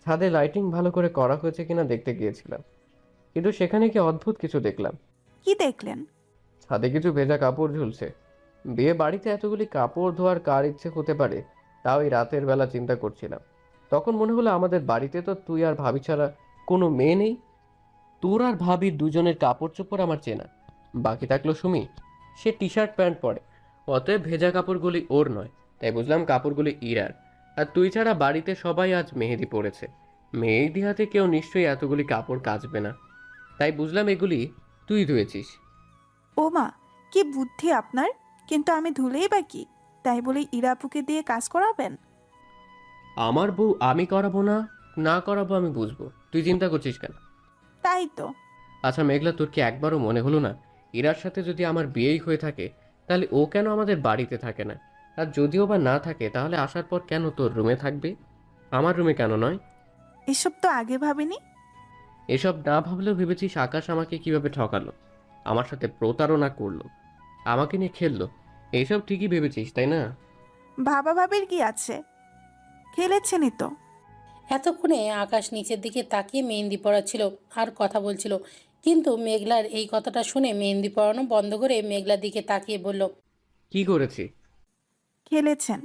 ছাদে লাইটিং ভালো করে করা হয়েছে কিনা দেখতে গিয়েছিলাম, কিন্তু সেখানে কি অদ্ভুত কিছু দেখলাম।
কি দেখলেন?
ছাদে কিছু ভেজা কাপড় ঝুলছে। বিয়ে বাড়িতে এতগুলি কাপড় ধোয়ার কার ইচ্ছে হতে পারে, তাও এই রাতের বেলা চিন্তা করছিলাম। তখন মনে হলো আমাদের বাড়িতে তো তুই আর ভাবি ছাড়া কোনো মেয়ে নেই। তোর আর ভাবির দুজনের কাপড় চোপড় আমার চেনা। বাকি থাকলো সুমি, সে টি শার্ট প্যান্ট পরে, অতএব ভেজা কাপড়গুলি ওর নয়। তাই বুঝলাম কাপড়গুলি ইরার। আর তুই ছাড়া বাড়িতে সবাই আজ মেহেদি পড়েছে। মেহেদি হাতে কেউ নিশ্চয়ই এতগুলি কাপড় কাচবে না। তাই বুঝলাম এগুলি তুই ধুয়েছিস।
ও মা, কি বুদ্ধি আপনার! কিন্তু আমি ধুলেই বা কি? তাই বলে ইরাপুকে দিয়ে কাজ করাবেন?
আমার বউ আমি করাবো না, না করাবো আমি বুঝবো, তুই চিন্তা করছিস কেন?
তাই তো।
আচ্ছা মেঘলা, তোর কি একবারও মনে হলো না ইরার সাথে যদি আমার বিয়েই হয়ে থাকে তাহলে ও কেন আমাদের বাড়িতে থাকে না? আর যদিও বা না থাকে তাহলে আসার পর কেন তোর রুমে থাকবে, আমার রুমে কেন নয়?
এসব তো আগে ভাবিনি।
এসব না ভাবলেও ভেবেছিস আকাশ আমাকে কিভাবে ঠকালো, আমার সাথে প্রতারণা করলো, আমাকে নিয়ে খেললো। এইসব ঠিকই ভেবেছিস তাই না?
ভাবা ভাবির কি আছে? খেলেছেনই তো।
এতক্ষণে আকাশ নিচের দিকে তাকিয়ে মেহেন্দি পড়াচ্ছিল আর কথা বলছিল, কিন্তু মেঘলার এই কথাটা শুনে মেহেন্দি পড়ানো বন্ধ করে মেঘলার দিকে তাকিয়ে বলল,
কি করেছি?
খেলেছেন।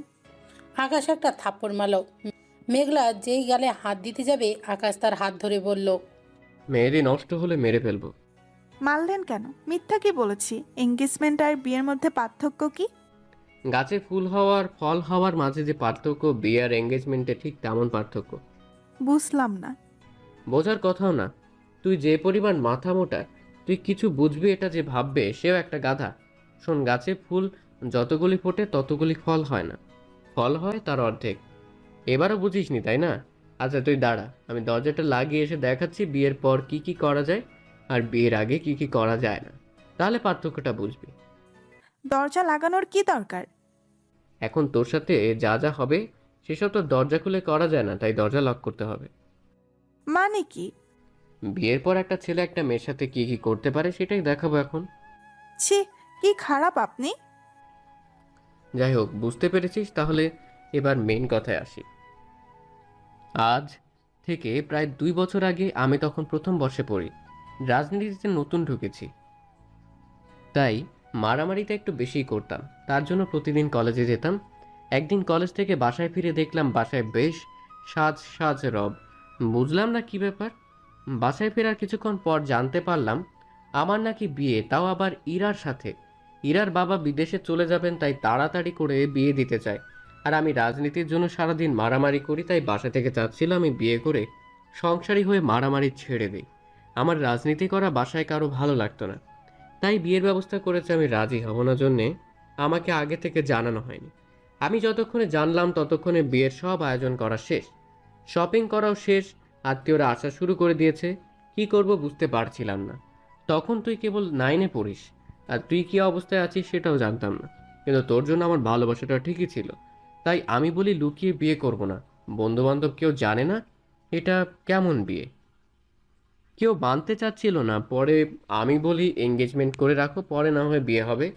আকাশ একটা থাপ্পড় মারল। মেঘলা যেই গালে হাত দিতে যাবে আকাশ তার হাত ধরে বলল,
মেয়েদি নষ্ট হলে মেরে ফেলবো।
মারলেন কেন? মিথ্যা কি বলেছি? এঙ্গেজমেন্ট আর বিয়ের মধ্যে পার্থক্য কি?
গাছে ফুল হওয়ার ফল হওয়ার মাঝে যে পার্থক্য, বিয়ে আর এঙ্গেজমেন্টে ঠিক তেমন পার্থক্য।
বুঝলাম না।
বোঝার কথাও না। তুই যে পরিমাণ মাথা মোটা, তুই কিছু বুঝবি এটা যে ভাববে সেও একটা গাধা। শোন, গাছে ফুল যতগুলি ফোটে ততগুলি ফল হয় না, ফল হয় তার অর্ধেক। এবারও বুঝিসনি তাই না? আচ্ছা তুই দাঁড়া, আমি দরজাটা লাগিয়ে এসে দেখাচ্ছি বিয়ের পর কি কি করা যায় আর বিয়ের আগে কি কি করা যায় না, তাহলে পার্থক্যটা বুঝবি।
দরজা লাগানোর কি দরকার?
এখন তোর সাথে যা যা হবে সেসব তো দরজা খুলে করা যায় না, তাই দরজা লক করতে হবে।
মানে কি?
বিয়ের পর একটা ছেলে একটা মেয়ের সাথে কি কি করতে পারে সেটাই দেখাবো এখন।
ছি, কি খারাপ আপনি।
যাই হোক, বুঝতে পেরেছিস, তাহলে এবার মেইন কথায় আসি। আজ থেকে প্রায় 2 বছর আগে আমি তখন প্রথম বর্ষে পড়ি, রাজনীতিতে নতুন ঢুকেছি, তাই মারামারিটা একটু বেশিই করতাম। তার জন্য প্রতিদিন কলেজে যেতাম। একদিন কলেজ থেকে বাসায় ফিরে দেখলাম বাসায় বেশ সাজ সাজ রব। বুঝলাম না কি ব্যাপার। বাসায় ফেরার কিছুক্ষণ পর জানতে পারলাম আমার নাকি বিয়ে, তাও আবার ইরার সাথে। ইরার বাবা বিদেশে চলে যাবেন, তাই তাড়াতাড়ি করে বিয়ে দিতে চায়। আর আমি রাজনীতির জন্য সারাদিন মারামারি করি, তাই বাসা থেকে চাচ্ছিল আমি বিয়ে করে সংসারী হয়ে মারামারি ছেড়ে দিই। আমার রাজনীতি করা বাসায় কারো ভালো লাগতো না, তাই বিয়ের ব্যবস্থা করেছে। আমি রাজি হব না জন্যে আমাকে আগে থেকে জানানো হয়নি। আমি যতক্ষণে জানলাম ততক্ষণে বিয়ের সব আয়োজন করা শেষ, শপিং করাও শেষ, আত্মীয়রা আসা শুরু করে দিয়েছে। কি করব বুঝতে পারছিলাম না। তখন তুই কেবল 9-এ পড়িস, আর তুই কী অবস্থায় আছিস সেটাও জানতাম না। কিন্তু তোর জন্য আমার ভালোবাসাটা ঠিকই ছিল, তাই আমি বলি লুকিয়ে বিয়ে করব না। বন্ধুবান্ধব কেউ জানে না এটা কেমন বিয়ে, কেউ মানতে চাচ্ছিল না। পরে আমি বলি এঙ্গেজমেন্ট করে রাখো, পরে না হয় বিয়ে হবে।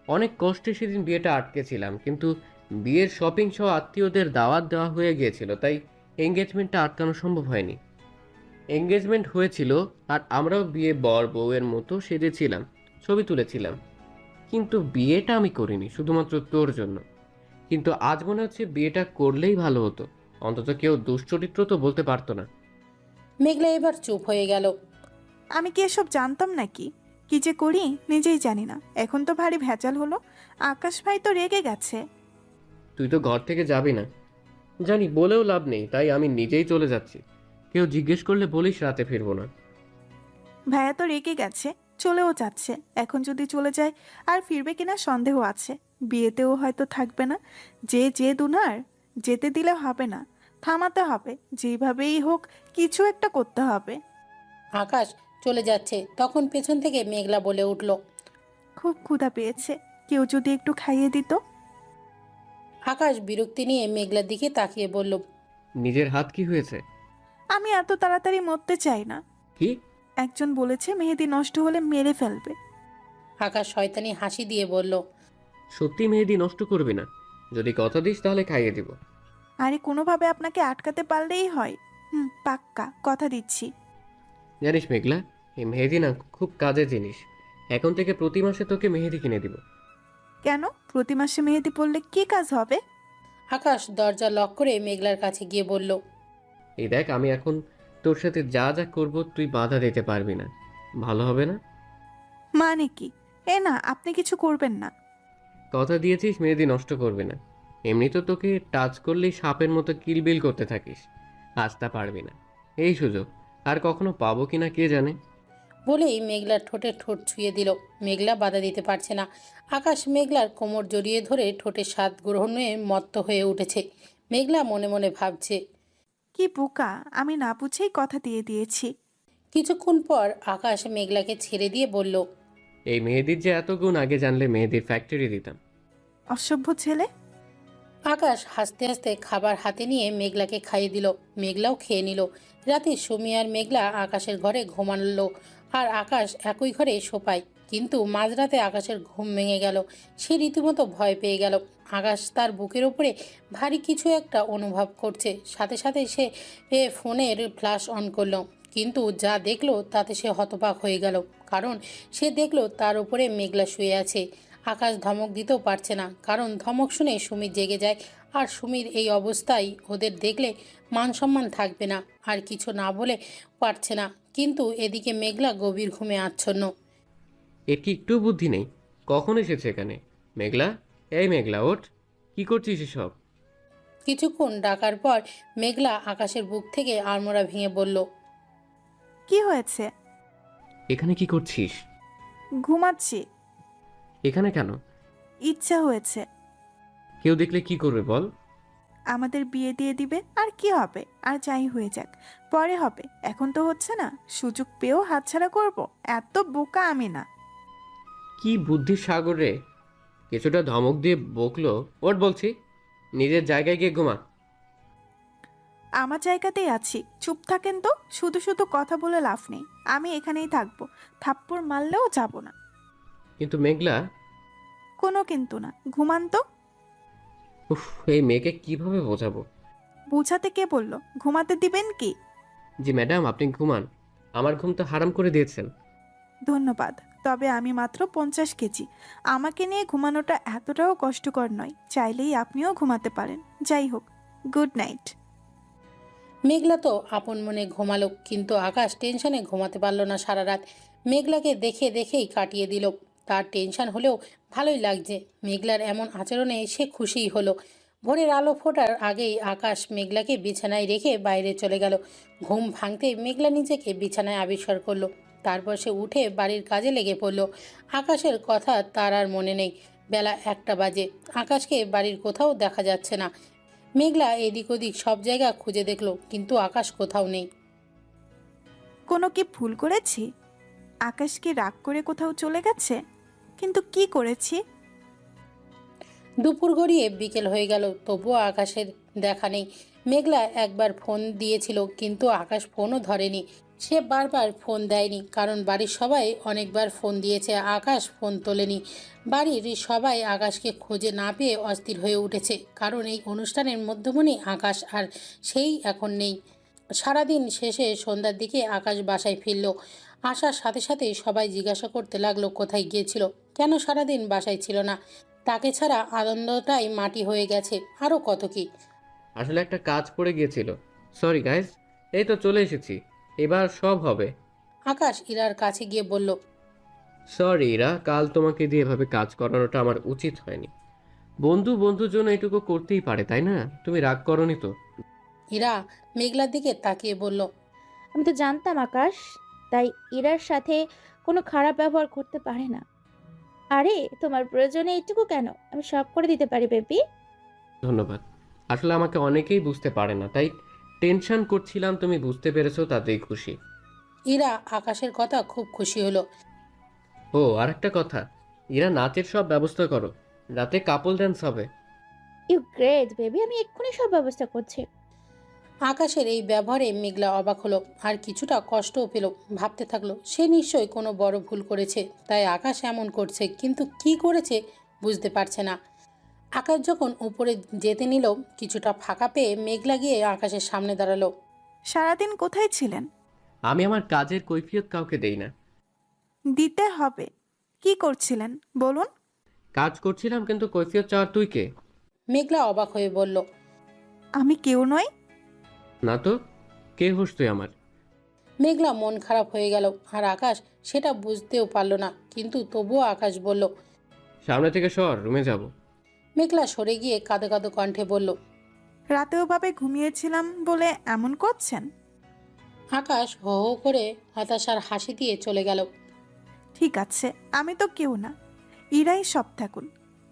অনেক কষ্টে সেদিন বিয়েটা আটকেছিলাম, কিন্তু বিয়ের শপিং সহ আত্মীয়দের দাওয়াত দেওয়া হয়ে গিয়েছিল, তাই এঙ্গেজমেন্টটা আটকানো সম্ভব হয়নি। এঙ্গেজমেন্ট হয়েছিল, আর আমরাও বিয়ে বর বউয়ের মতো সেজেছিলাম, ছবি তুলেছিলাম। কিন্তু বিয়েটা আমি করিনি শুধুমাত্র তোর জন্য। কিন্তু আজ মনে হচ্ছে বিয়েটা করলেই ভালো হতো, অন্তত কেউ দুশ্চরিত্র তো বলতে পারতো না।
মেঘলা এবার চুপ হয়ে গেল।
আমি কি এসব জানতাম নাকি? কি যে করি নিজেই জানি না। এখন তো ভারী ভেজাল হলো। আকাশ ভাই তো রেগে গেছে।
তুই তো ঘর থেকে যাবি না জানি, বলেও লাভ নেই, তাই আমি নিজেই চলে যাচ্ছি। কেউ জিজ্ঞেস করলে বলিস রাতে ফিরবো না।
ভাইয়া তো রেগে গেছে, চলেও যাচ্ছে। এখন যদি চলে যায় আর ফিরবে কিনা সন্দেহ আছে। বিয়েতেও হয়তো থাকবে না। যে দুনার, যেতে দিলে হবে না, থামাতে হবে। যেভাবেই হোক কিছু একটা করতে হবে।
আকাশ চলে যাচ্ছে, তখন পেছন থেকে মেঘলা বলে উঠল,
খুব ক্ষুধা পেয়েছে, কেউ যদি একটু খাইয়ে দিত।
আকাশ বিরক্তি নিয়ে মেঘলার দিকে তাকিয়ে বলল,
নিজের হাত কি হয়েছে?
আমি এত তাড়াতাড়ি মরতে চাই না।
কি?
একজন বলেছে মেহেদি নষ্ট হলে মেরে ফেলবে।
আকাশ শয়তানি হাসি দিয়ে বলল,
সত্যি মেহেদি নষ্ট করবি না? যদি কথা দিস তাহলে খাইয়ে দিব।
আরে কোনোভাবে আপনাকে আটকাতে পারলেই হয়। পাক্কা কথা দিচ্ছি।
জানিস মেঘলা, এই মেহেদি না খুব কাজের জিনিস। এখন থেকে প্রতি মাসে তোকে মেহেদি কিনে দিব।
কেন? প্রতি মাসে মেহেদি পড়লে কি কাজ হবে?
আকাশ দরজা লক করে মেঘলার কাছে গিয়ে বলল,
এই দেখ, আমি এখন তোর সাথে যা যা করব তুই বাধা দিতে পারবি না, ভালো হবে না?
মানে কি? এ না, আপনি কিছু করবেন না।
কথা দিয়েছিস মেহেদি নষ্ট করবি না। এমনি তো তোকে টাচ করলেই সাপের মতো কিলবিল করতে থাকিস, আজ তা পারবি না। এই সুযোগ আর কখনো পাবো কিনা কে জানে।
বলেই মেঘলার ঠোঁটে ঠোঁট ছুঁয়ে দিল। মেঘলা বাধা দিতে পারছে না। আকাশ মেঘলার কোমর জড়িয়ে ধরে ঠোঁটের স্বাদ গ্রহণে মত্ত হয়ে উঠেছে। মেঘলা মনে মনে ভাবছে,
কি বোকা, আমি না বুঝেই কথা দিয়ে দিয়েছি।
কিছুক্ষণ পর আকাশ মেঘলাকে ছেড়ে দিয়ে বলল,
এই মেহেদির যে এত গুণ, আগে জানলে মেহেদির ফ্যাক্টরি দিতাম।
অসভ্য ছেলে।
আকাশ হাসতে হাসতে খাবার হাতে নিয়ে মেঘলাকে খাইয়ে দিল। মেঘলাও খেয়ে নিল। রাতে সুমি আর মেঘলা আকাশের ঘরে ঘুমালো, আর আকাশ একই ঘরে শোপায়। কিন্তু মাঝরাতে আকাশের ঘুম ভেঙে গেল। সে রীতিমতো ভয় পেয়ে গেল। আকাশ তার বুকের ওপরে ভারী কিছু একটা অনুভব করছে। সাথে সাথে সে ফোনের ফ্ল্যাশ অন করলো, কিন্তু যা দেখলো তাতে সে হতবাক হয়ে গেল। কারণ সে দেখলো তার উপরে মেঘলা শুয়ে আছে। আকাশ ধমক দিতেও পারছে না, কারণ ধমক শুনে সুমির জেগে যায়। আর সুমির এই অবস্থায় ওদের দেখলে মান সম্মান থাকবে না, আর কিছু না বলে পারছে না। কিন্তু এদিকে মেঘলা গভীর ঘুমে আচ্ছন্ন।
এর কি একটু বুদ্ধি নেই? কখন এসেছে এখানে? মেঘলা, এই মেঘলা ওঠ, কি করছিস এসব?
কিছুক্ষণ ডাকার পর মেঘলা আকাশের বুক থেকে আড়মোড়া ভেঙে বলল,
কি হয়েছে?
এখানে কি করছিস?
ঘুমাচ্ছি।
এখানে কেন?
ইচ্ছা হয়েছে।
কেউ দেখলে কি করবে বল?
আমাদের বিয়ে দিয়ে দিবে, আর কি হবে? আর যাই হয়ে যাক, পরে হবে। এখন তো হচ্ছে না, সুযোগ পেয়েও হাতছাড়া করব? এত বোকা আমি না।
কি বুদ্ধির সাগর রে! কিছুটা ধমক দিয়ে বকলো। ওঠ বলছি, নিজের জায়গায় গিয়ে ঘুমা।
আমার জায়গাতেই আছি, চুপ থাকেন তো। শুধু শুধু কথা বলে লাভ নেই। আমি এখানেই থাকবো, থাপ্পড় মারলেও যাব না।
কিন্তু মেঘলা,
কোনো কিন্তু না, ঘুমান তো।
উফ, এই মেয়েকে কিভাবে বোঝাবো?
বুঝাতে কে বললো? ঘুমাতে দিবেন কি?
জি ম্যাডাম, আপনি ঘুমান, আমার ঘুম তো হারাম করে দিয়েছেন।
ধন্যবাদ, তবে আমি মাত্র 50 কেজি। আমাকে নিয়ে ঘুমানোটা এতটাও কষ্টকর নয়, চাইলেই আপনিও ঘুমাতে পারেন। যাই হোক, গুড নাইট।
মেঘলা তো আপন মনে ঘুমালো, কিন্তু আকাশ টেনশনে ঘুমাতে পারল না সারা রাত। মেঘলাকে দেখে দেখেই কাটিয়ে দিল। তার টেনশন হলেও ভালোই লাগছে। মেঘলার এমন আচরণে সে খুশিই হলো। ভোরের আলো ফোটার আগেই আকাশ মেঘলাকে বিছানায় রেখে বাইরে চলে গেল। ঘুম ভাঙতেই মেঘলা নিজেকে বিছানায় আবিষ্কার করলো। তারপর সে উঠে বাড়ির কাজে লেগে পড়ল। আকাশের কথা তার আর মনে নেই। বেলা 1টা বাজে। আকাশকে বাড়ির কোথাও দেখা যাচ্ছে না। মেঘলা এদিক ওদিক সব জায়গা খুঁজে দেখলো, কিন্তু আকাশ কোথাও নেই।
কোনো কি ভুল করেছি? আকাশ কি রাগ করে কোথাও চলে গেছে? কিন্তু কি করেছি?
দুপুর গড়িয়ে বিকেল হয়ে গেল, তবুও আকাশের দেখা নেই। মেঘলা একবার ফোন দিয়েছিল, কিন্তু আকাশ ফোনও ধরেনি। সে বারবার ফোন দেয়নি, কারণ বাড়ির সবাই অনেকবার ফোন দিয়েছে, আকাশ ফোন তোলেনি। বাড়ির সবাই আকাশকে খুঁজে না পেয়ে অস্থির হয়ে উঠেছে, কারণ এই অনুষ্ঠানের মধ্যমণি আকাশ, আর সেই এখন নেই। সারাদিন শেষে সন্ধ্যার দিকে আকাশ বাসায় ফিরল। আসার সাথে সাথেই সবাই জিজ্ঞাসা করতে লাগলো কোথায় গিয়েছিল, কেন সারাদিন বাসায় ছিল না। তাকে ছাড়া আনন্দটাই মাটি হয়ে গেছে, আরও কত কি।
আসলে একটা কাজ পড়ে গিয়েছিল, সরি গাইজ। এই তো চলে এসেছি, এবার সব হবে।
আকাশ ইরার কাছে গিয়ে বলল,
সরি ইরা, কাল তোমাকে দিয়ে এভাবে কাজ করানোটা আমার উচিত হয়নি। বন্ধু বন্ধুর জন্য এটুকু করতেই পারে, তাই না? তুমি রাগ করনি তো?
ইরা মেঘলার দিকে তাকিয়ে বলল,
আমি তো জানতাম আকাশ, তাই ইরার সাথে কোনো খারাপ ব্যবহার করতে পারে না। আরে তোমার প্রয়োজনে এইটুকু কেন, আমি সব করে দিতে পারি বেবি।
ধন্যবাদ। আসলে আমাকে অনেকেই বুঝতে পারে না, তাই টেনশন করছিলাম। তুমি বুঝতে পেরেছো, তাতেই খুশি।
ইরা আকাশের কথা খুব খুশি হলো।
ও আর একটা কথা, ইরা নাচের সব ব্যবস্থা করো, রাতে কাপল ডান্স হবে।
ইউ গ্রেট বেবি, আমি এক্ষুনি সব ব্যবস্থা করছি।
আকাশের এই ব্যবহারে মেঘলা অবাক হলো, আর কিছুটা কষ্টও পেল। ভাবতে থাকলো সে নিশ্চয়ই কোনো বড় ভুল করেছে, তাই আকাশ এমন করছে, কিন্তু কি করেছে বুঝতে পারছে না। আকাশ যখন উপরে যেতে নিল, কিছুটা ফাঁকা পেয়ে মেঘলা গিয়ে আকাশের সামনে দাঁড়ালো।
সারাদিন কোথায় ছিলেন?
আমি আমার কাজের কৈফিয়ত কাউকে দেই না।
দিতে হবে। কি করছিলেন বলুন?
কাজ করছিলাম, কিন্তু কৈফিয়ত চাওয়ার তুই কে?
মেঘলা অবাক হয়ে বলল,
আমি কেউ নই।
না তো, কে হোস তুই আমার?
মেঘলা মন খারাপ হয়ে গেল, আর আকাশ সেটা বুঝতেও পারল না, কিন্তু তবুও আকাশ বলল।
সামনে থেকে সর, রুমে যাব।
মেঘলা সরে গিয়ে কাঁদো কাঁদো কণ্ঠে বলল,
রাতেও ভাবে ঘুমিয়েছিলাম বলে এমন করছেন?
আকাশ হো হো করে হতাশার হাসি দিয়ে চলে গেল।
ঠিক আছে, আমি তো কেউ না। ইরাই সব থাকুন।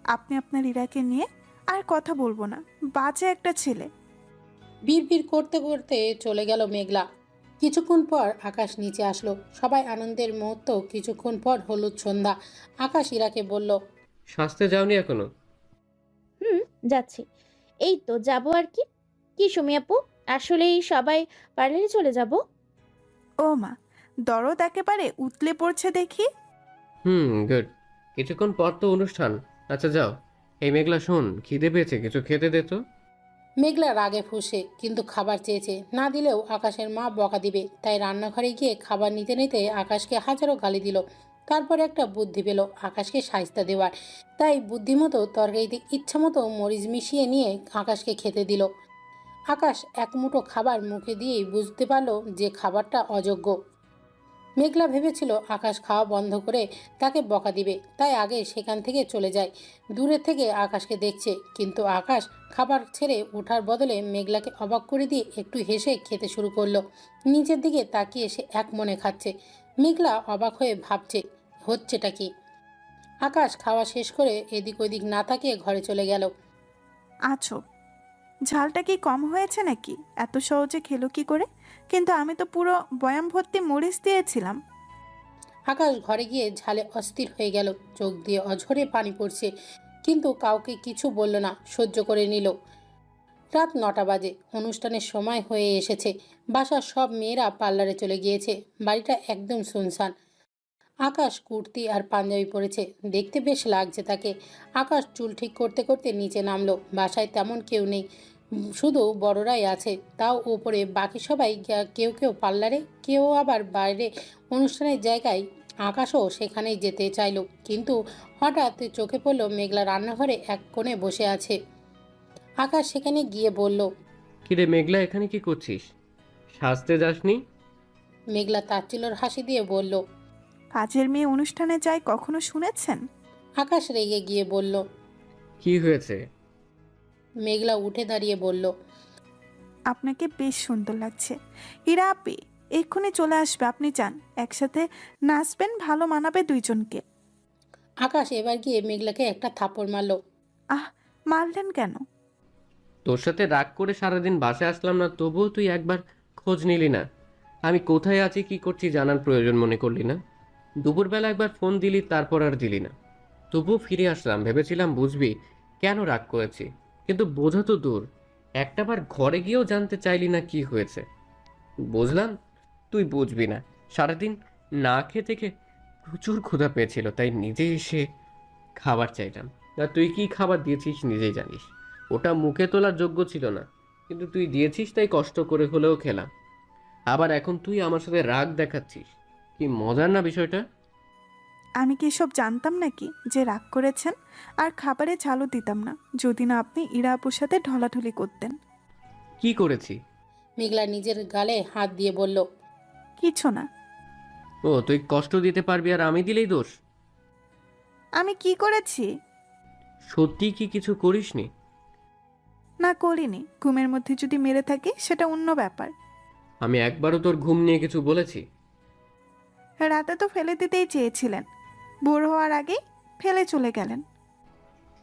আপনি আপনার ইরাকে নিয়ে আর কথা বলবো না। বাজে একটা ছেলে।
বিড়বিড় করতে করতে চলে গেল মেঘলা। কিছুক্ষণ পর আকাশ নিচে আসলো। সবাই আনন্দের মুহূর্ত। কিছুক্ষণ পর হলুদ সন্ধ্যা। আকাশ ইরাকে বলল,
সাজতে যাওনি এখনো?
যাচ্ছি, এই তো যাবো আর কি। কি সুমি আপু, আসলেই সবাই পার্লারে চলে যাব?
ও মা, দরদ একেবারে উতলে পড়ছে দেখি।
গুড। কিছুক্ষণ পর তো অনুষ্ঠান। আচ্ছা যাও। এই মেঘলা শোন, খিদে পেয়েছে, কিছু খেতে দে তো।
মেঘলা রাগে ফুঁসে, কিন্তু খাবার চেয়েছে। না দিলেও আকাশের মা বকা দিবে, তাই রান্নাঘরে গিয়ে খাবার নিতে নিতে আকাশকে হাজারো গালি দিল। তারপর একটা বুদ্ধি পেল আকাশকে শায়েস্তা দেওয়ার, তাই বুদ্ধিমতো তরকারিতে ইচ্ছামতো মরিচ মিশিয়ে নিয়ে আকাশকে খেতে দিল। আকাশ এক মুঠো খাবার মুখে দিয়েই বুঝতে পারল যে খাবারটা অযোগ্য। মেঘলা ভেবেছিল আকাশ খাওয়া বন্ধ করে তাকে বকা দিবে, তাই আগে সেখান থেকে চলে যায়। দূরে থেকে আকাশকে দেখছে, কিন্তু আকাশ খাবার ছেড়ে ওঠার বদলে মেঘলাকে অবাক করে দিয়ে একটু হেসে খেতে শুরু করলো। নিচের দিকে তাকিয়ে সে এক মনে খাচ্ছে। মেঘলা অবাক হয়ে ভাবছে হচ্ছেটা কি। আকাশ খাওয়া শেষ করে এদিক ওদিক না তাকিয়ে ঘরে চলে গেল।
আছো, ঝালটা কি কম হয়েছে নাকি? এত সহজে খেলো কি করে? কিন্তু আমি তো পুরো বয়াম ভর্তি মরিচ দিয়েছিলাম।
আকাশ ঘরে গিয়ে ঝালে অস্থির হয়ে গেল। চোখ দিয়ে অঝরে পানি পড়ছে, কিন্তু কাউকে কিছু বলল না, সহ্য করে নিল। রাত 9টা বাজে। অনুষ্ঠানের সময় হয়ে এসেছে। বাসার সব মেয়েরা পার্লারে চলে গিয়েছে। বাড়িটা একদম শুনশান। আকাশ কুর্তি আর পাঞ্জাবি পরেছে, দেখতে বেশ লাগছে তাকে। আকাশ চুল ঠিক করতে করতে নিচে নামলো। বাসায় তেমন কেউ নেই, শুধু বড়রাই আছে, তাও উপরে। বাকি সবাই কেউ কেউ পার্লারে, কেউ আবার বাইরে অনুষ্ঠানের জায়গায়। আকাশও সেখানেই যেতে চাইলো, কিন্তু হঠাৎ চোখে পড়লো মেঘলা রান্নাঘরে এক কোণে বসে আছে। আকাশ সেখানে গিয়ে বলল,
কিরে মেঘলা, এখানে কি করছিস? সাজতে যাসনি?
মেঘলা তাচ্ছিল্যর হাসি দিয়ে বলল।
কাজের মেয়ে অনুষ্ঠানে যায় কখনো শুনেছেন?
আকাশ রেগে গিয়ে বলল।
কি হয়েছে?
মেঘলা উঠে দাঁড়িয়ে বলল,
আপনাকে বেশ সুন্দর লাগছে। ইরা আপি এক্ষুনি চলে আসবে, আপনি যান, একসাথে নাচবেন, ভালো মানাবে দুইজনকে।
আকাশ এবার গিয়ে মেঘলাকে একটা থাপ্পড় মারল।
আহ, মারলেন কেন?
তোর সাথে রাগ করে সারাদিন বাসায় আসলাম না, তবুও তুই একবার খোঁজ নিলি না। আমি কোথায় আছি কি করছি জানার প্রয়োজন মনে করলি না। দুপুরবেলা একবার ফোন দিলি, তারপর আর দিলি না। তবুও ফিরে আসলাম, ভেবেছিলাম বুঝবি কেন রাগ করেছি, কিন্তু বোঝা তো দূর। একটাবার ঘরে গিয়েও জানতে চাইলি না কি হয়েছে। বুঝলাম তুই বুঝবি না। সারাদিন না খেয়ে থেকে প্রচুর ক্ষুধা পেয়েছিল, তাই নিজে এসে খাবার চাইলাম। আর তুই কি খাবার দিয়েছিস নিজেই জানিস। ওটা মুখে তোলার যোগ্য ছিল না, কিন্তু তুই দিয়েছিস তাই কষ্ট করে হলেও খেলাম। আবার এখন তুই আমার সাথে রাগ দেখাচ্ছিস, কি মজার না বিষয়টা?
আমি কি এসব জানতাম নাকি যে রাগ করেছেন? আর খাবারে ঝালও দিতাম না যদি না আপনি ইরা আপুর সাথে ঢলাঢলি করতেন।
কি করেছি?
মেঘলা নিজের গালে হাত দিয়ে বলল,
কিছু না।
ও, তুই কষ্ট দিতে পারবি আর আমি দিলেই দোষ?
আমি কি করেছি?
সত্যি কি কিছু করিসনি?
না করিনি, ঘুমের মধ্যে যদি মেরে থাকি সেটা অন্য ব্যাপার।
আমি একবারও তোর ঘুম নিয়ে কিছু বলেছি?
রাতে তো ফেলে দিতেই চেয়েছিলেন, ভোর হওয়ার আগেই ফেলে চলে গেলেন।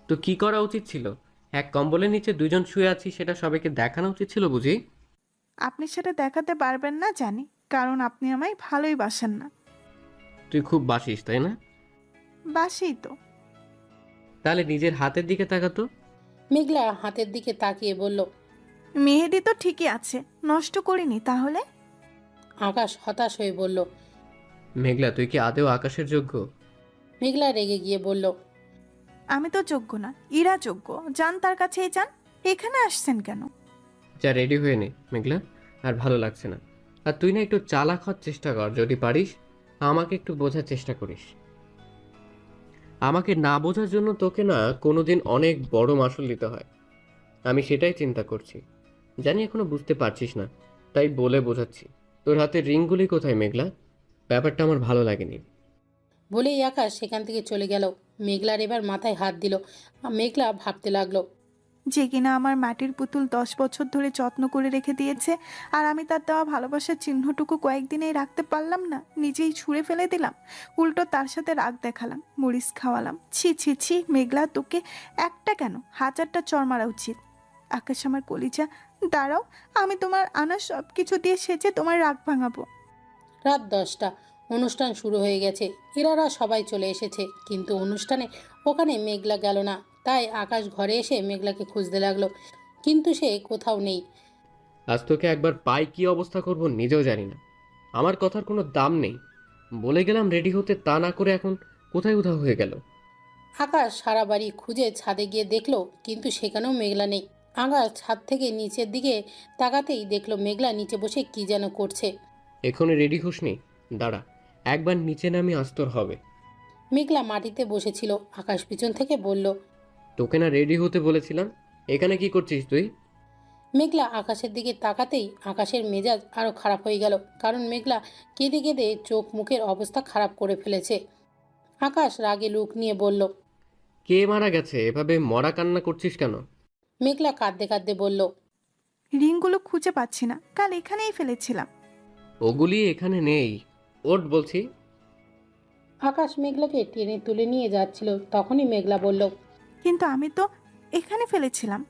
তো কি করা উচিত ছিল? এক কম্বলের নিচে দুইজন শুয়ে আছি, সেটা সবাইকে দেখানো উচিত ছিল বুঝি?
আপনি সেটা দেখাতে পারবেন না জানি, কারণ আপনি আমায় ভালোই বাসেন না।
তুই খুব বাসিস তাই না?
বাসেই তো।
তাহলে নিজের হাতের দিকে তাকাতো।
মেঘলা হাতের দিকে তাকিয়ে বলল,
মেহেদি তো ঠিকই আছে, নষ্ট করিনি তাহলে।
আকাশ হতাশ হয়ে বলল।
মেঘলা, তুই কি আদেও আকাশের যোগ্য?
মেঘলা রেগে গিয়ে বলল,
আমি তো যোগ্য না, ইরা যোগ্য, যান তার কাছেই যান, এখানে আসছেন কেন?
যা রেডি হয়ে নে মেঘলা, আর ভালো লাগছে না। আর তুই না একটু চালাক হওয়ার চেষ্টা কর, যদি পারিস আমাকে একটু বোঝার চেষ্টা করিস। আমাকে না বোঝার জন্য তোকে না কোনোদিন অনেক বড় মাসুল দিতে হয়। আমি সেটাই চিন্তা করছি। জানি এখনো বুঝতে পারছিস না, তাই বলে বোঝাচ্ছি। তোর হাতের রিংগুলি কোথায় মেঘলা? ব্যাপারটা আমার ভালো লাগেনি।
বলেই আকাশ সেখান থেকে চলে গেল। মেঘলার এবার মাথায় হাত দিল। মেঘলা ভাবতে লাগলো,
যে কিনা আমার মাটির পুতুল 10 বছর ধরে যত্ন করে রেখে দিয়েছে, আর আমি তার দেওয়া ভালোবাসার চিহ্নটুকু কয়েকদিনেই রাখতে পারলাম না, নিজেই ছুঁড়ে ফেলে দিলাম। উল্টো তার সাথে রাগ দেখালাম, মরিচ খাওয়ালাম। ছি ছি ছি মেঘলা, তোকে একটা কেন 1000টা চড় মারা উচিত। আকাশ আমার কলিজা, দাঁড়াও, আমি তোমার আনা সব কিছু দিয়ে সেজে তোমার রাগ ভাঙাবো।
রাত 10টা, অনুষ্ঠান শুরু হয়ে গেছে। এরারা সবাই চলে এসেছে, কিন্তু অনুষ্ঠানে ওখানে মেঘলা গেল না। তাই আকাশ ঘরে এসে মেঘলাকে খুঁজতে লাগলো, কিন্তু সে কোথাও নেই।
আজ তোকে একবার পাই কি অবস্থা করব নিজেও জানি না। আমার কথার কোনো দাম নেই। বলে গেলাম রেডি হতে, তা না করে এখন কোথায় উধাও হয়ে গেল।
আকাশ সারা বাড়ি খুঁজে ছাদে গিয়ে দেখলো, কিন্তু সেখানেও মেঘলা নেই। আকাশ ছাদ থেকে নিচের দিকে তাকাতেই দেখলো মেঘলা নিচে বসে কি যেন করছে।
এখনই রেডি হোসনি? দাঁড়া, একবার নিচে নামি আস্তর হবে।
মেঘলা মাটিতে বসেছিল। আকাশ পিছন থেকে বলল,
তোকে না রেডি হতে বলেছিলাম? এখানে কি করছিস তুই?
মেঘলা আকাশের দিকে তাকাতেই আকাশের মেজাজ আরও খারাপ হয়ে গেল, কারণ মেঘলা কেঁদে কেঁদে চোখ মুখের অবস্থা খারাপ করে ফেলেছে। আকাশ রাগে লুক নিয়ে বলল,
কে মারা গেছে? এভাবে মরা কান্না করছিস কেন?
মেঘলা কাঁদতে কাঁদতে বলল,
রিংগুলো খুঁজে পাচ্ছি না, কাল এখানেই ফেলেছিলাম।
ওগুলি এখানে নেই, ওঠ বলছি।
আকাশ মেঘলাকে টেনে তুলে নিয়ে যাচ্ছিল, তখনই মেঘলা বলল,
কিন্তু আমি তো এখানে ফেলেছিলাম।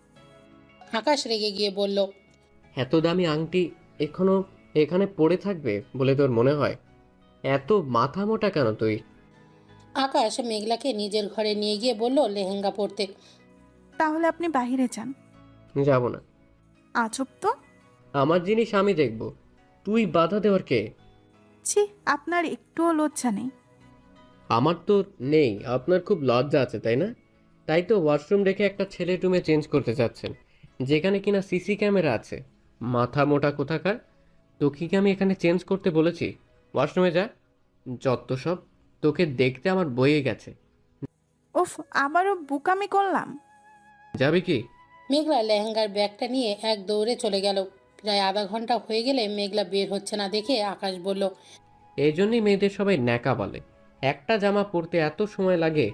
আকাশ রেগে গিয়ে বলল,
এত দামি আংটি এখনো এখানে পড়ে থাকবে বলে তোর মনে হয়? এত মাথা মোটা কেন তুই?
আকাশ মেঘলাকে নিজের ঘরে নিয়ে গিয়ে বলল লেহেঙ্গা পরতে।
তাহলে আপনি বাইরে যান।
যাব না।
আজব তো।
আমার জিনিস আমি দেখব, তুই বাধা দেওয়ার কে?
ছি, আপনার একটুও লজ্জা নেই।
আমার তো নেই, আপনার খুব লজ্জা আছে তাই না? তাই তো ওয়াশরুম রেখে একটা ছেলের রুমে চেঞ্জ করতে চাচ্ছেন, যেখানে কিনা সিসি ক্যামেরা আছে। মাথা মোটা কোথাকার! তোকে কি আমি এখানে চেঞ্জ করতে বলেছি? ওয়াশরুমে যা। যত সব! তোকে দেখতে আমার বয়ে গেছে।
উফ, আবারও বুকামি করলাম।
যাবি কি?
মেঘলা লেহেঙ্গার ব্যাগটা নিয়ে এক দৌড়ে চলে গেল। প্রায় আধা ঘন্টা হয়ে গেলে মেঘলা বের হচ্ছে না দেখে আকাশ বলল,
এই জন্যই মেয়েদের সবাই ন্যাকা বলে। একটা জামা পরতে এত সময় লাগে।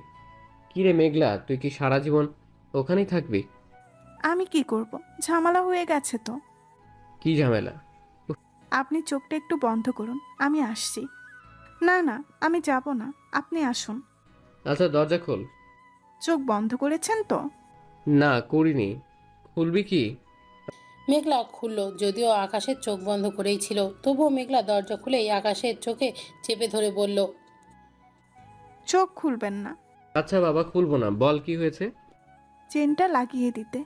কি রে মেঘলা, তুই কি সারা জীবন ওখানেই থাকবি?
আমি কি করব, ঝামেলা হয়ে গেছে তো।
কি ঝামেলা?
আপনি চোখটা একটু বন্ধ করুন, আমি আসছি। না না, আমি যাব না, আপনি আসুন।
আচ্ছা দরজা খোল।
চোখ বন্ধ করেছেন তো?
না করিনি। খুলবি কি?
মেঘলা খুলল, যদিও আকাশের চোখ বন্ধ করেই ছিল। তবুও মেঘলা দরজা খুলেই আকাশের চোখে চেপে ধরে বলল,
চোখ খুলবেন না।
আচ্ছা বাবা, খুলবো না। বল কি হয়েছে?
চেনটা লাগিয়ে দিতে।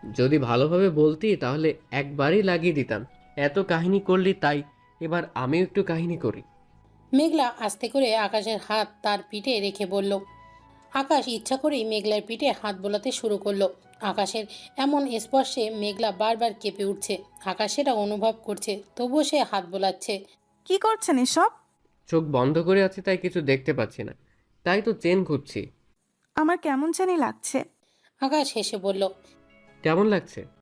যদি ভালোভাবে বলতি তাহলে একবারই লাগিয়ে দিতাম। এত কাহিনী করলি তাই এবার আমিও একটু কাহিনী করি।
মেঘলা আস্তে করে আকাশের হাত তার পিঠে রেখে বলল। আকাশ ইচ্ছা করেই মেঘলার পিঠে হাত বোলাতে শুরু করলো। আকাশের এমন স্পর্শে মেঘলা বারবার কেঁপে উঠছে। আকাশ সেটা অনুভব করছে, তবুও সে হাত বোলাচ্ছে।
কি করছেন এসব?
চোখ বন্ধ করে আছি তাই কিছু দেখতে পাচ্ছি না, তাই তো চেন খুঁজছি।
আমার কেমন জানি লাগছে।
আকাশ হেসে বলল,
কেমন লাগছে?